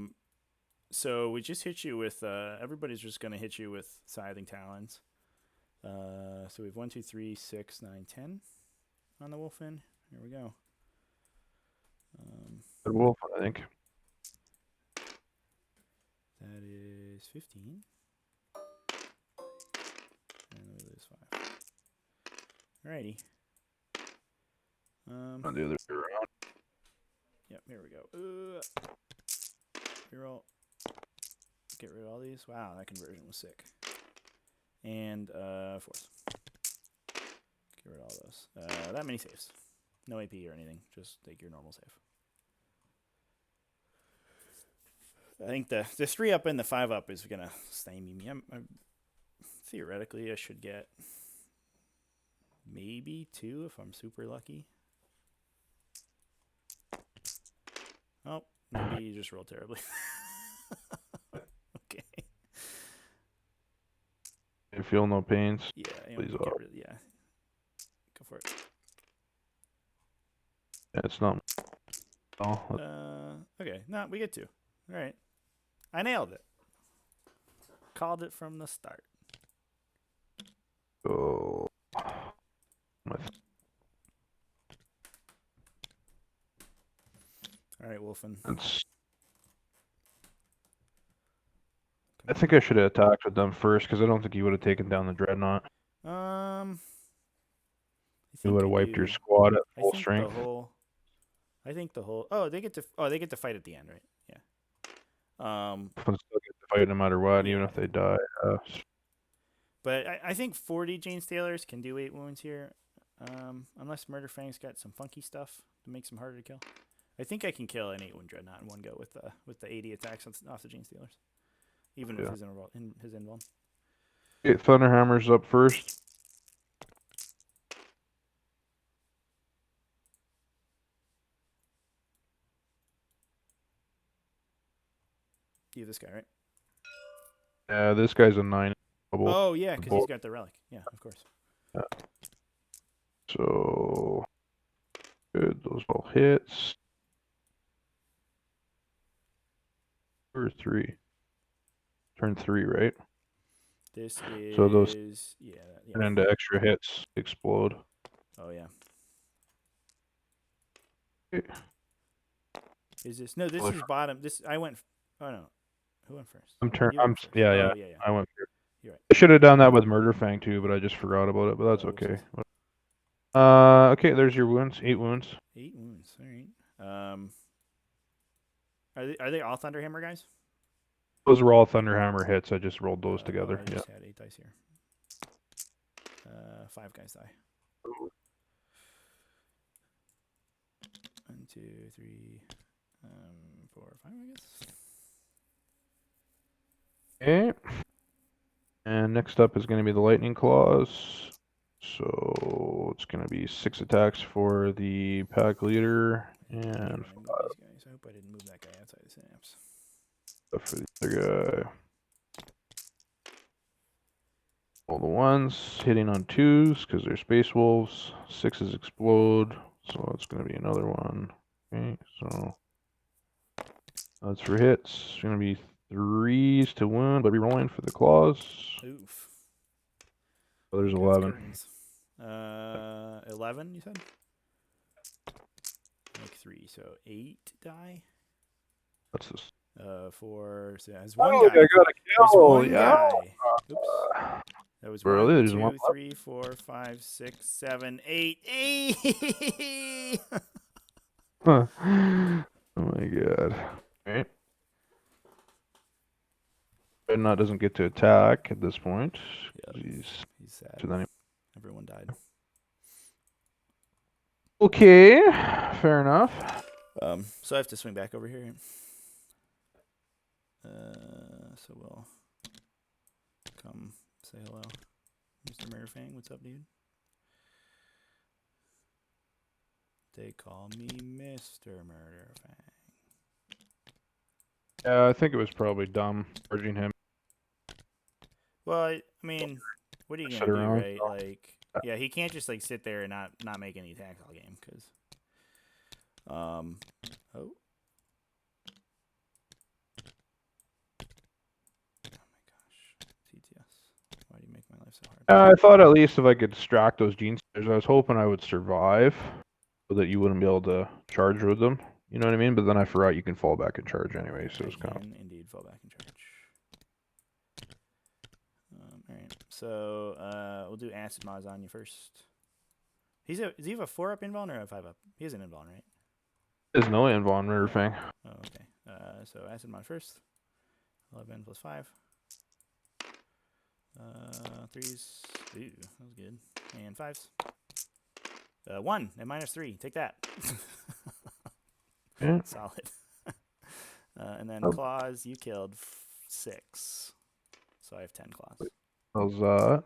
So we just hit you with. Everybody's just gonna hit you with Scything Talons. So we have 1, 2, 3, 6, 9, 10 on the Wolfen. Here we go. Good wolf, I think. That is 15. And we lose 5. Alrighty. On the other way around. Yep, here we go. Reroll. Get rid of all these. Wow, that conversion was sick. And force. Get rid of all those. That many saves. No AP or anything. Just take your normal save. I think the 3 up and the 5 up is gonna stymie me. Theoretically, I should get maybe 2 if I'm super lucky. Oh, maybe you just rolled terribly. Okay. You feel no pains? Yeah, please. Go for it. Yeah, it's not. Oh. Okay. No, we get 2. All right. I nailed it. Called it from the start. Oh. All right, Wolfen. I think I should have attacked with them first because I don't think you would have taken down the Dreadnought. You would have wiped your squad at full strength. I think the whole. Oh, they get to fight at the end, right? Yeah. Still get to fight no matter what, even Yeah. if they die. But I think 40 Jane Stalers can do 8 wounds here, unless Murder Fang's got some funky stuff that makes him harder to kill. I think I can kill an 8 wound Dreadnought in one go with the 80 attacks off the Jane Stalers, even with his invuln. Okay, Thunderhammer's up first. You have this guy, right? Yeah, this guy's a 9. Oh yeah, because he's got the relic. Yeah, of course. Yeah. So good, those all hits. 2 or 3. Turn 3, right? This is So those yeah. turn into extra hits, explode. Oh yeah. Okay. Is this no? This is bottom. This I went. Oh no, who went first? I'm turn. You I'm went first. yeah, Oh, yeah. yeah. I went first. You're right. I should have done that with Murder Fang too, but I just forgot about it. But that's okay. Okay, there's your wounds. 8 wounds. 8 wounds. All right. Are they all Thunderhammer guys? Those were all Thunderhammer hits. I just rolled those together. I just had 8 dice here. 5 guys die. 1, 2, 3, 4, 5. I guess. Okay. And next up is going to be the Lightning Claws. So it's going to be 6 attacks for the pack leader and 5 guys. I hope I didn't move that guy outside the synapse. for the other guy. All the ones hitting on 2s because they're Space Wolves. 6s explode, so it's going to be another one. Okay, so that's for hits. It's going to be 3s to wound, but re-rolling for the claws. Oof. So there's 11. 11, you said? Like 3, so 8 die. That's this. 4. So that's one guy. I got a kill. One guy. Oops. That was really? 1, There's 2, one 3, 4, 5, 6, 7, 8. 8. Huh. Oh my god. Alright. Dreadnought doesn't get to attack at this point. Yep. He's sad. So then Everyone died. okay, fair enough. So I have to swing back over here. So we'll come say hello. Mr. Murderfang, what's up, dude? They call me Mr. Murderfang. Yeah, I think it was probably dumb charging him. Well, I mean, what are you gonna do, right? Like, yeah, he can't just like sit there and not make any attacks all game, because, oh my gosh, TTS, why do you make my life so hard? I thought at least if I could distract those gene stars, I was hoping I would survive, so that you wouldn't be able to charge with them. You know what I mean? But then I forgot you can fall back and charge anyway, so it's kind of. Indeed fall back and charge. All right, so we'll do Acid Moz on you first. Does he have a 4-up invuln or a 5-up? He has an invuln, right? There's no invuln Murderfang. Oh, okay. So Acid Mod first. 11 plus 5. 3s. Ooh, that was good. And 5s. 1 and -3. Take that. Yeah. Solid. And then claws, you killed 6. So I have 10 claws. How's that?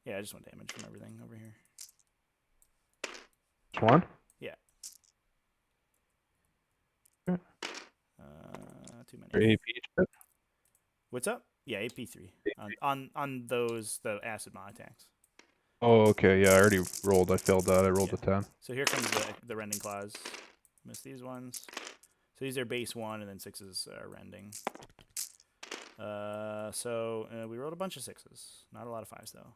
Yeah, I just want damage from everything over here. Just 1? Yeah. Okay. Too many. AP. What's up? Yeah, AP3 on the acid mod attacks. Oh, okay. Yeah, I already rolled. I failed that. I rolled a 10. So here comes the rending claws. Miss these ones. So these are base 1, and then 6s are rending. So we rolled a bunch of 6s. Not a lot of 5s though.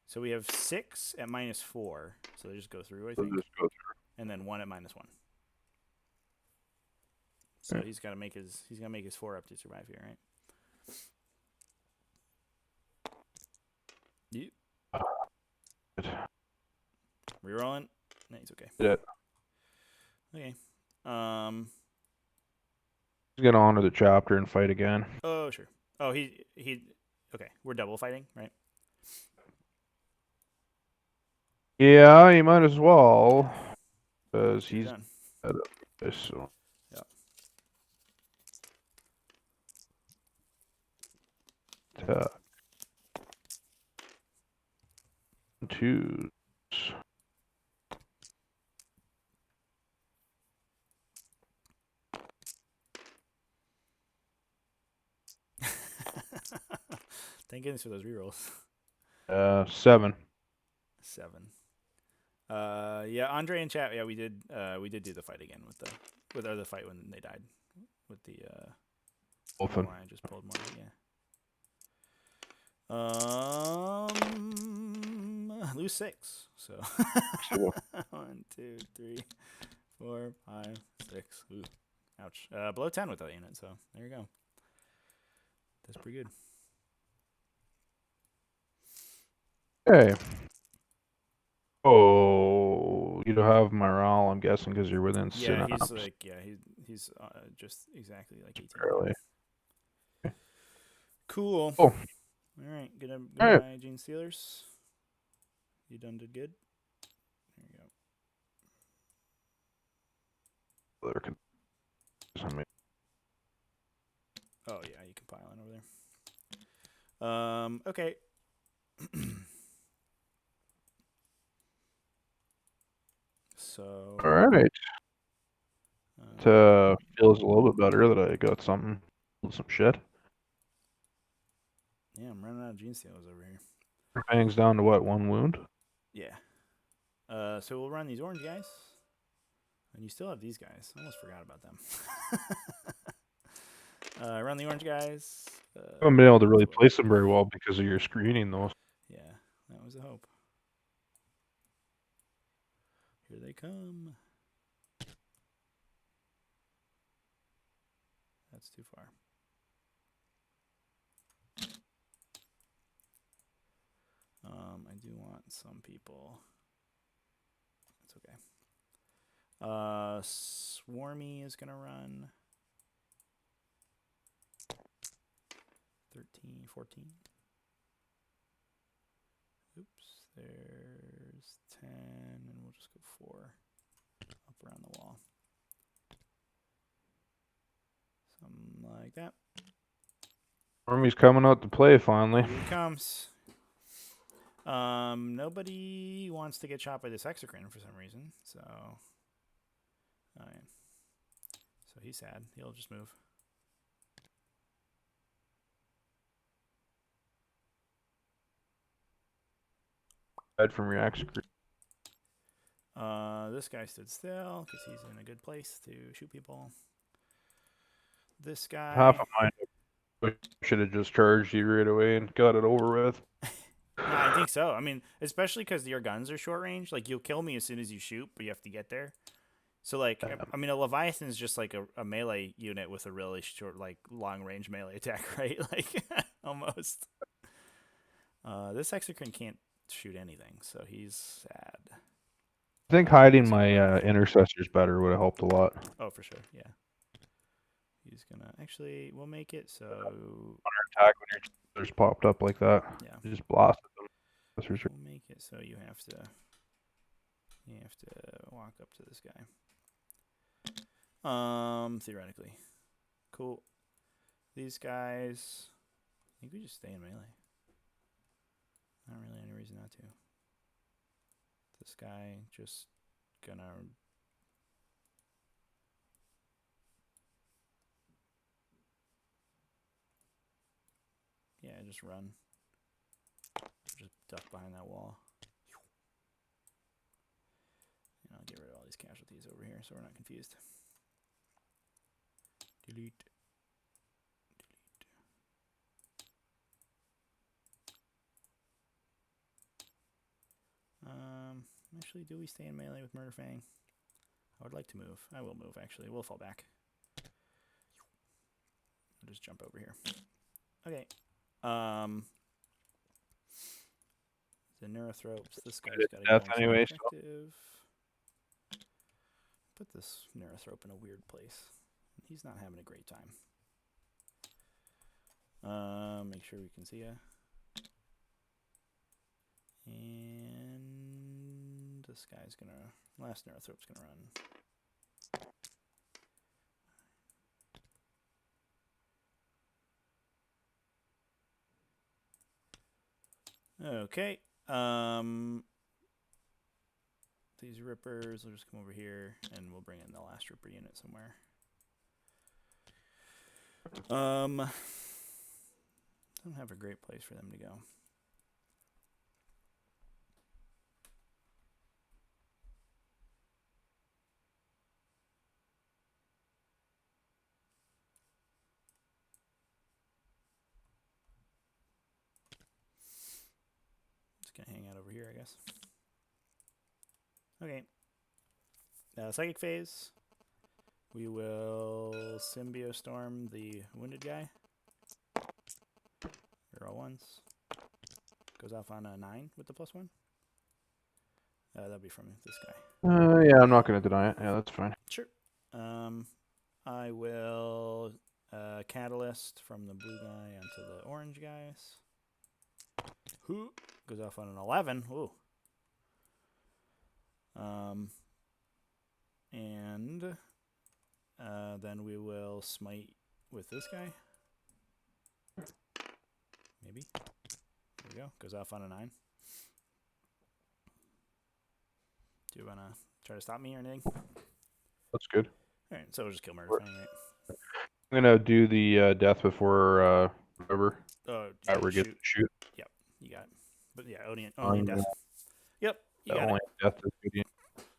So we have 6 at -4. So they just go through, I think. Just go through. And then 1 at -1. So he's got to make his 4-up to survive here, right? Yep. Rerolling. No, he's okay. Yeah. Okay. Let's get on to the chapter and fight again. Oh, sure. Oh, he. Okay, we're double fighting, right? Yeah, you might as well, because Get it he's done. so. Yeah. Attack. 2. Thank goodness for those rerolls. 7. 7. Yeah, Andre in chat. Yeah, we did do the fight again with the fight when they died with the I don't know Wolfen. why I just pulled more. Yeah. Lose 6. So 1, 2, 3, 4, 5, 6. Ooh, ouch. Below 10 with that unit. So there you go. That's pretty good. Okay. Oh, you don't have morale, I'm guessing, because you're within Yeah, synapse. he's just exactly like 18. Barely. Cool. Oh. All right. Good All right. night, Gene Steelers. You done did good. There you go. Oh yeah, you can pile in over there. Okay. So. All right. Feels a little bit better that I got some shit. Yeah, I'm running out of Gene Steelers over here. Fangs down to what, 1 wound? Yeah. So we'll run these orange guys. And you still have these guys. I almost forgot about them. Run the orange guys. I haven't been able to really place them very well because of your screening, though. Yeah, that was the hope. Here they come. That's too far. I do want some people. It's okay. Swarmy is gonna run 13, 14. Oops, there's 10, and we'll just go 4 up around the wall. Something like that. Army's coming out to play finally. Here it comes. Nobody wants to get shot by this hexacrine for some reason, so. Oh yeah. So he's sad. He'll just move. Aside from your execute. This guy stood still because he's in a good place to shoot people. This guy. Half of mine should have just charged you right away and got it over with. No, I think so. I mean, especially because your guns are short range. Like, you'll kill me as soon as you shoot, but you have to get there. So, like, I mean, a Leviathan is just like a melee unit with a really short, like, long range melee attack, right? Like, almost. This hexacrine can't shoot anything, so he's sad. I think hiding my intercessors better would have helped a lot. Oh, for sure, yeah. He's gonna actually. We'll make it so. Attack when your intercessors popped up like that. Yeah. You just blasted them. We'll make it so you have to. You have to walk up to this guy. Theoretically, cool. These guys. I think we just stay in melee. Not really any reason not to. This guy just gonna. Yeah, just run. Just duck behind that wall. And I'll get rid of all these casualties over here so we're not confused. Delete. Actually, do we stay in melee with Murderfang? I would like to move. I will move, actually. We'll fall back. I'll just jump over here. Okay. The Neurothropes. This guy's got a death anyway. So. put this Neurothrope in a weird place. He's not having a great time. Make sure we can see ya. And this guy's gonna, last Neurothrope's gonna run. Okay. These Rippers will just come over here, and we'll bring in the last Ripper unit somewhere. Don't have a great place for them to go. Just gonna hang out over here, I guess. Okay. Psychic phase. We will Symbiostorm the wounded guy. They're all ones. Goes off on a 9 with the +1. That'll be from this guy. Yeah, I'm not going to deny it. Yeah, that's fine. Sure. I will Catalyst from the blue guy onto the orange guys. Who goes off on an 11. Ooh. And then we will smite with this guy. Maybe. There we go. Goes off on a 9. Do you want to try to stop me or anything? That's good. Alright, so we'll just kill Murder Fang, right? I'm going to do the death before River. Oh, We're going to shoot. Yep, you got it. But yeah, Onion death. Yep, you got only it. Death is good.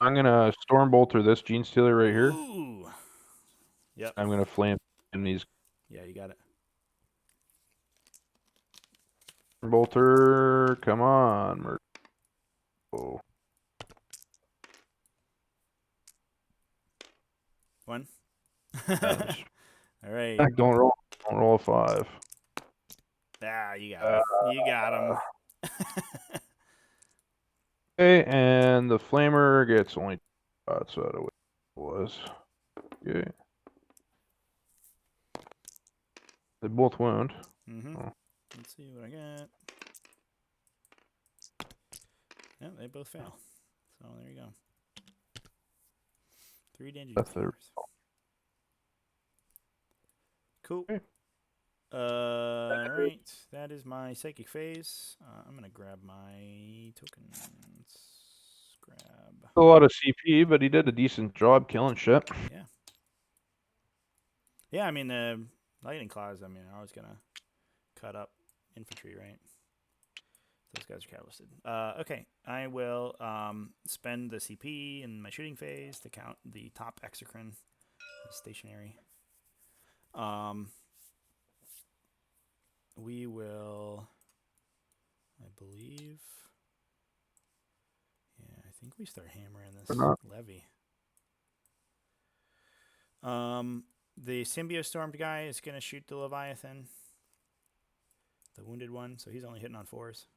I'm going to Stormbolter this Gene Stealer right here. Ooh. Yep. I'm going to flame in these. Yeah, you got it. Bolter, come on. Oh. 1. All right. Don't roll a 5. Ah, you got him. You got him. Okay, and the Flamer gets only shots out of what it was. Okay. They both wound. Oh. Let's see what I got. Yeah, they both fail. So there you go. 3 danger scores. Cool. Okay. Alright. That is my psychic phase. I'm gonna grab my tokens. Grab. A lot of CP, but he did a decent job killing shit. Yeah. Yeah, I mean the lightning claws, I mean, are always gonna cut up infantry, right? Those guys are catalysted. Okay, I will spend the CP in my shooting phase to count the top exocrine stationary. We will, I believe, yeah, I think we start hammering this levy. The Symbiostormed guy is going to shoot the Leviathan, the wounded one, so he's only hitting on 4s.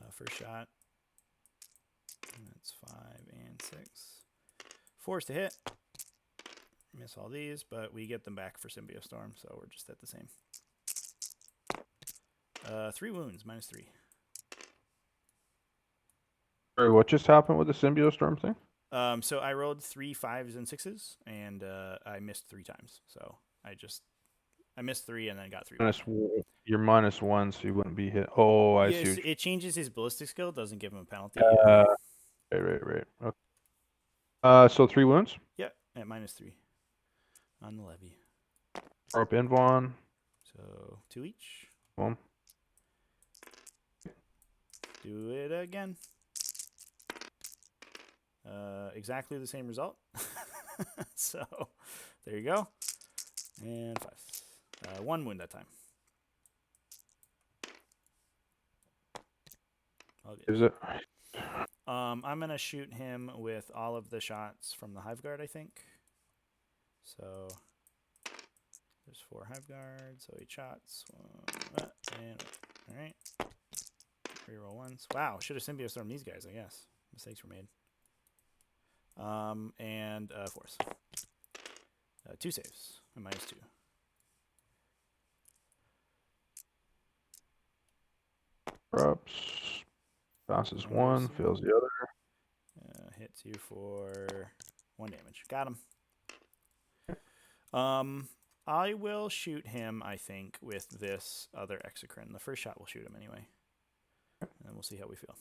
First shot. And that's 5 and 6. 4s to hit. Miss all these, but we get them back for Symbiostorm, so we're just at the same. 3 wounds, -3. Sorry, what just happened with the Symbiostorm thing? So I rolled 3 5s and 6s, and I missed 3 times. So I missed 3 and then got 3. You're -1, so you wouldn't be hit. Oh, I see. It changes his ballistic skill. Doesn't give him a penalty. Right. Okay. So 3 wounds? Yeah, at -3 on the levy. Or up Invon. So 2 each. Boom. Do it again. Exactly the same result. So there you go. And 5. 1 wound that time. Is it? I'm gonna shoot him with all of the shots from the Hive Guard, I think. So there's 4 Hive Guards, so 8 shots. And all right. Reroll 1s. Wow, should have Symbiostormed these guys, I guess. Mistakes were made. And force. 2 saves. And -2. Drops. Passes One one, mercy. fails the other. Hits you for 1 damage. Got him. I will shoot him, I think, with this other exocrine. The first shot will shoot him anyway. And then we'll see how we feel.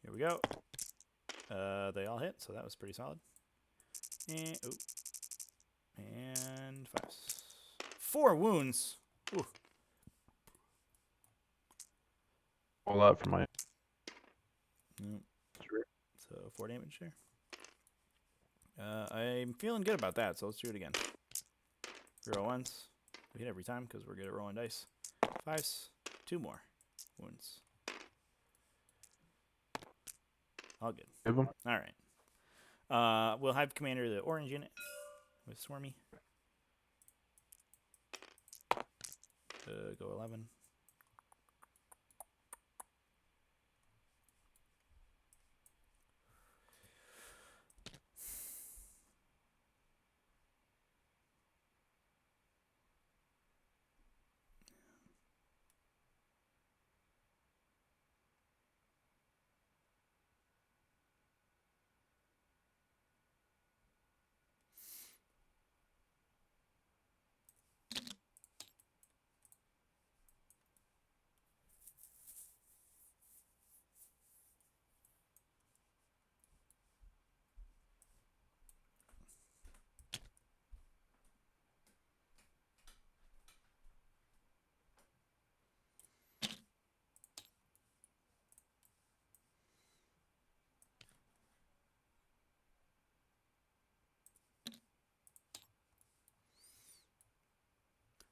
Here we go. They all hit, so that was pretty solid. And 5. 4 wounds. Ooh. All that for my. So 4 damage there. I'm feeling good about that, so let's do it again. Roll once. We hit every time because we're good at rolling dice. 5s. 2 more wounds. All good. Give him. All right. We'll have commander of the orange unit with Swarmy. Go 11.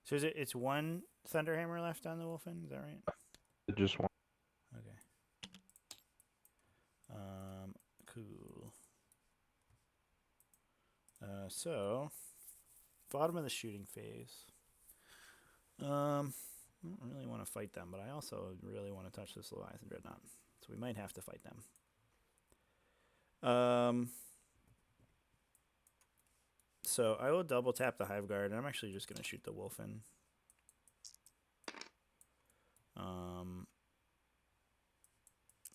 So it's 1 Thunderhammer left on the Wolfen, is that right? Just one. Okay. Cool. So bottom of the shooting phase. I don't really want to fight them, but I also really want to touch this Leviathan Dreadnought. So we might have to fight them. So I will double tap the Hive Guard, and I'm actually just going to shoot the Wolfen.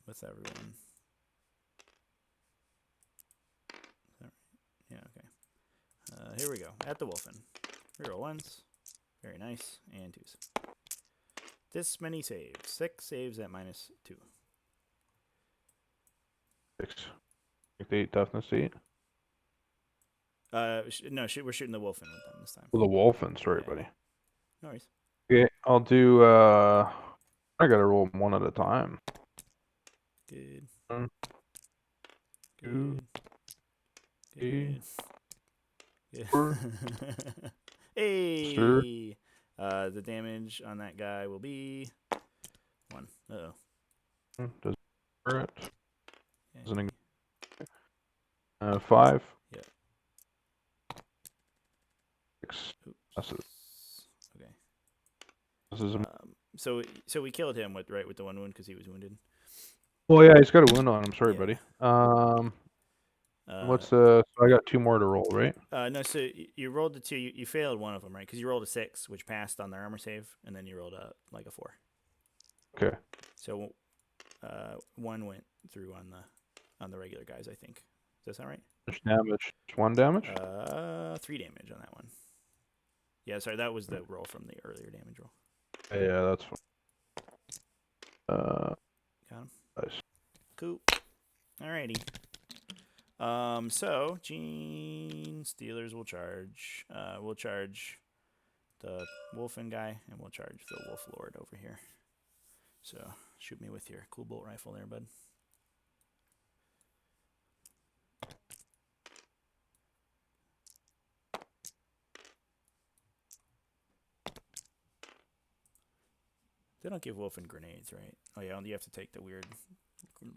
With everyone. Is that right? Yeah, okay. Here we go. At the Wolfen. Reroll 1s. Very nice. And 2s. This many saves. 6 saves at -2. 6. 8 toughness 8. No, we're shooting the Wolfen with them this time. Well, the Wolfen, sorry, Yeah. buddy. No worries. Okay, I'll do. I gotta roll them one at a time. Good. 1, 2, Good. 3, Good. 4. Hey! Sir. The damage on that guy will be 1. Uh-oh. Does it? Okay. 5. Yeah. 6. Oops. That's it. Okay. This is. So we killed him with the 1 wound because he was wounded. Well, yeah, he's got a wound on him. Sorry, Yeah. buddy. What's so I got 2 more to roll, right? No, so you rolled the 2. You failed one of them, right? Because you rolled a 6, which passed on their armor save, and then you rolled a 4. Okay. So 1 went through on the regular guys, I think. Does that sound right? Which damage? Just 1 damage? 3 damage on that one. Yeah, sorry, that was the roll from the earlier damage roll. Yeah, that's fine. Got him. Nice. Cool. Alrighty. So Gene Stealers will charge. We'll charge the Wolfen guy, and we'll charge the Wolf Lord over here. So shoot me with your cool bolt rifle there, bud. They don't give Wolfen grenades, right? Oh yeah, you have to take the weird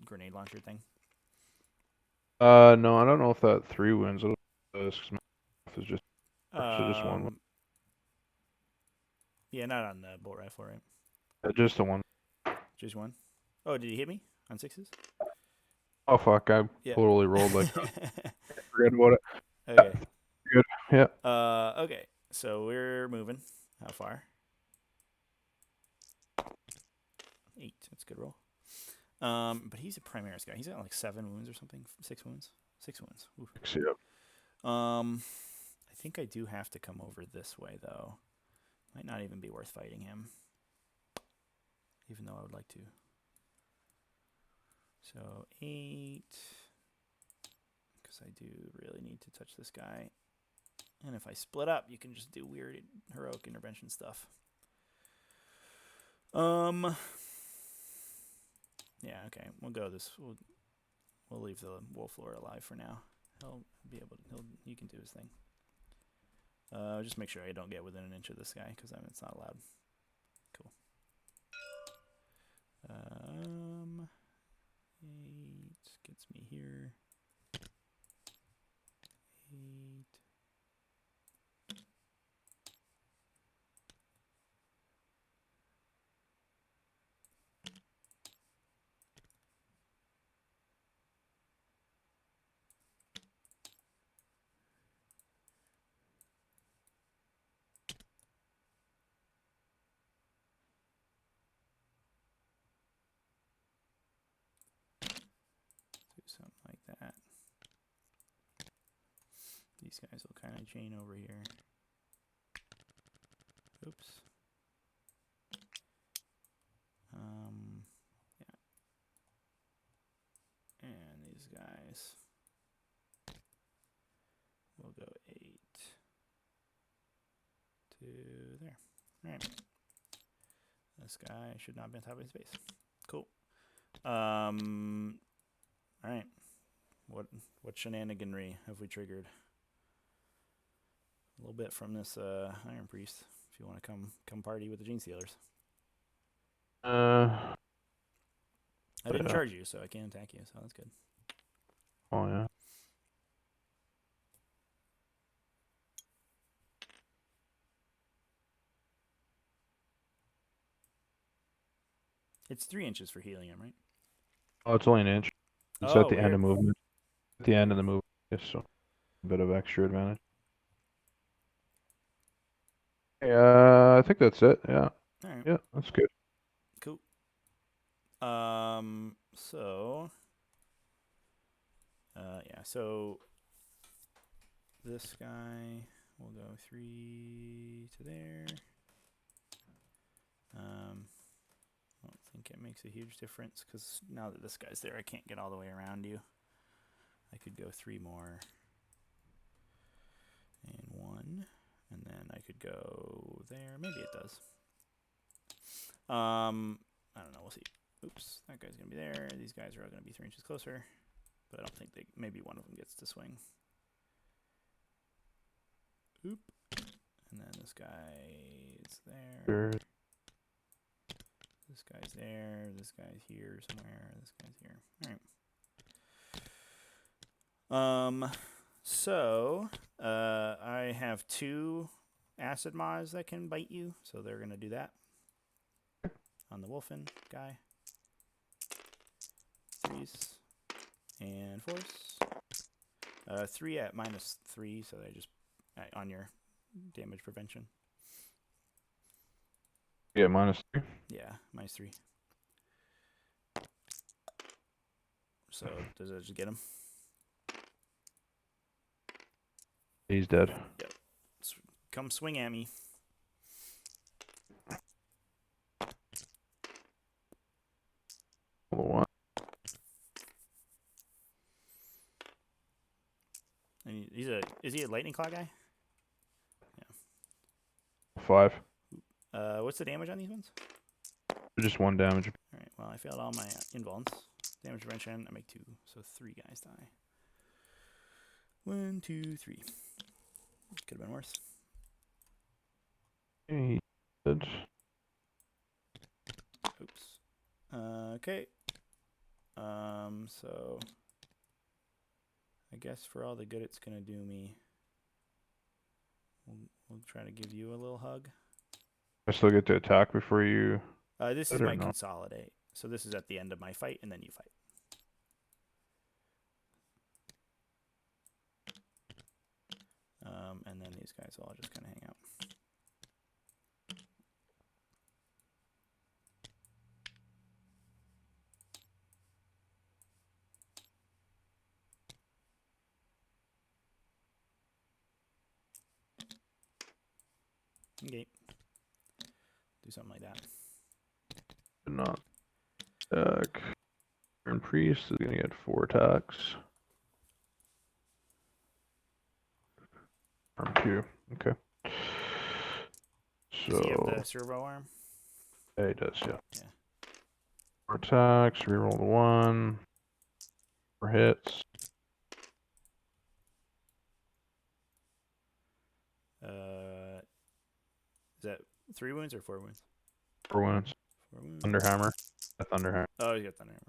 grenade launcher thing. No, I don't know if that 3 wins. Is just 1. Yeah, not on the bolt rifle, right? Just the 1. Just 1. Oh, did he hit me on 6s? Oh fuck! I Yeah. totally rolled like forget about it. Okay. Good. Yeah. Okay. So we're moving. How far? 8. That's a good roll. But he's a Primaris guy. He's got like 7 wounds or something. 6 wounds. 6 wounds. Oof. Yeah. I think I do have to come over this way though. Might not even be worth fighting him. Even though I would like to. So 8. Because I do really need to touch this guy. And if I split up, you can just do weird heroic intervention stuff. Yeah, okay. We'll go this. We'll leave the Wolf Lord alive for now. He'll be able to. He can do his thing. Just make sure I don't get within an inch of this guy because it's not allowed. Cool. 8 gets me here. 8. Do something like that. These guys will kind of chain over here. Oops. Yeah. And these guys will go 8 to there. All right. This guy should not be on top of his base. Cool. All right. What shenaniganry have we triggered? A little bit from this Iron Priest. If you want to come party with the Gene Stealers. I didn't charge you, so I can't attack you. So that's good. Oh yeah. It's 3 inches for helium, right? Oh, it's only an inch. It's Oh, at the end weird. of movement. At the end of the movement, yes, so a bit of extra advantage. Yeah, I think that's it. Yeah. All right. Yeah, that's good. Cool. So. Yeah. So. This guy will go 3 to there. I don't think it makes a huge difference because now that this guy's there, I can't get all the way around you. I could go 3 more. And 1. And then I could go there. Maybe it does. I don't know. We'll see. Oops. That guy's going to be there. These guys are all going to be 3 inches closer. But I don't think maybe one of them gets to swing. Oop. And then this guy is there. Sure. This guy's there. This guy's here somewhere. This guy's here. All right. So I have 2 acid mods that can bite you, so they're gonna do that on the Wolfen guy. 3s and 4s. 3 at -3, so they just on your damage prevention. Yeah, -3. Yeah, -3. So does it just get him? He's dead. Yep. Come swing at me. Level 1. And is he a lightning claw guy? 5. What's the damage on these ones? Just 1 damage. All right. Well, I failed all my invulns. Damage prevention. I make 2, so 3 guys die. 1, 2, 3. Could have been worse. He's dead. Oops. Okay. So I guess for all the good it's gonna do me, we'll try to give you a little hug. I still get to attack before you. This is my consolidate. So this is at the end of my fight, and then you fight. guys will all just kind of hang out. Okay. Do something like that. Not attack. Iron Priest is gonna get 4 attacks. Arm 2. Okay. Does he have So the servo arm? yeah, he does, yeah. Yeah. 4 attacks, reroll the 1. 4 hits. Is that 3 wounds or 4 wounds? 4 wounds. 4 wounds. Thunderhammer. A Thunderhammer. Oh, he's got Thunderhammer.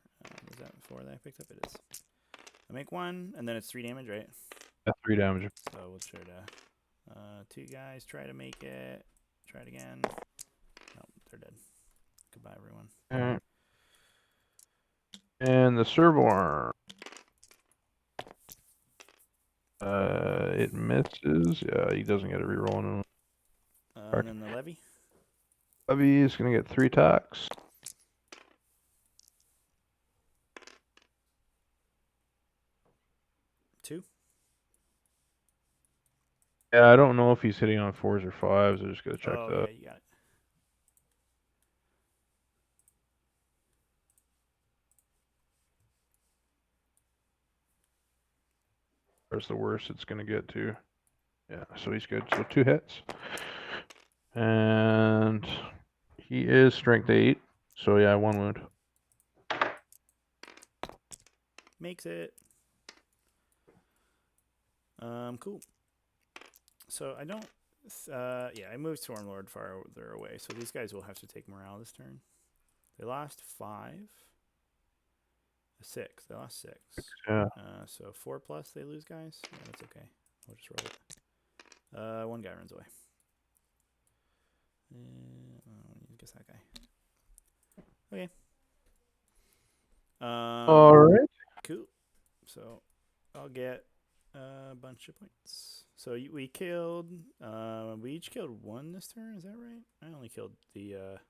Was that 4 that I picked up? It is. I make 1, and then it's 3 damage, right? Yeah, 3 damage. So we'll try to 2 guys try to make it. Try it again. Nope, they're dead. Goodbye, everyone. Alright. And the servo arm. It misses. Yeah, he doesn't get a reroll on it. And then the levy. Levy is gonna get 3 attacks. Two. Yeah, I don't know if he's hitting on 4s or 5s. I just gotta check that. Okay, you got it. That's the worst it's gonna get to. Yeah, so he's good. So 2 hits. And he is strength 8. So yeah, 1 wound. Makes it. Cool. So I don't. Yeah, I moved Stormlord farther away, so these guys will have to take morale this turn. They lost 5. 6. They lost 6. Yeah. So 4 plus they lose, guys. Yeah, that's okay. I'll just roll it. 1 guy runs away. I guess that guy. Okay. All right. Cool. So I'll get a bunch of points. So we killed. We each killed 1 this turn. Is that right? I only killed the.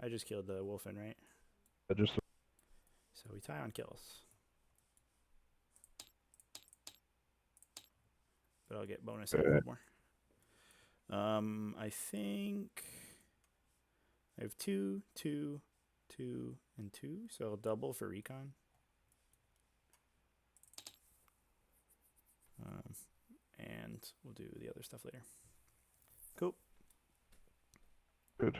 I just killed the Wolfen, right? So we tie on kills. But I'll get bonus on a little more. I think I have 2, 2, 2, and 2, so I'll double for recon. And we'll do the other stuff later. Cool. Good.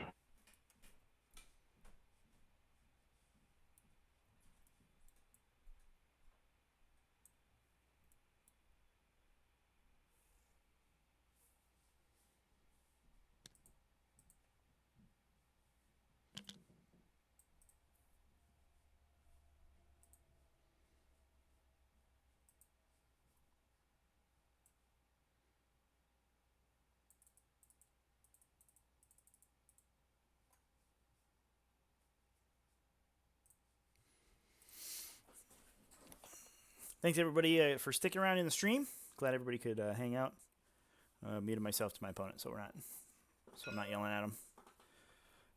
Thanks everybody for sticking around in the stream. Glad everybody could hang out. Muted myself to my opponent, so I'm not yelling at him.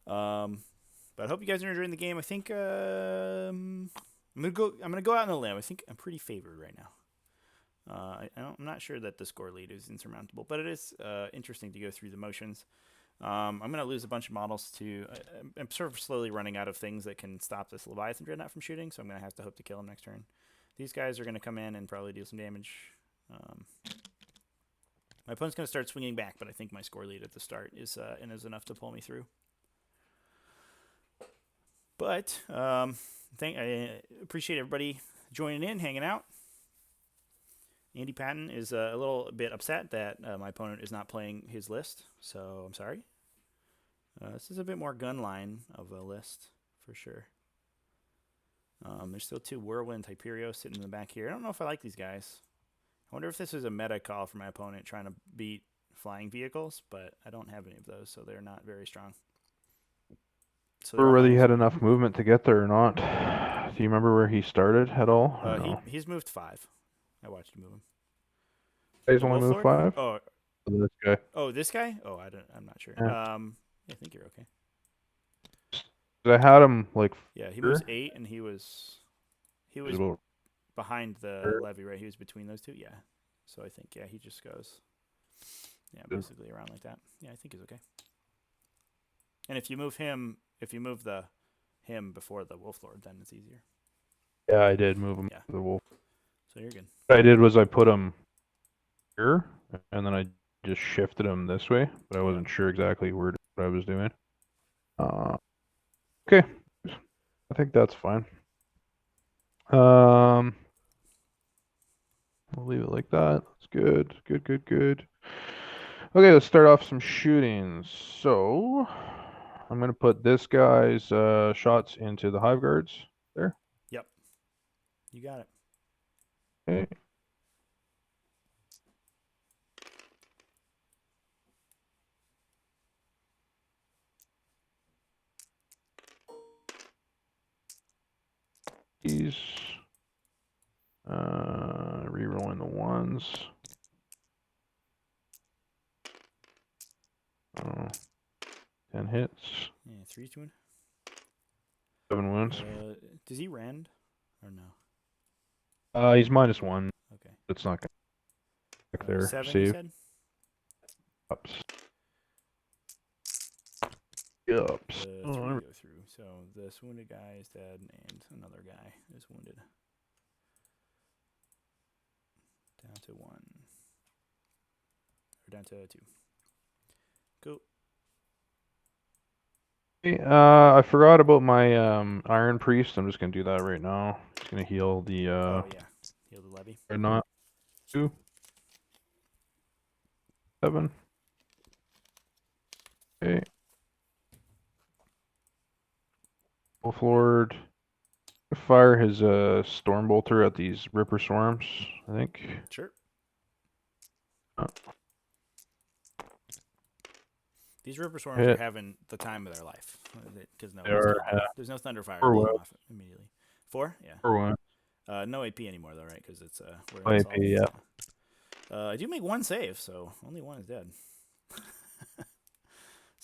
But I hope you guys are enjoying the game. I think I'm gonna go out on a limb. I think I'm pretty favored right now. I'm not sure that the score lead is insurmountable, but it is interesting to go through the motions. I'm going to lose a bunch of models to... I'm sort of slowly running out of things that can stop this Leviathan Dreadnought from shooting, so I'm going to have to hope to kill him next turn. These guys are going to come in and probably do some damage. My opponent's going to start swinging back, but I think my score lead at the start is enough to pull me through. But I appreciate everybody joining in, hanging out. Andy Patton is a little bit upset that my opponent is not playing his list, so I'm sorry. This is a bit more gun line of a list, for sure. There's still 2 Whirlwind Hyperios sitting in the back here. I don't know if I like these guys. I wonder if this is a meta call for my opponent trying to beat flying vehicles, but I don't have any of those, so they're not very strong. So or whether he had enough movement to get there or not. Do you remember where he started at all? He's moved 5. I watched him move him. He's only moved 5? Oh, This guy. Oh, this guy? Oh, I'm not sure. Yeah. I think you're okay. 'Cause I had him like Yeah, he moves here. 8, and he was He's about behind the here. levee, right? He was between those two. Yeah. So I think he just goes. Yeah, Good. basically around like that. Yeah, I think he's okay. And if you move him him before the Wolf Lord, then it's easier. Yeah, I did move him Yeah. to the wolf. So you're good. What I did was I put him here, and then I just shifted him this way, but I wasn't sure exactly what I was doing. Okay, I think that's fine. We'll leave it like that. That's good. Good. Okay, let's start off some shootings. So I'm gonna put this guy's shots into the hive guards there. Yep. You got it. Okay. These re-rolling the ones. 10 hits. Yeah, 3 wound. 7 wounds. Does he rend or no? He's -1. Okay. It's not gonna back there. 7, Save. you said? Ups. Ups. 3 go through. So this wounded guy is dead, and another guy is wounded. Down to 1. Or down to 2. Go. Okay, I forgot about my Iron Priest. I'm just gonna do that right now. It's gonna heal the Oh yeah, heal the levy. or not 2 7. Okay. Wolf Lord. Fire his storm bolter at these Ripper Swarms, I think. Sure. Oh. These Ripper Swarms are having the time of their life because there's no Thunderfire blowing off immediately. 4? Yeah. 4 No AP anymore though, right? Because it's we're AP, yeah. I do make 1 save, so only 1 is dead.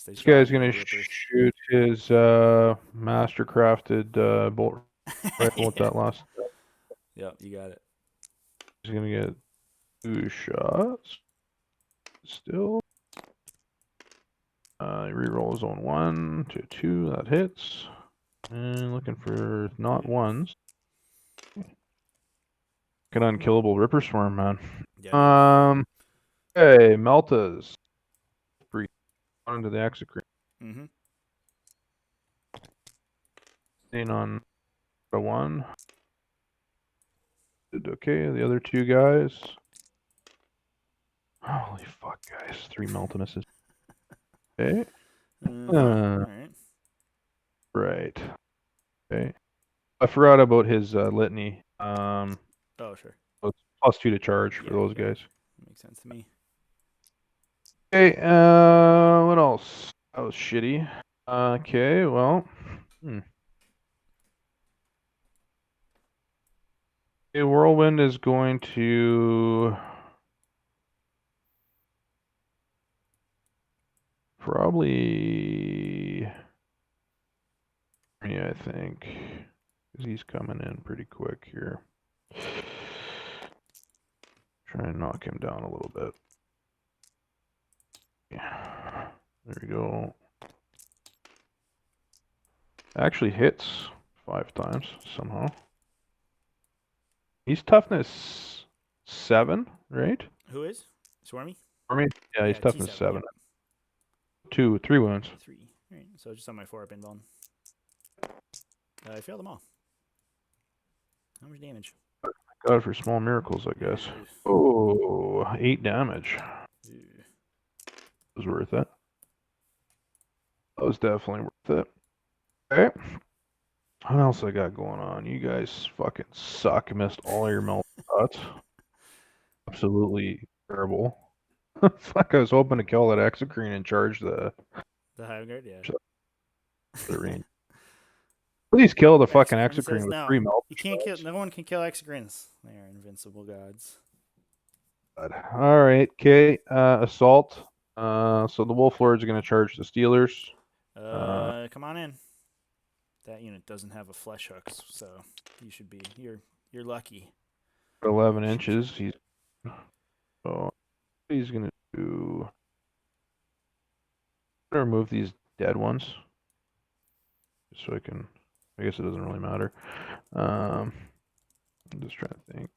This guy's gonna shoot his master-crafted bolt rifle with that last. Yep, you got it. He's gonna get 2 shots. Still. He rerolls on 1 to 2. That hits. And looking for not ones. An unkillable Ripper Swarm, man. Yeah. Hey, Meltas. Into the execrate. Mm-hmm. Staying on the 1. Okay, the other 2 guys. Holy fuck, guys. 3 Meltinuses. Okay. Alright. Right. Okay. I forgot about his litany. Oh, sure. So it's +2 to charge for those guys. Makes sense to me. Okay, what else? That was shitty. Okay, well. Okay, Whirlwind is going to probably, yeah, I think, because he's coming in pretty quick here. Try and knock him down a little bit. Yeah, there we go. Actually hits 5 times somehow. He's toughness 7, right? Who is? Swarmy? Swarmy? Yeah, he's toughness 7. Yep. 3 wounds. 3. Alright, so just on my 4 up and down. I failed them all. How much damage? God, for small miracles, I guess. Oh, 8 damage. It was worth it. That was definitely worth it. Okay. What else I got going on? You guys fucking suck. Missed all your melt shots. Absolutely terrible. Fuck, I was hoping to kill that Exocrine and charge the Hive Guard, yeah. The range. Please kill the fucking Exocrine with no. 3 melt. You can't kill. No one can kill Exocrines. They are invincible gods. All right, okay. Assault. So the Wolf Lords are going to charge the Steelers. Come on in. That unit doesn't have a flesh hooks, so you should be. You're lucky. 11 inches. He's going to do. I'm going to remove these dead ones, just so I can. I guess it doesn't really matter. I'm just trying to think.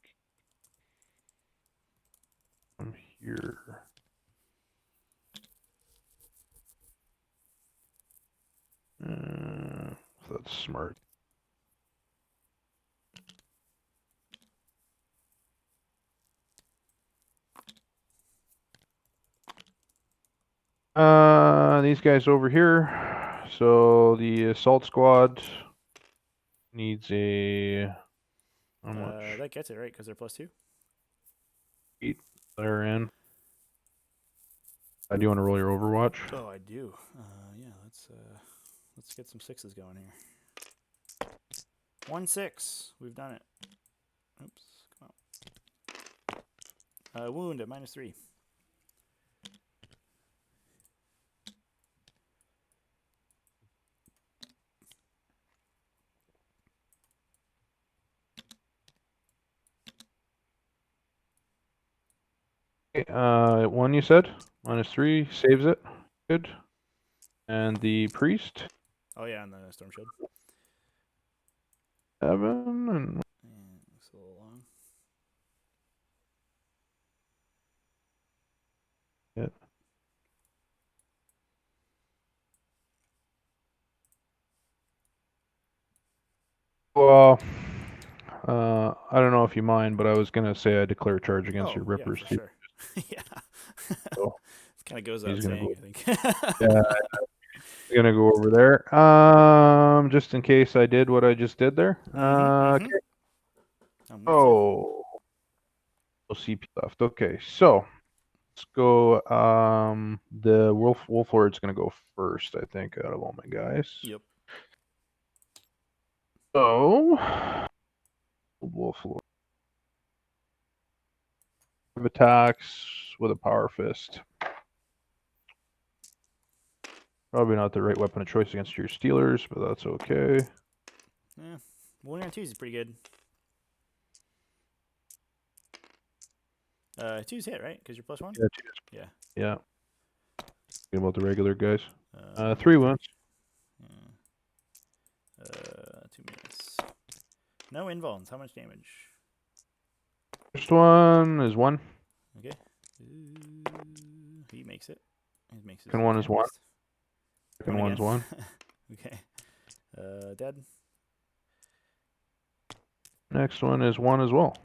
I'm here. That's smart. These guys over here. So the assault squad needs a how much? That gets it right because they're +2. 8 that are in. I do want to roll your Overwatch. Oh, I do. Yeah, let's get some 6s going here. 1-6. We've done it. Oops. Come on. Wound at -3. Okay, 1 you said? -3 saves it. Good. And the priest? Oh yeah, and the storm shield. 7 and It's a little long. yeah. Well, I don't know if you mind, but I was gonna say I declare charge against your Rippers for too. sure. Yeah. So It kind of goes he's without gonna saying, go. I think. Yeah, I'm gonna go over there. Just in case I did what I just did there. Okay. I'm with you. Oh, no CP left. Okay, so let's go. The Wolf Lord's gonna go first, I think, out of all my guys. Yep. So Wolf Lord attacks with a power fist. Probably not the right weapon of choice against your Steelers, but that's okay. Yeah. Wounding on 2s is pretty good. 2's hit, right? Because you're +1? Yeah. Yeah. Yeah. What about the regular guys? 3 3 wounds. Yeah. 2 minutes. No invulns. How much damage? First one is 1. Okay. He makes it. He makes it. Second one is 1. Second One one's again. 1. Okay. Dead. Next one is 1 as well.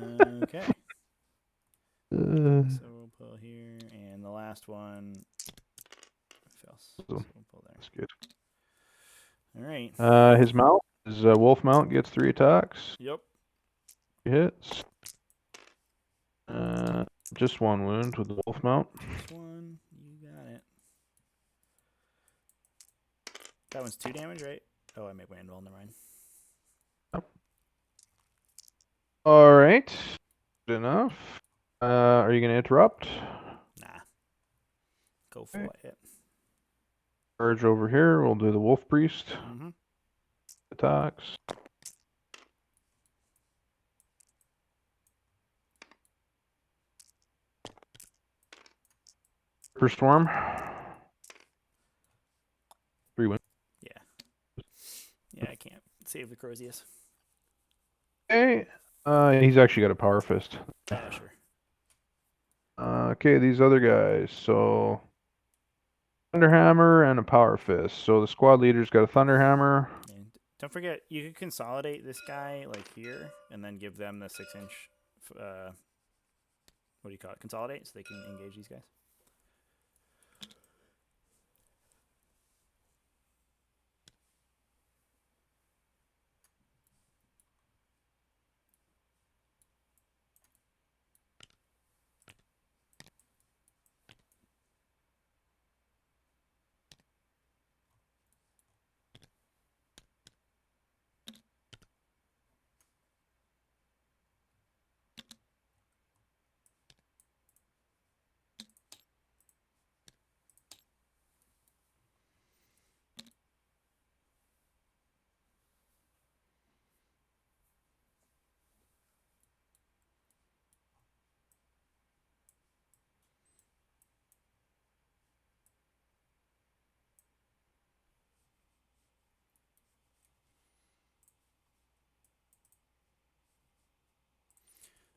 Okay. So we'll pull here, and the last one fails. So we'll pull there. That's good. All right. His mount, his wolf mount gets 3 attacks. Yep. 3 hits. Just 1 wound with the wolf mount. Just 1. You got it. That one's 2 damage, right? Oh, I made my invuln. Never mind. Yep. All right. Good enough. Are you gonna interrupt? Nah. Go for it. Charge over here. We'll do the wolf priest. Attacks. Ripper Storm. 3 wins. Yeah, I can't save the Crozius. Okay. He's actually got a power fist. Sure. Okay, these other guys. So Thunderhammer and a power fist. So the squad leader's got a Thunderhammer. And don't forget, you can consolidate this guy like here, and then give them the 6-inch. What do you call it? Consolidate, so they can engage these guys.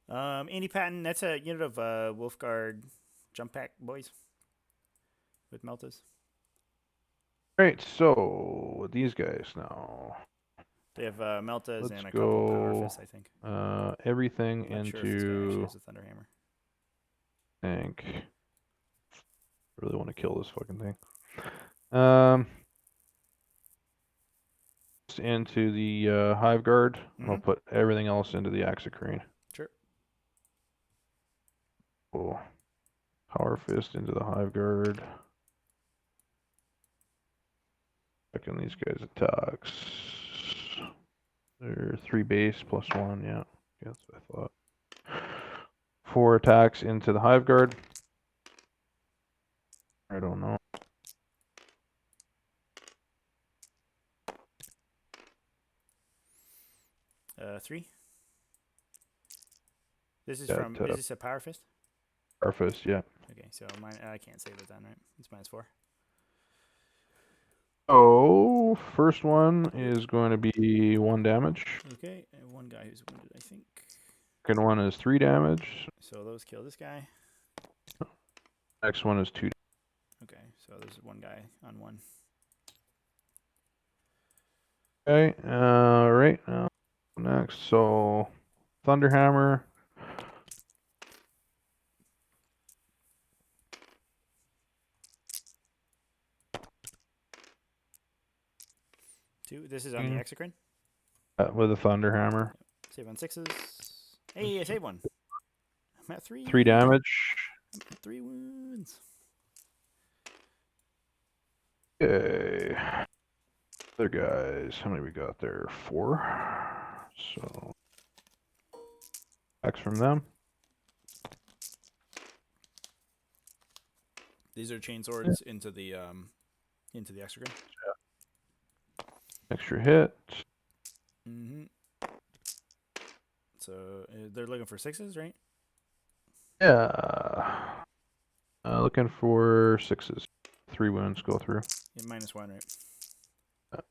Andy Patton, that's a unit of Wolfguard jump pack boys with Meltas. Right, so these guys now. They have Meltas Let's and a couple Power go Fists, I think. everything I'm not sure if this guy actually into has a Thunderhammer. tank. Really want to kill this fucking thing. Into the Hive Guard. And I'll put everything else into the Axicrane. Sure. Cool. Power Fist into the Hive Guard. Checking these guys' attacks. They're 3 base plus 1, yeah. That's what I thought. 4 attacks into the Hive Guard. I don't know. Three. This is Yeah, from. Is this a Power Fist? Power Fist, yeah. Okay, so mine. I can't save it then, right? It's -4. Oh, first one is going to be 1 damage. Okay, and one guy who's wounded, I think. Second one is 3 damage. So those kill this guy. Next one is 2. Okay, so there's one guy on 1. Okay, right. Next, so Thunderhammer. Two. This is on the Exocrine. With a Thunderhammer. Save on 6s. Hey, I saved one. I'm at 3. 3 damage. I'm at 3 wounds. Okay. Other guys, how many we got there? 4. So, X from them. These are chain swords into the Exocrine. Yeah. Extra hit. So they're looking for 6s, right? Yeah. Looking for 6s. 3 wounds go through. Yeah, -1, right?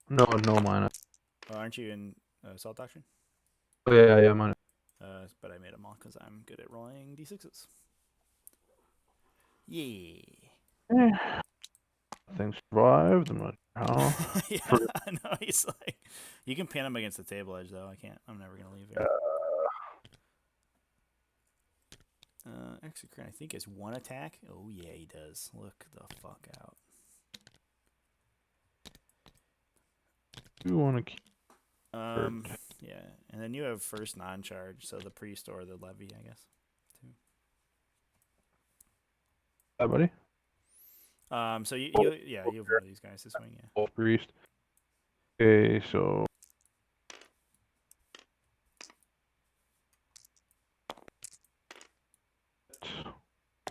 No minus. Aren't you in Assault Doctrine? Oh, yeah, minus. But I made them all because I'm good at rolling d6s. Yeah. Things survived. I'm not sure how. Yeah, no, he's like, you can pin him against the table edge though. I can't. I'm never gonna leave it. Exocrine, I think, is 1 attack. Oh yeah, he does. Look the fuck out. You want to keep. Yeah, and then you have first non-charge, so the priest or the levy, I guess. Too. Hi, buddy. So you have one of these guys to swing, yeah. Wolf priest. Okay, so.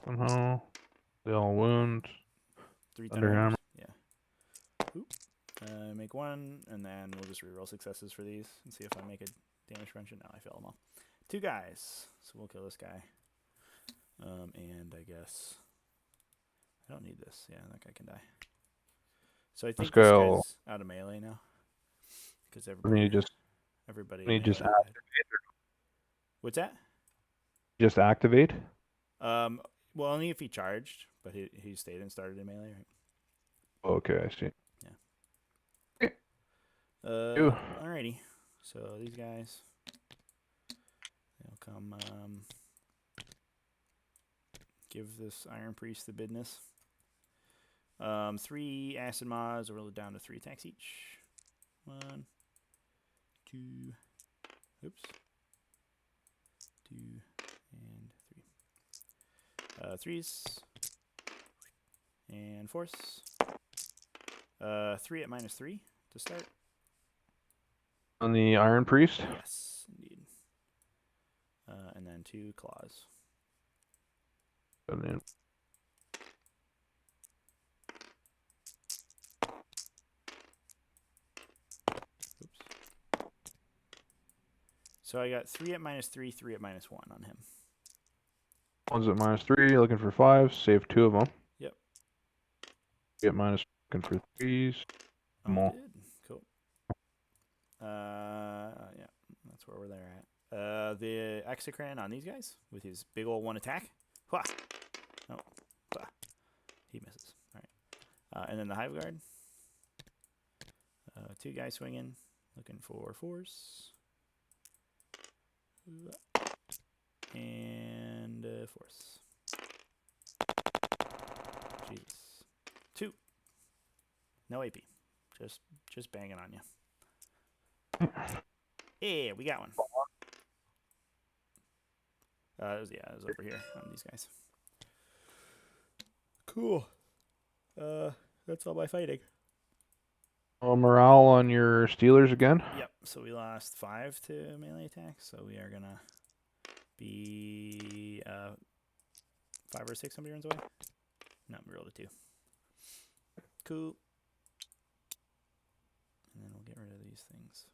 Somehow they all wound. 3 Thunderhammer. Yeah. Oop. Make 1, and then we'll just reroll successes for these and see if I make a damage prevention. No, I fail them all. 2 guys, so we'll kill this guy. And I guess I don't need this. Yeah, that guy can die. So I think this guy's out of melee now because everybody just activate. What's that? Just activate. Well, only if he charged, but he stayed and started in melee, right? Okay, I see. Yeah. Alrighty. So these guys, they'll come give this Iron Priest the business. 3 Acid Maws, roll it down to 3 attacks each. 1, 2, oops. 2 and 3. 3s and 4s. 3 at -3 to start. On the Iron Priest? Yes, indeed. And then 2 claws. Oops. So I got 3 at -3, 3 at -1 on him. One's at -3, looking for 5. Save 2 of them. Yep. 3 at -, looking for 3s. Oh, good. Cool. Yeah, that's where we're there The Exocrine on these guys with his big old 1 attack. Hua! Oh, hua. He misses. All right. And then the Hive Guard. 2 guys swinging, looking for force. And force. Jesus. 2. No AP. Just banging on you. Yeah, we got one. It was over here on these guys. Cool. That's all my fighting. Morale on your Steelers again? Yep. So we lost 5 to melee attacks. So we are gonna be 5 or 6. Somebody runs away. No, we rolled a 2. Cool. And then we'll get rid of these things.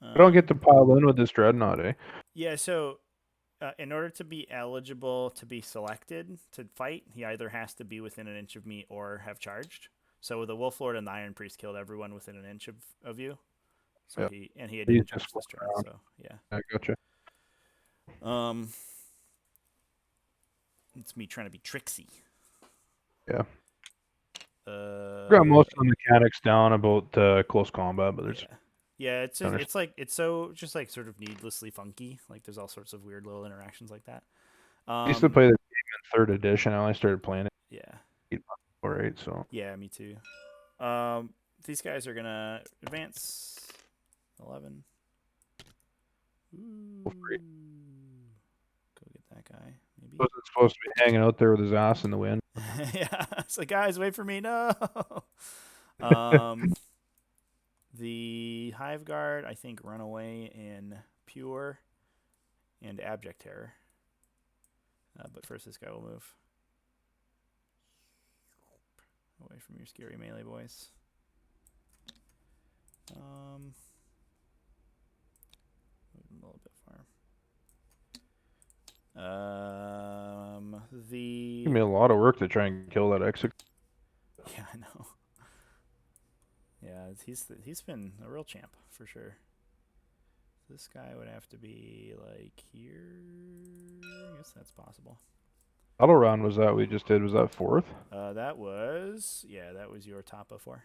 I don't get to pile in with this Dreadnought, eh? Yeah, so in order to be eligible to be selected to fight, he either has to be within an inch of me or have charged. So the Wolf Lord and the Iron Priest killed everyone within an inch of you. So yeah. he didn't charge just this turn. around. So yeah. I gotcha. It's me trying to be tricksy. Yeah. Got most of the mechanics down about close combat, but there's yeah, it's just, it's so just like sort of needlessly funky. Like there's all sorts of weird little interactions like that. I used to play this game in 3rd edition. I only started playing it. Yeah. 8 or 8, so. Yeah, me too. These guys are gonna advance 11. Ooh. Go get that guy. Maybe. Wasn't supposed to be hanging out there with his ass in the wind. Yeah, it's like, guys, wait for me. No. The Hive Guard, I think, run away in Pure and Abject Terror. But first, this guy will move away from your scary melee boys. Move them a little bit far. Give me a lot of work to try and kill that exit. Yeah, I know. Yeah, he's been a real champ for sure. This guy would have to be like here. I guess that's possible. Battle round was that we just did? Was that 4th? That was your top of 4.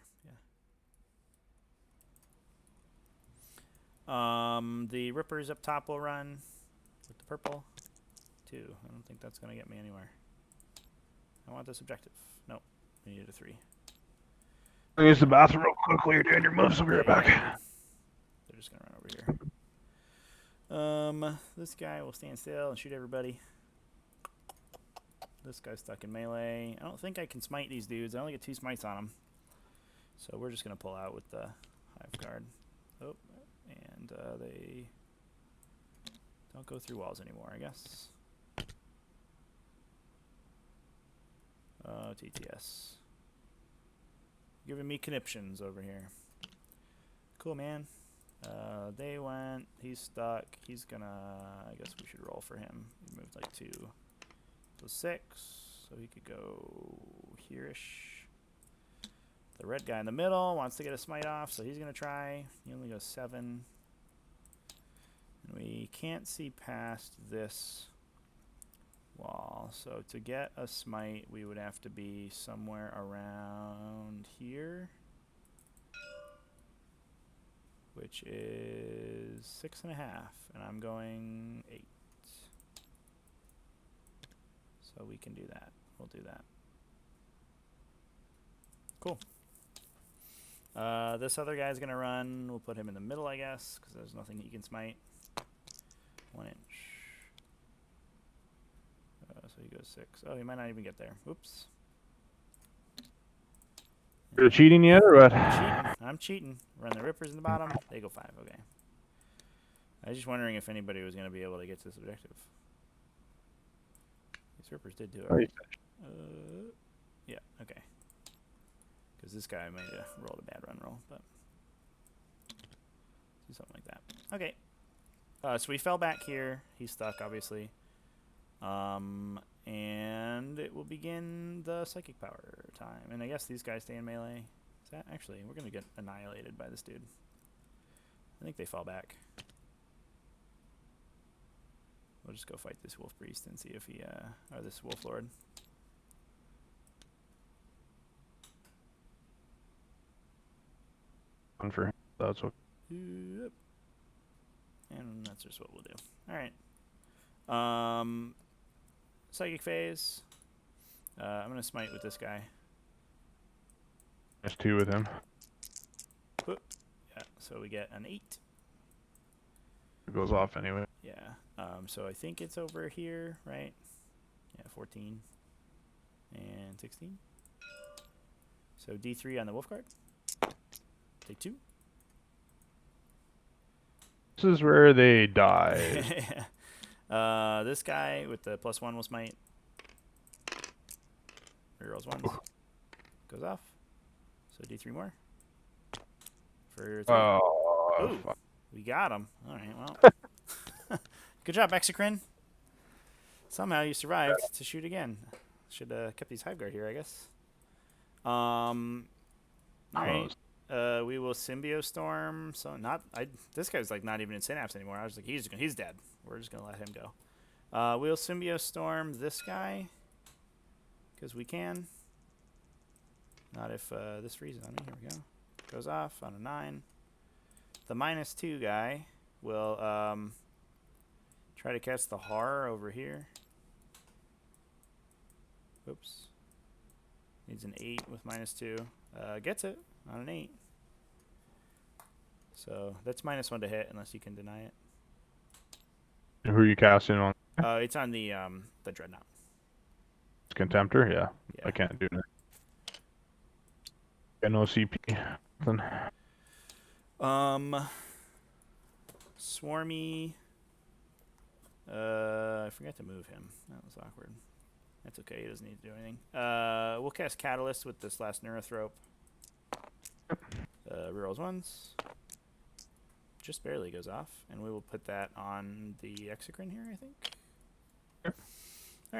Yeah. The Rippers up top will run with the purple. 2. I don't think that's gonna get me anywhere. I want this objective. Nope. We need a 3. I'll use the bathroom real quick while you're doing your moves. I'll be right back. They're just gonna run over here. This guy will stand still and shoot everybody. This guy's stuck in melee. I don't think I can smite these dudes. I only get 2 smites on them. So we're just gonna pull out with the Hive Guard. Oh, and they don't go through walls anymore, I guess. TTS. Giving me conniptions over here. Cool, man. They went. He's stuck. He's gonna. I guess we should roll for him. He moved like 2. So 6. So he could go here-ish. The red guy in the middle wants to get a smite off, so he's gonna try. He only goes 7. And we can't see past this wall. So to get a smite, we would have to be somewhere around here, which is 6.5, and I'm going 8. So we can do that. We'll do that. Cool. This other guy's gonna run. We'll put him in the middle, I guess, because there's nothing he can smite. 1 inch. So he goes 6. Oh, he might not even get there. Oops. You're cheating yet, or what? I'm cheating. Run the Rippers in the bottom. They go 5. Okay. I was just wondering if anybody was going to be able to get to this objective. These Rippers did do it. Right? Yeah, okay. Because this guy might have rolled a bad run roll, but do something like that. Okay. So we fell back here. He's stuck, obviously. And it will begin the psychic power time. And I guess these guys stay in melee. Is that actually, we're going to get annihilated by this dude. I think they fall back. We'll just go fight this wolf priest and see if he, or this wolf lord. Fun for him. That's what. Yep. And that's just what we'll do. All right. Psychic phase. I'm gonna smite with this guy. There's 2 with him. Whoop. Yeah. So we get an 8. It goes off anyway. Yeah. So I think it's over here, right? Yeah. 14 and 16. So D3 on the wolf card. Take 2. This is where they die. This guy with the +1 will smite. Rerolls 1s. Goes off. So D3 more. For 3. Oh, Ooh, fuck. we got him. All right, well. Good job, Exocrine. Somehow you survived to shoot again. Should have kept these Hive Guard here, I guess. All right. We will Symbio Storm. So this guy's like not even in Synapse anymore. I was like, he's dead. We're just gonna let him go. We'll Symbio Storm this guy because we can. Not if this freezes on me. Here we go. Goes off on a 9. The -2 guy will try to catch the horror over here. Oops. Needs an 8 with -2. Gets it on an 8. So that's -1 to hit unless you can deny it. Who are you casting on? It's on the Dreadnought. Contemptor? Yeah. Yeah. I can't do that. Got no CP. Nothing. Swarmy. I forgot to move him. That was awkward. That's okay. He doesn't need to do anything. We'll cast Catalyst with this last Neurothrope. Rerolls 1s. Just barely goes off, and we will put that on the Exocrine here, I think. All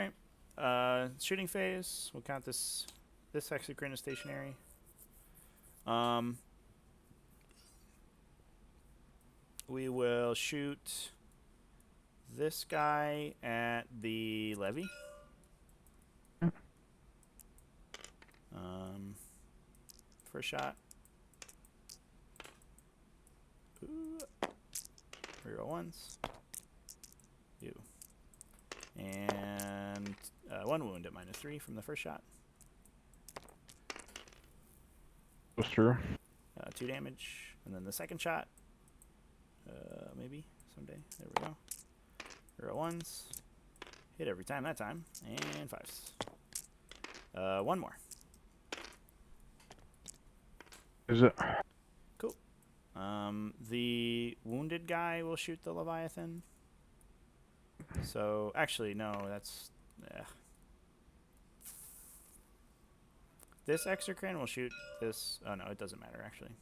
right. Shooting phase. We'll count this Exocrine as stationary. We will shoot this guy at the levy. First shot. Ooh. Reroll 1s. You. And 1 wound at -3 from the first shot. That's true. 2 damage. And then the second shot. Maybe someday. There we go. Reroll 1s. Hit every time that time. And 5s. 1 more. Is it? Cool. The wounded guy will shoot the Leviathan. So, actually, no, that's... This Exocrine will shoot this... Oh, no, it doesn't matter, actually.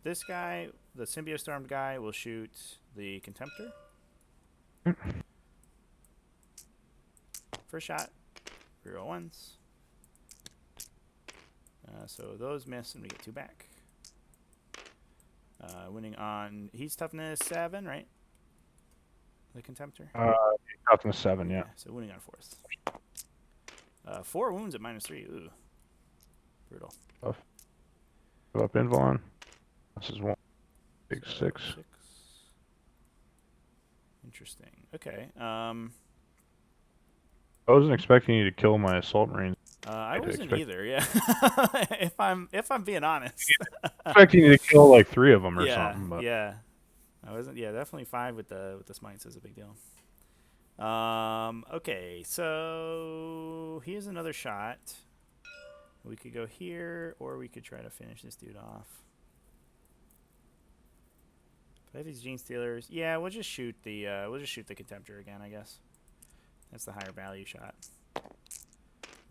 This guy, the Symbiostorm guy, will shoot the Contemptor. First shot. Reroll 1s. So those miss, and we get 2 back. Winning on... He's toughness 7, right? The Contemptor? Toughness 7, yeah. So winning on 4th. 4 wounds at -3. Ooh. Brutal. Tough. Go up Invuln. This is 1. Big So 6. 6. Interesting. Okay. I wasn't expecting you to kill my Assault Marine. I wasn't either. Yeah. if I'm being honest. Expecting you to kill like 3 of them or something. But. Yeah. I wasn't. Yeah, definitely 5 with the smites is a big deal. Okay, so here's another shot. We could go here, or we could try to finish this dude off. But I have these Gene Stealers. Yeah, we'll just shoot the Contemptor again, I guess. That's the higher value shot.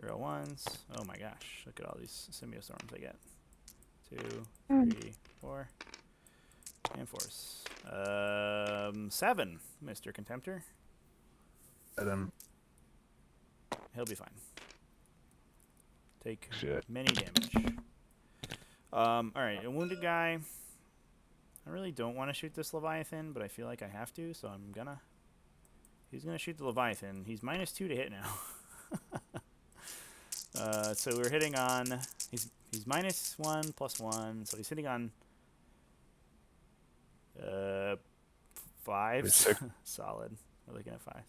Reroll 1s. Oh my gosh, look at all these Symbiostorms I get. 2, 3, 4, and 4s. 7, Mr. Contemptor. Him. He'll be fine. Take Shit. many damage. Alright, a wounded guy. I really don't want to shoot this Leviathan, but I feel like I have to, so I'm gonna. He's gonna shoot the Leviathan. He's -2 to hit now. So we're hitting on. He's -1 +1, so he's hitting on 5. Solid. We're looking at 5.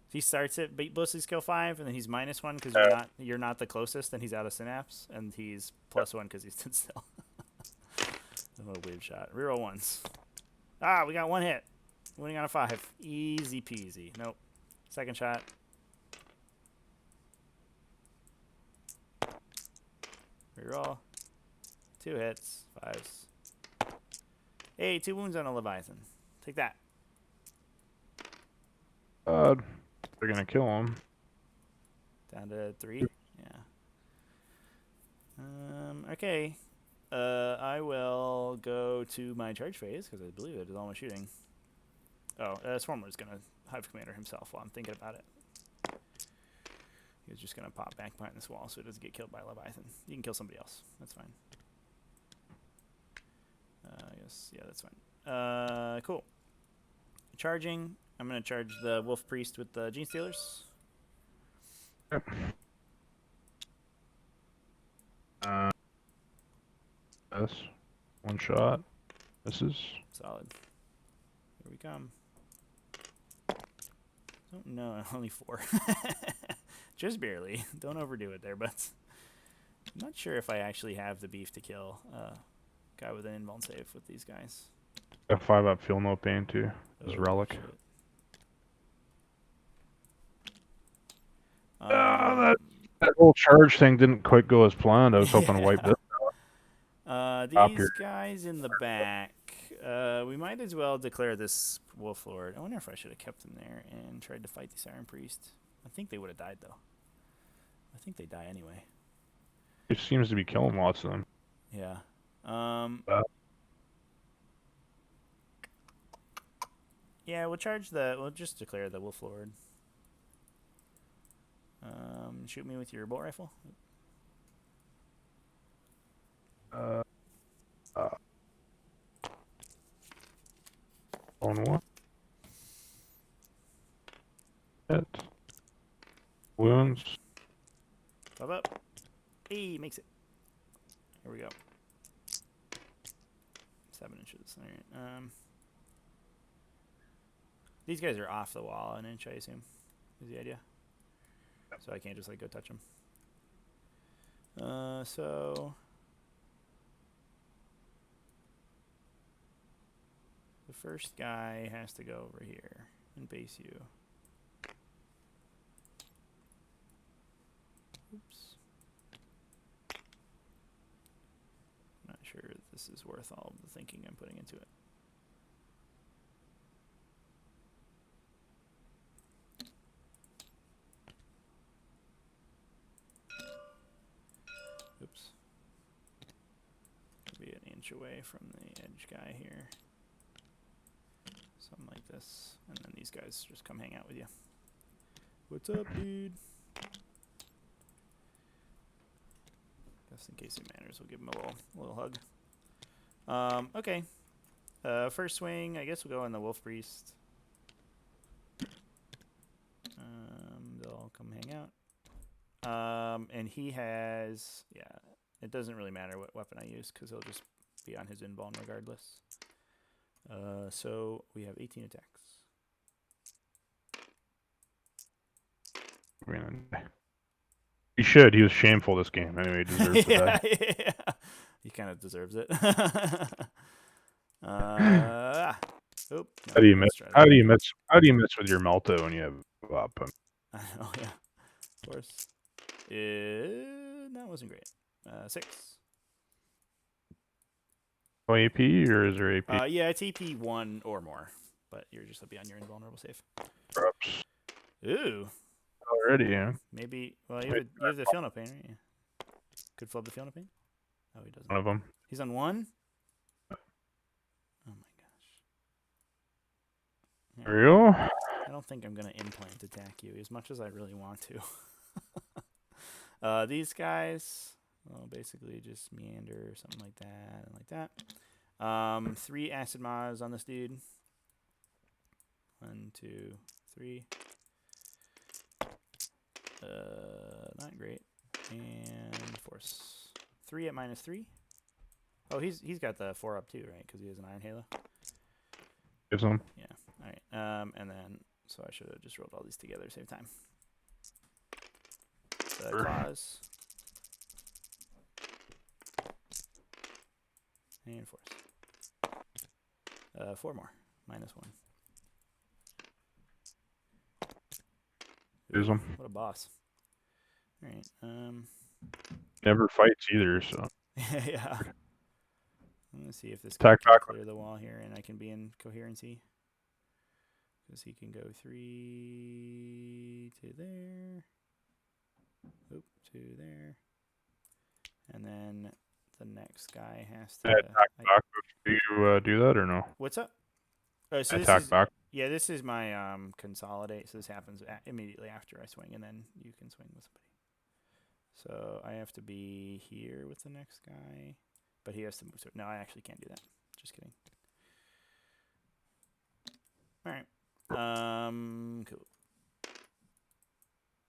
If he starts it, blows his skill 5, and then he's -1 because you're not the closest, then he's out of synapse, and he's +1 because he's stood still. What a weird shot. Reroll ones. Ah, we got 1 hit. Winning on a 5. Easy peasy. Nope. Second shot. Reroll. 2 hits. 5s. Hey, 2 wounds on a Leviathan. Take that. They're gonna kill him. Down to 3. Yeah. Okay. I will go to my charge phase because I believe it is all my shooting. Oh, Swarmer is gonna Hive Commander himself while I'm thinking about it. He's just gonna pop back behind this wall so it doesn't get killed by Leviathan. You can kill somebody else. That's fine. I guess, yeah, that's fine. Cool. Charging. I'm gonna charge the Wolf Priest with the Gene Stealers. Yep. This 1 shot. This is Solid. Here we come. Oh, no, only 4. Just barely. Don't overdo it there, but I'm not sure if I actually have the beef to kill a guy with an invuln save with these guys. a 5-up. Feel no pain too. His relic. Shit. That whole charge thing didn't quite go as planned. I was hoping to wipe this. These guys in the back, we might as well declare this Wolf Lord. I wonder if I should have kept him there and tried to fight the Siren Priest. I think they would have died, though. I think they die anyway. It seems to be killing lots of them. Yeah. Yeah, we'll just declare the Wolf Lord. Shoot me with your bolt rifle. On what? Hit. Wounds. 5 up. Hey, makes it. Here we go. 7 inches. All right. These guys are off the wall an inch, I assume, is the idea. So I can't just like go touch them. So the first guy has to go over here and base you. Oops. Not sure if this is worth all of the thinking I'm putting into it. Oops. Be an inch away from the edge guy here. Something like this. And then these guys just come hang out with you. What's up, dude? Just in case he manners, we'll give him a little hug. Okay. First swing, I guess we'll go on the Wolf Priest. They'll come hang out. And he has, yeah, it doesn't really matter what weapon I use because he'll just be on his invuln regardless. So we have 18 attacks. He should. He was shameful this game. Anyway, he deserves to die. Yeah. He kind of deserves it. Oop, no, How do you miss? let's try How that. do you miss? How do you miss with your Melta when you have up? I know, yeah. Of course. That wasn't great. 6. Oh, AP or is there AP? Yeah, it's AP 1 or more, but you're just be on your invulnerable save. Perhaps. Ooh. Already, yeah. Maybe. Well, you have the feel no pain, right? Yeah. Could flub the feel no pain. Oh, he doesn't. One of them. He's on 1. Oh my gosh. Yeah. Real? I don't think I'm gonna implant attack you as much as I really want to. These guys, well, basically just meander or something like that and like that. 3 acid mods on this dude. 1, 2, 3. Not great. And force 3 at -3. Oh, he's got the 4 up too, right? Because he has an Iron Halo. Gives him. Yeah. All right. And then so I should have just rolled all these together, save time. Claws. And force. 4 more. -1. Gives him. What a boss. All right. Never fights either, so. Yeah. I'm gonna see if this guy Attack can back. clear the wall here, and I can be in coherency. Because he can go 3 to there. Oop, 2 there. And then the next guy has to. Attack back. Do you do that or no? What's up? Oh, so Attack back. Yeah, this is my consolidate. So this happens immediately after I swing, and then you can swing with somebody. So I have to be here with the next guy, but he has to move. So no, I actually can't do that. Just kidding. All right. Cool.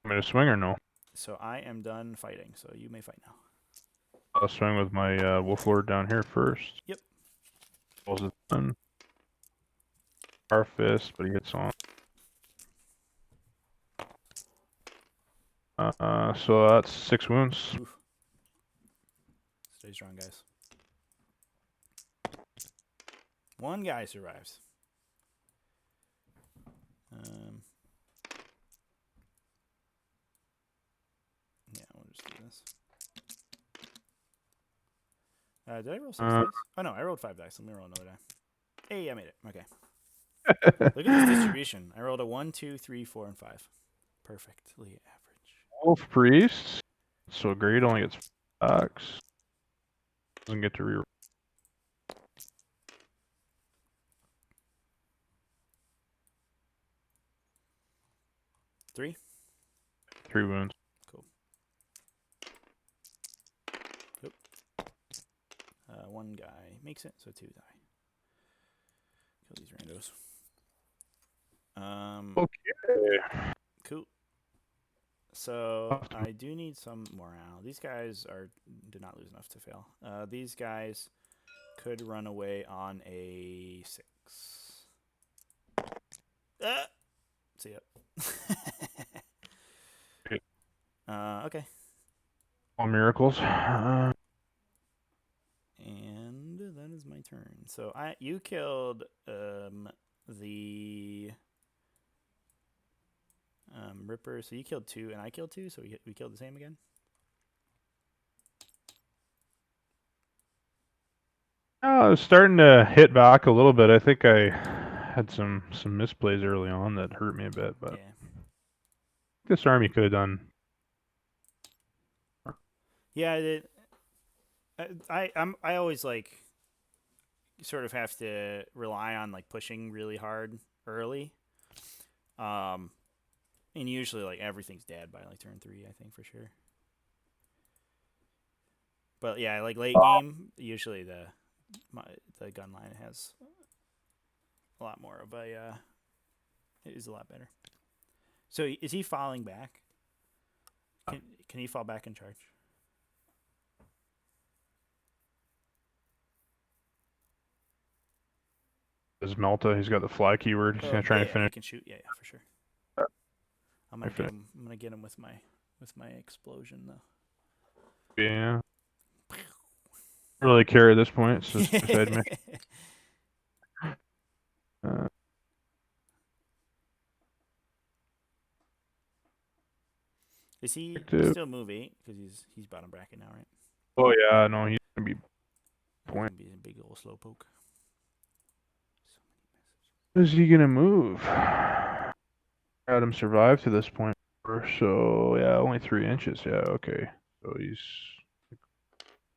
Want me to swing or no? So I am done fighting. So you may fight now. I'll swing with my Wolf Lord down here first. Yep. Pulls it done. Our fist, but he hits on. So that's 6 wounds. Oof. Stay strong, guys. 1 guy survives. Yeah, we'll just do this. Did I roll 6 dice? Oh no, I rolled 5 dice. Let me roll another die. Hey, I made it. Okay. Look at this distribution. I rolled a 1, 2, 3, 4, and 5. Perfectly average. Wolf Priest. So great, only gets attacks. Doesn't get to reroll. 3. 3 wounds. Cool. Oop. 1 guy makes it, so 2 die. Kill these randos. Okay. Cool. So I do need some morale. These guys did not lose enough to fail. These guys could run away on a 6. See ya. Okay. All miracles. And that is my turn. So you killed the Ripper. So you killed 2, and I killed 2. So we killed the same again. I was starting to hit back a little bit. I think I had some misplays early on that hurt me a bit, but Yeah. this army could have done. Yeah, I always like sort of have to rely on like pushing really hard early. And usually like everything's dead by like turn 3, I think for sure. But yeah, like late game, usually the gun line has a lot more of a it is a lot better. So is he falling back? Can he fall back and charge? Is Melta? He's got the fly keyword. He's gonna try and finish. I can shoot. Yeah, for sure. I'm gonna get him with my explosion though. Yeah. Really care at this point. So it's beside me. Is he still move 8 because he's bottom bracket now, right? Oh yeah, no, he's gonna be point. He's gonna be a big old slowpoke. Is he gonna move? Had him survive to this point. So yeah, only 3 inches. Yeah, okay. So he's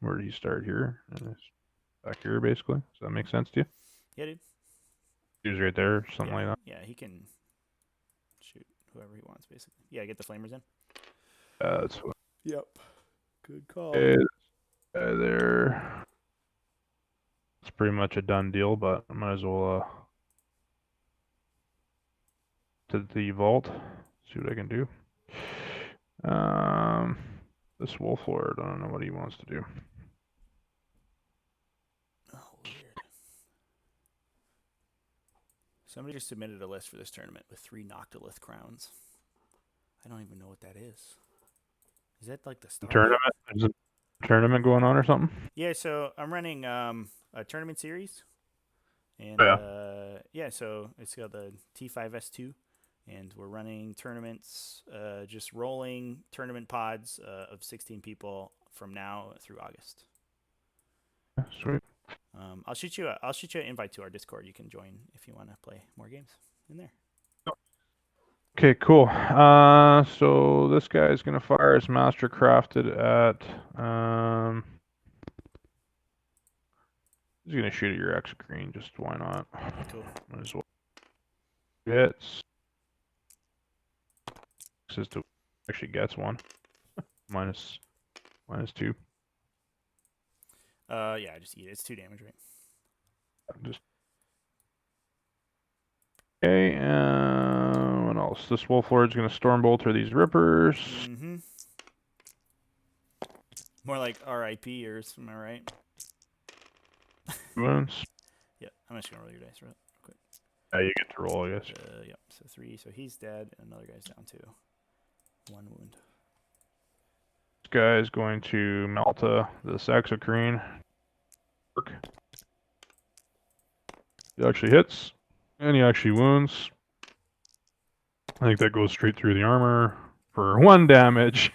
where did he start here? Back here, basically. Does that make sense to you? Yeah, dude. He was right there, something like that. Yeah, he can shoot whoever he wants, basically. Yeah, get the flamers in. That's what. Yep. Good call. Okay, there. It's pretty much a done deal, but I might as well to the vault. See what I can do. This Wolf Lord, I don't know what he wants to do. Oh, weird. Somebody just submitted a list for this tournament with 3 Noctilith crowns. I don't even know what that is. Is that like the start? Tournament? Is a tournament going on or something? Yeah, so I'm running a tournament series. And yeah, so it's got the T5S2. And we're running tournaments, just rolling tournament pods of 16 people from now through August. Sweet. I'll shoot you an invite to our Discord. You can join if you want to play more games in there. Okay, cool. So this guy is gonna fire his master crafted at he's gonna shoot at your X green, just why not? Cool. Might as well. Hits. Says to actually gets 1. minus 2. Yeah, just eat it. It's 2 damage, right? Just okay, what else? This Wolf Lord's gonna Stormbolter these Rippers. Mm-hmm. More like RIP-ers, am I right? Wounds. Yeah, I'm just gonna roll your dice real quick. Yeah, you get to roll, I guess. Yep, so 3. So he's dead, and another guy's down 2. 1 wound. This guy is going to Malta this Exocrine. He actually hits, and he actually wounds. I think that goes straight through the armor for 1 damage.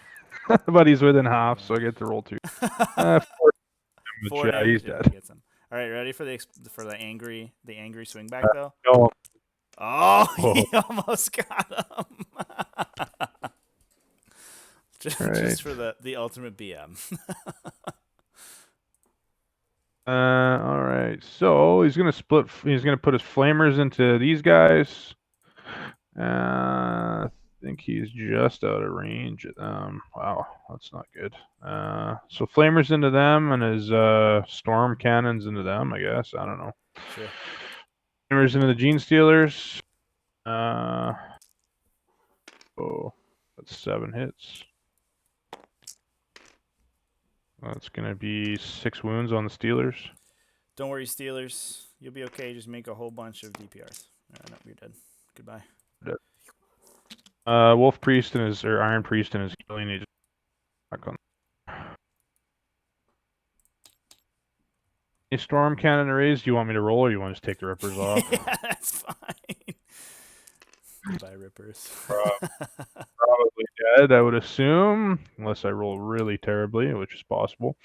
But he's within half, so I get to roll 2. 4 damage. Yeah, he's dead. Gets him. All right, ready for the angry swing back though? No. Oh, he almost got him. just for the ultimate BM. All right. So he's gonna split. He's gonna put his flamers into these guys. I think he's just out of range. Wow, that's not good. So flamers into them and his storm cannons into them. I guess I don't know. Sure. Flamers into the Gene Stealers. Oh, that's 7 hits. That's gonna be 6 wounds on the Steelers. Don't worry, Steelers. You'll be okay. Just make a whole bunch of DPRs. No, you're dead. Goodbye. Dead. Wolf Priest and his Iron Priest and his healing. He just back on. A storm cannon raised. Do you want me to roll, or you want to just take the rippers off? Yeah, that's fine. Goodbye, rippers. Probably dead, I would assume, unless I roll really terribly, which is possible.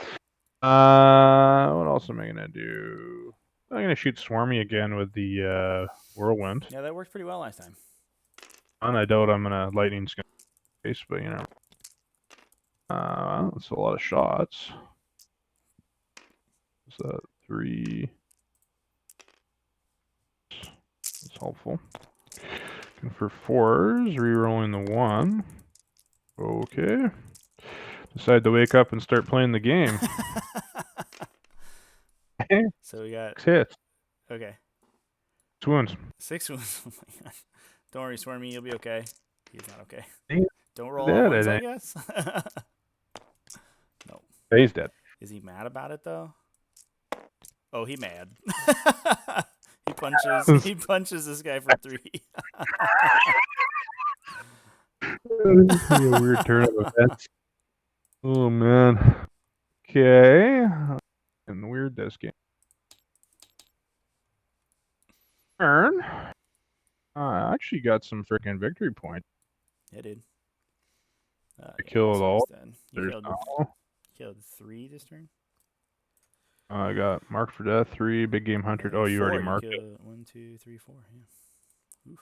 What else am I gonna do? I'm gonna shoot Swarmy again with the whirlwind. Yeah, that worked pretty well last time. And I doubt I'm gonna lightning's gonna face, but you know, that's a lot of shots. Is that 3? That's helpful. And for 4s, re-rolling the 1. Okay. Decide to wake up and start playing the game. So we got 6 hits. Okay. 6 wounds. 6 wounds. Oh my god. Don't worry, Swarmy, you'll be okay. He's not okay. He's Don't roll all ones, I guess. No. He's dead. Is he mad about it though? Oh, he mad. He punches this guy for 3. This is a weird turn of events. Oh man. Okay. And weird this game. Turn. I actually got some freaking victory points. Yeah, dude. I killed all. You killed 3 this turn? I got marked for death 3, big game hunter. Oh, you 4, already marked it. 1, 2, 3, 4. Yeah. Ooh.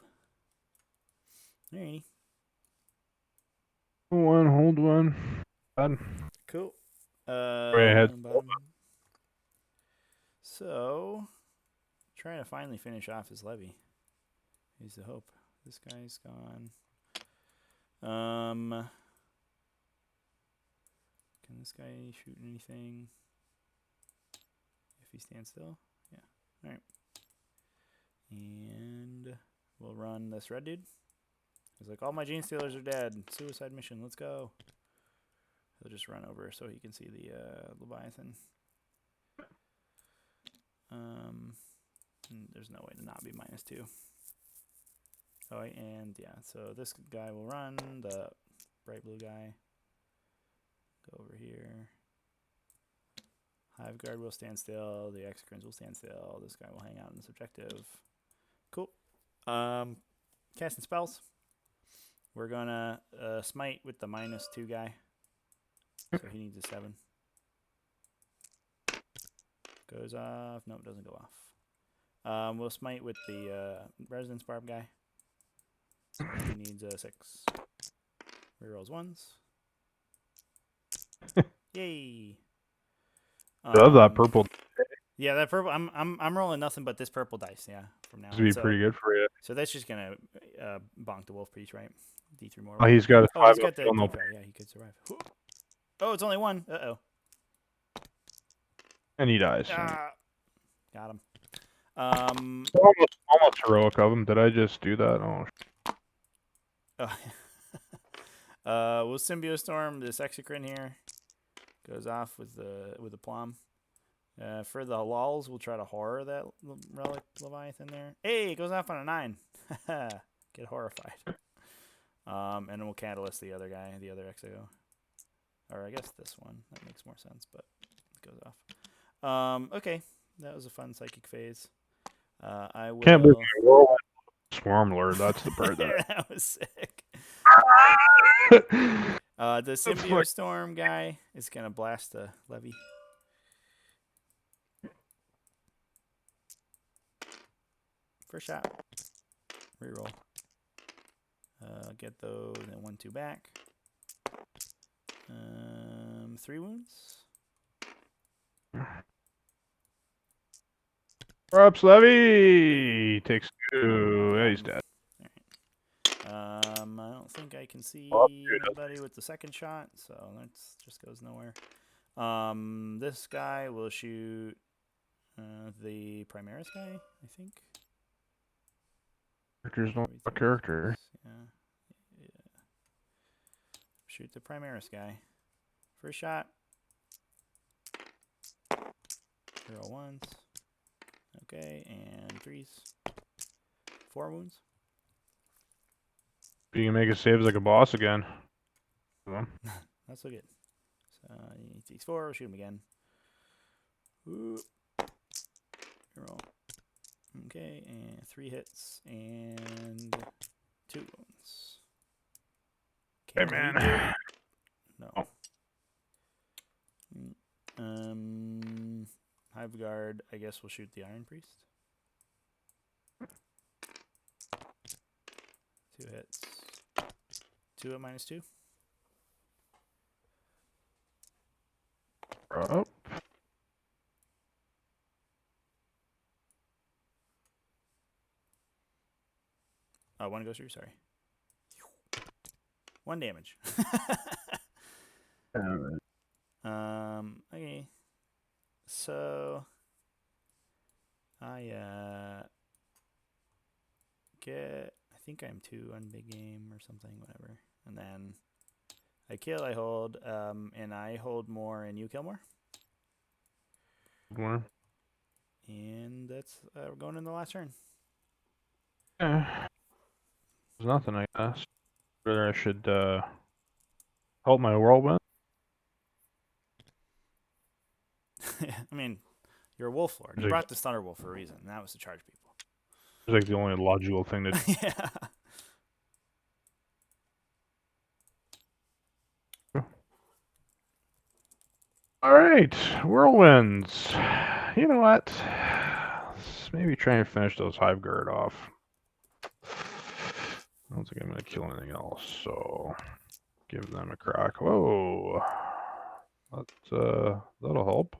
Alrighty. Hold one. Bad. Cool. Way ahead. So, trying to finally finish off his levy. He's the hope. This guy's gone. Can this guy shoot anything? If he stands still? Yeah. Alright. And we'll run this red dude. He's like, all my gene stealers are dead. Suicide mission, let's go. He'll just run over so he can see the Leviathan. There's no way to not be -2. Oh, and yeah, so this guy will run, the bright blue guy. Go over here. Hive Guard will stand still. The Exocrines will stand still. This guy will hang out in this objective. Cool. Casting spells. We're gonna smite with the -2 guy. So he needs a 7. Goes off. No, it doesn't go off. We'll smite with the Resonance Barb guy. So he needs a 6. Rerolls 1s. Yay! I love that purple. Yeah, that purple. I'm rolling nothing but this purple dice. Yeah, from now. This would be pretty good for you. So that's just gonna bonk the wolf priest, right? D3 more. Oh, he's got a 5. Oh, he's got the yeah, he could survive. Oh, it's only 1. Uh-oh. And he dies. Got him. Almost heroic of him. Did I just do that? Oh. We'll Symbio Storm this Exocrine here. Goes off with the plum. For the lols, we'll try to horror that relic Leviathan there. Hey, it goes off on a 9. Get horrified. And then we'll catalyst the other guy, the other Exo. Or I guess this one. That makes more sense, but it goes off. Okay, that was a fun psychic phase. I will. Can't believe you roll Swarm Lord. That's the part that was sick. The Symbio Storm guy is gonna blast the levy. First shot. Reroll. Get those and 1-2 back. 3 wounds. Props Levy takes 2. Yeah, he's dead. Alright. I don't think I can see anybody with the second shot, so that just goes nowhere. This guy will shoot the Primaris guy, I think. Character's not a character. Yeah. Shoot the Primaris guy. First shot. Roll 1s. Okay, and 3s. 4 wounds. You can make it saves like a boss again. That's so good. So he takes 4. We'll shoot him again. Ooh. Roll. Okay, and 3 hits and 2 wounds. Hey man. No. Hive Guard, I guess we'll shoot the Iron Priest. 2 hits. 2 at -2. Oh. 1 goes through, sorry. 1 damage. Okay. So I I think I'm 2 on big game or something, whatever. And then I kill, I hold, and I hold more and you kill more. More. And that's we're going in the last turn. Yeah. There's nothing, I guess. Whether I should help my whirlwind. I mean, you're a wolf lord. You brought this Thunder Wolf for a reason, and that was to charge people. It's like the only logical thing to do. Yeah. Alright, whirlwinds. You know what? Let's maybe try and finish those Hive Guard off. I don't think I'm going to kill anything else, so give them a crack. Whoa. That'll help.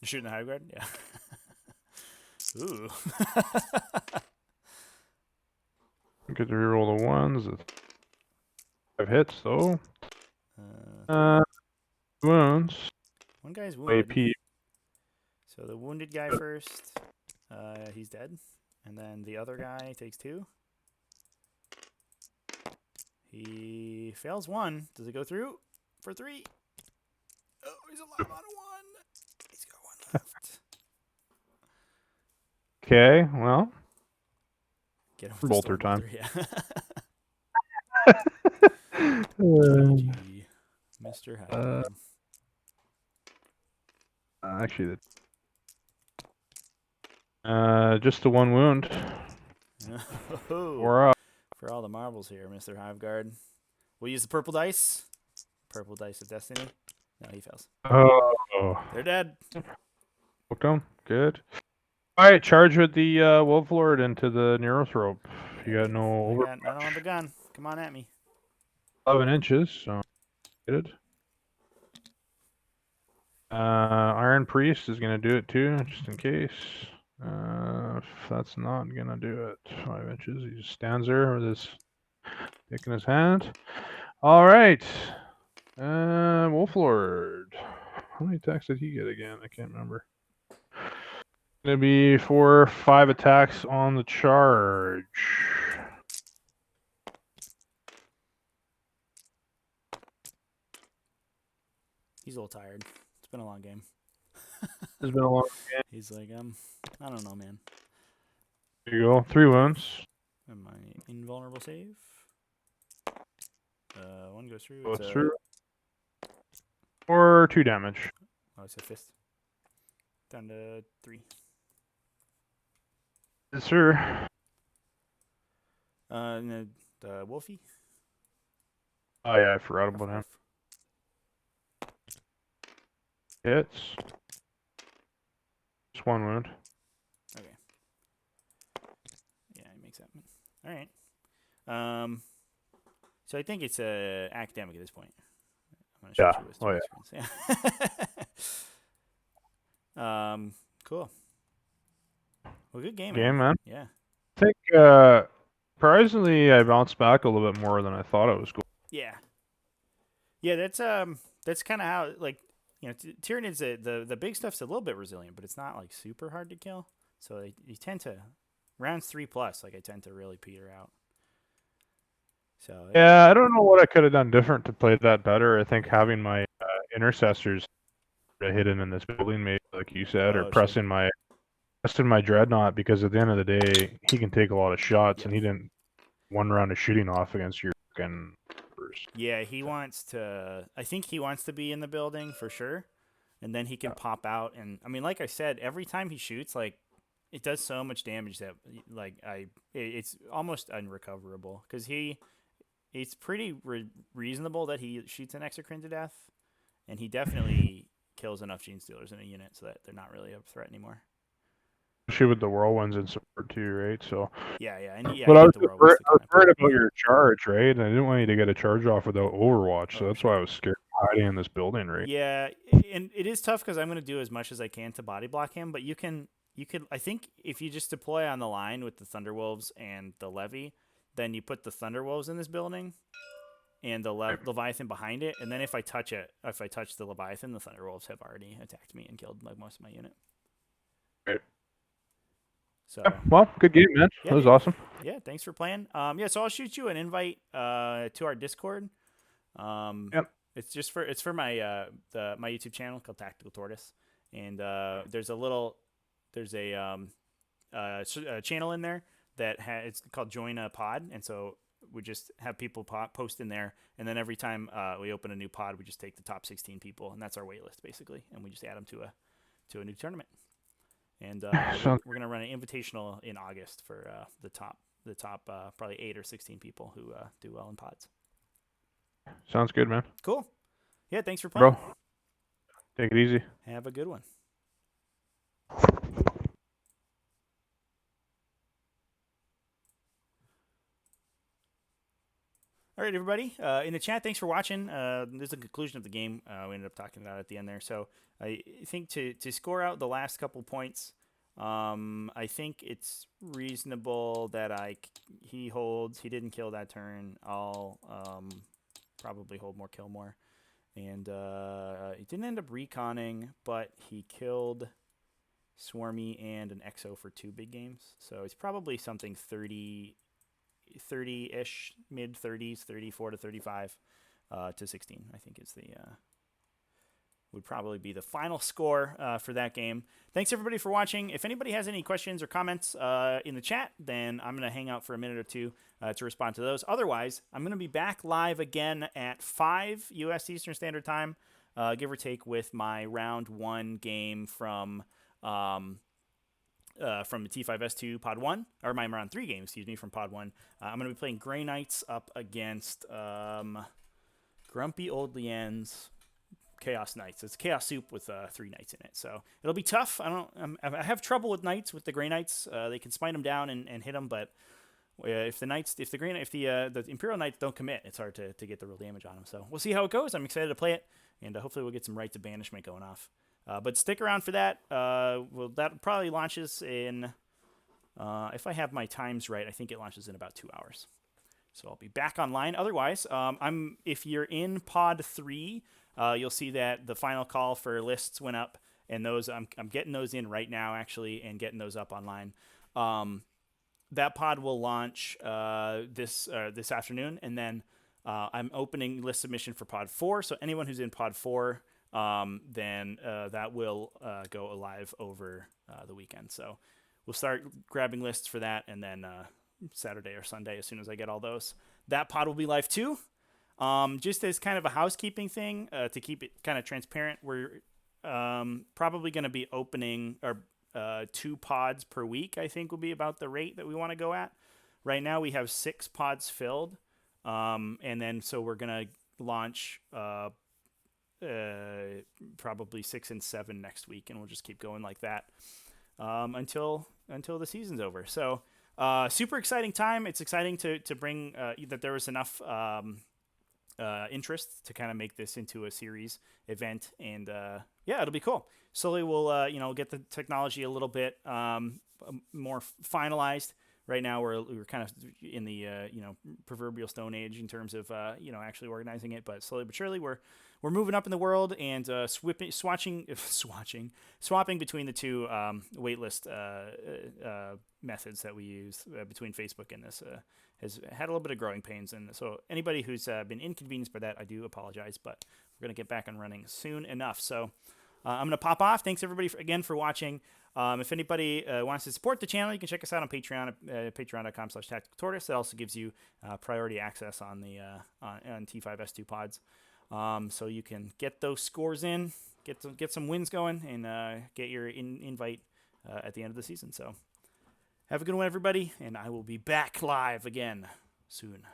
You're shooting the Hive Guard? Yeah. Ooh. Get to reroll the 1s. 5 hits, though. wounds. One guy's wounded. AP. So the wounded guy first, he's dead. And then the other guy takes 2. He fails 1. Does it go through for 3? Oh, he's alive on 1. He's got 1 left. Okay, well. Get him with Bolter the time. bolter, yeah. GG, Mr. Hyde. Actually, just the 1 wound. We're up. For all the marbles here, Mr. Hiveguard. We'll use the purple dice. Purple dice of destiny. No, he fails. Oh. They're dead. Hooked him. Good. Alright, charge with the Wolf Lord into the Neros rope. You got no over. I don't have a gun. Come on at me. 11 inches, so good. Iron Priest is going to do it too, just in case. If that's not going to do it. 5 inches. He just stands there with his dick in his hand. Alright. Wolf Lord. How many attacks did he get again? I can't remember. Gonna be 5 attacks on the charge. He's a little tired. It's been a long game. It's been a long game. He's like, I don't know, man. There you go. 3 wounds. Am I invulnerable save? 1 goes through. Goes through. Or 2 damage. Oh, it's a fist. Down to 3. Yes, sir. And the Wolfie. Oh yeah, I forgot about him. Hits. Just 1 wound. Okay. Yeah, he makes that. All right. So I think it's academic at this point. I'm gonna show you his yeah. Cool. Well, good game. Man. Yeah. I think surprisingly I bounced back a little bit more than I thought it was going. Yeah. Yeah, that's kind of how, like, you know, Tyranids, the big stuff's a little bit resilient, but it's not like super hard to kill. So you tend to rounds 3+, like I tend to really peter out. So yeah, I don't know what I could have done different to play that better. I think having my intercessors hidden in this building, maybe like you said, or pressing my dreadnought, because at the end of the day, he can take a lot of shots, and he didn't 1 round of shooting off against your fucking. Yeah, he wants to. I think he wants to be in the building for sure, and then he can pop out. And I mean, like I said, every time he shoots, like, it does so much damage that, like, it's almost unrecoverable, because it's pretty reasonable that he shoots an exocrine to death, and he definitely kills enough gene stealers in a unit so that they're not really a threat anymore. Especially with the whirlwinds in support too, right? So yeah, but I was worried about your charge, right? And I didn't want you to get a charge off without Overwatch, so that's why I was scared of hiding in this building, right? Yeah, and it is tough because I'm going to do as much as I can to body block him, but you could, I think if you just deploy on the line with the Thunderwolves and the Levy, then you put the Thunderwolves in this building and the Leviathan behind it, and then if I touch the Leviathan, the Thunderwolves have already attacked me and killed, like, most of my unit. Right. So well, good game, man. Yeah, that was awesome. Yeah, thanks for playing. Yeah, so I'll shoot you an invite to our Discord. Yep. It's for my my YouTube channel called Tactical Tortoise, and there's a channel in there that it's called Join a Pod, and so we just have people post in there, and then every time we open a new pod, we just take the top 16 people, and that's our wait list basically, and we just add them to a new tournament. And we're going to run an invitational in August for the top probably 8 or 16 people who do well in pods. Sounds good, man. Cool. Yeah, thanks for playing. Bro, take it easy. Have a good one. All right, everybody. In the chat, thanks for watching. This is the conclusion of the game. We ended up talking about it at the end there. So I think to score out the last couple points, I think it's reasonable that he holds. He didn't kill that turn. I'll probably hold more, kill more. And he didn't end up reconning, but he killed Swarmy and an EXO for 2 big games. So it's probably something 30-ish, mid-30s, 34 to 35 to 16, I think is the would probably be the final score for that game. Thanks everybody for watching. If anybody has any questions or comments in the chat, then I'm going to hang out for a minute or two to respond to those. Otherwise, I'm going to be back live again at 5 U.S. Eastern Standard Time, give or take, with my round 1 game from the T5S2 Pod 1, or my round 3 game, excuse me, from Pod 1. I'm going to be playing Grey Knights up against Grumpy Old Lien's Chaos Knights. It's Chaos Soup with 3 Knights in it, so it'll be tough. I have trouble with Knights, with the Grey Knights. They can smite them down and hit them, but if the Imperial Knights don't commit, it's hard to get the real damage on them. So we'll see how it goes. I'm excited to play it, and hopefully we'll get some Rites of Banishment going off. But stick around for that. That probably launches in, if I have my times right, I think it launches in about 2 hours. So I'll be back online. Otherwise, if you're in Pod 3, you'll see that the final call for lists went up, and those I'm getting those in right now, actually, and getting those up online. That pod will launch this afternoon, and then I'm opening list submission for Pod 4. So anyone who's in Pod 4, then that will go live over the weekend. So we'll start grabbing lists for that, and then Saturday or Sunday, as soon as I get all those, that pod will be live too. Just as kind of a housekeeping thing, to keep it kind of transparent, we're probably going to be opening 2 pods per week. I think will be about the rate that we want to go at. Right now we have 6 pods filled, and then so we're going to launch probably 6 and 7 next week, and we'll just keep going like that until the season's over. So super exciting time. It's exciting to bring that there was enough interest to kind of make this into a series event, and yeah, it'll be cool. Slowly we'll get the technology a little bit more finalized. Right now we're kind of in the proverbial Stone Age in terms of actually organizing it, but slowly but surely we're moving up in the world, and swapping between the 2 waitlist methods that we use between Facebook and this has had a little bit of growing pains, and so anybody who's been inconvenienced by that, I do apologize, but we're going to get back and running soon enough. So I'm going to pop off. Thanks everybody again for watching. If anybody wants to support the channel, you can check us out on Patreon, patreon.com/tacticaltortoise. That also gives you priority access on the on T5S2 pods, so you can get those scores in, get some wins going, and get your invite at the end of the season. So have a good one, everybody, and I will be back live again soon.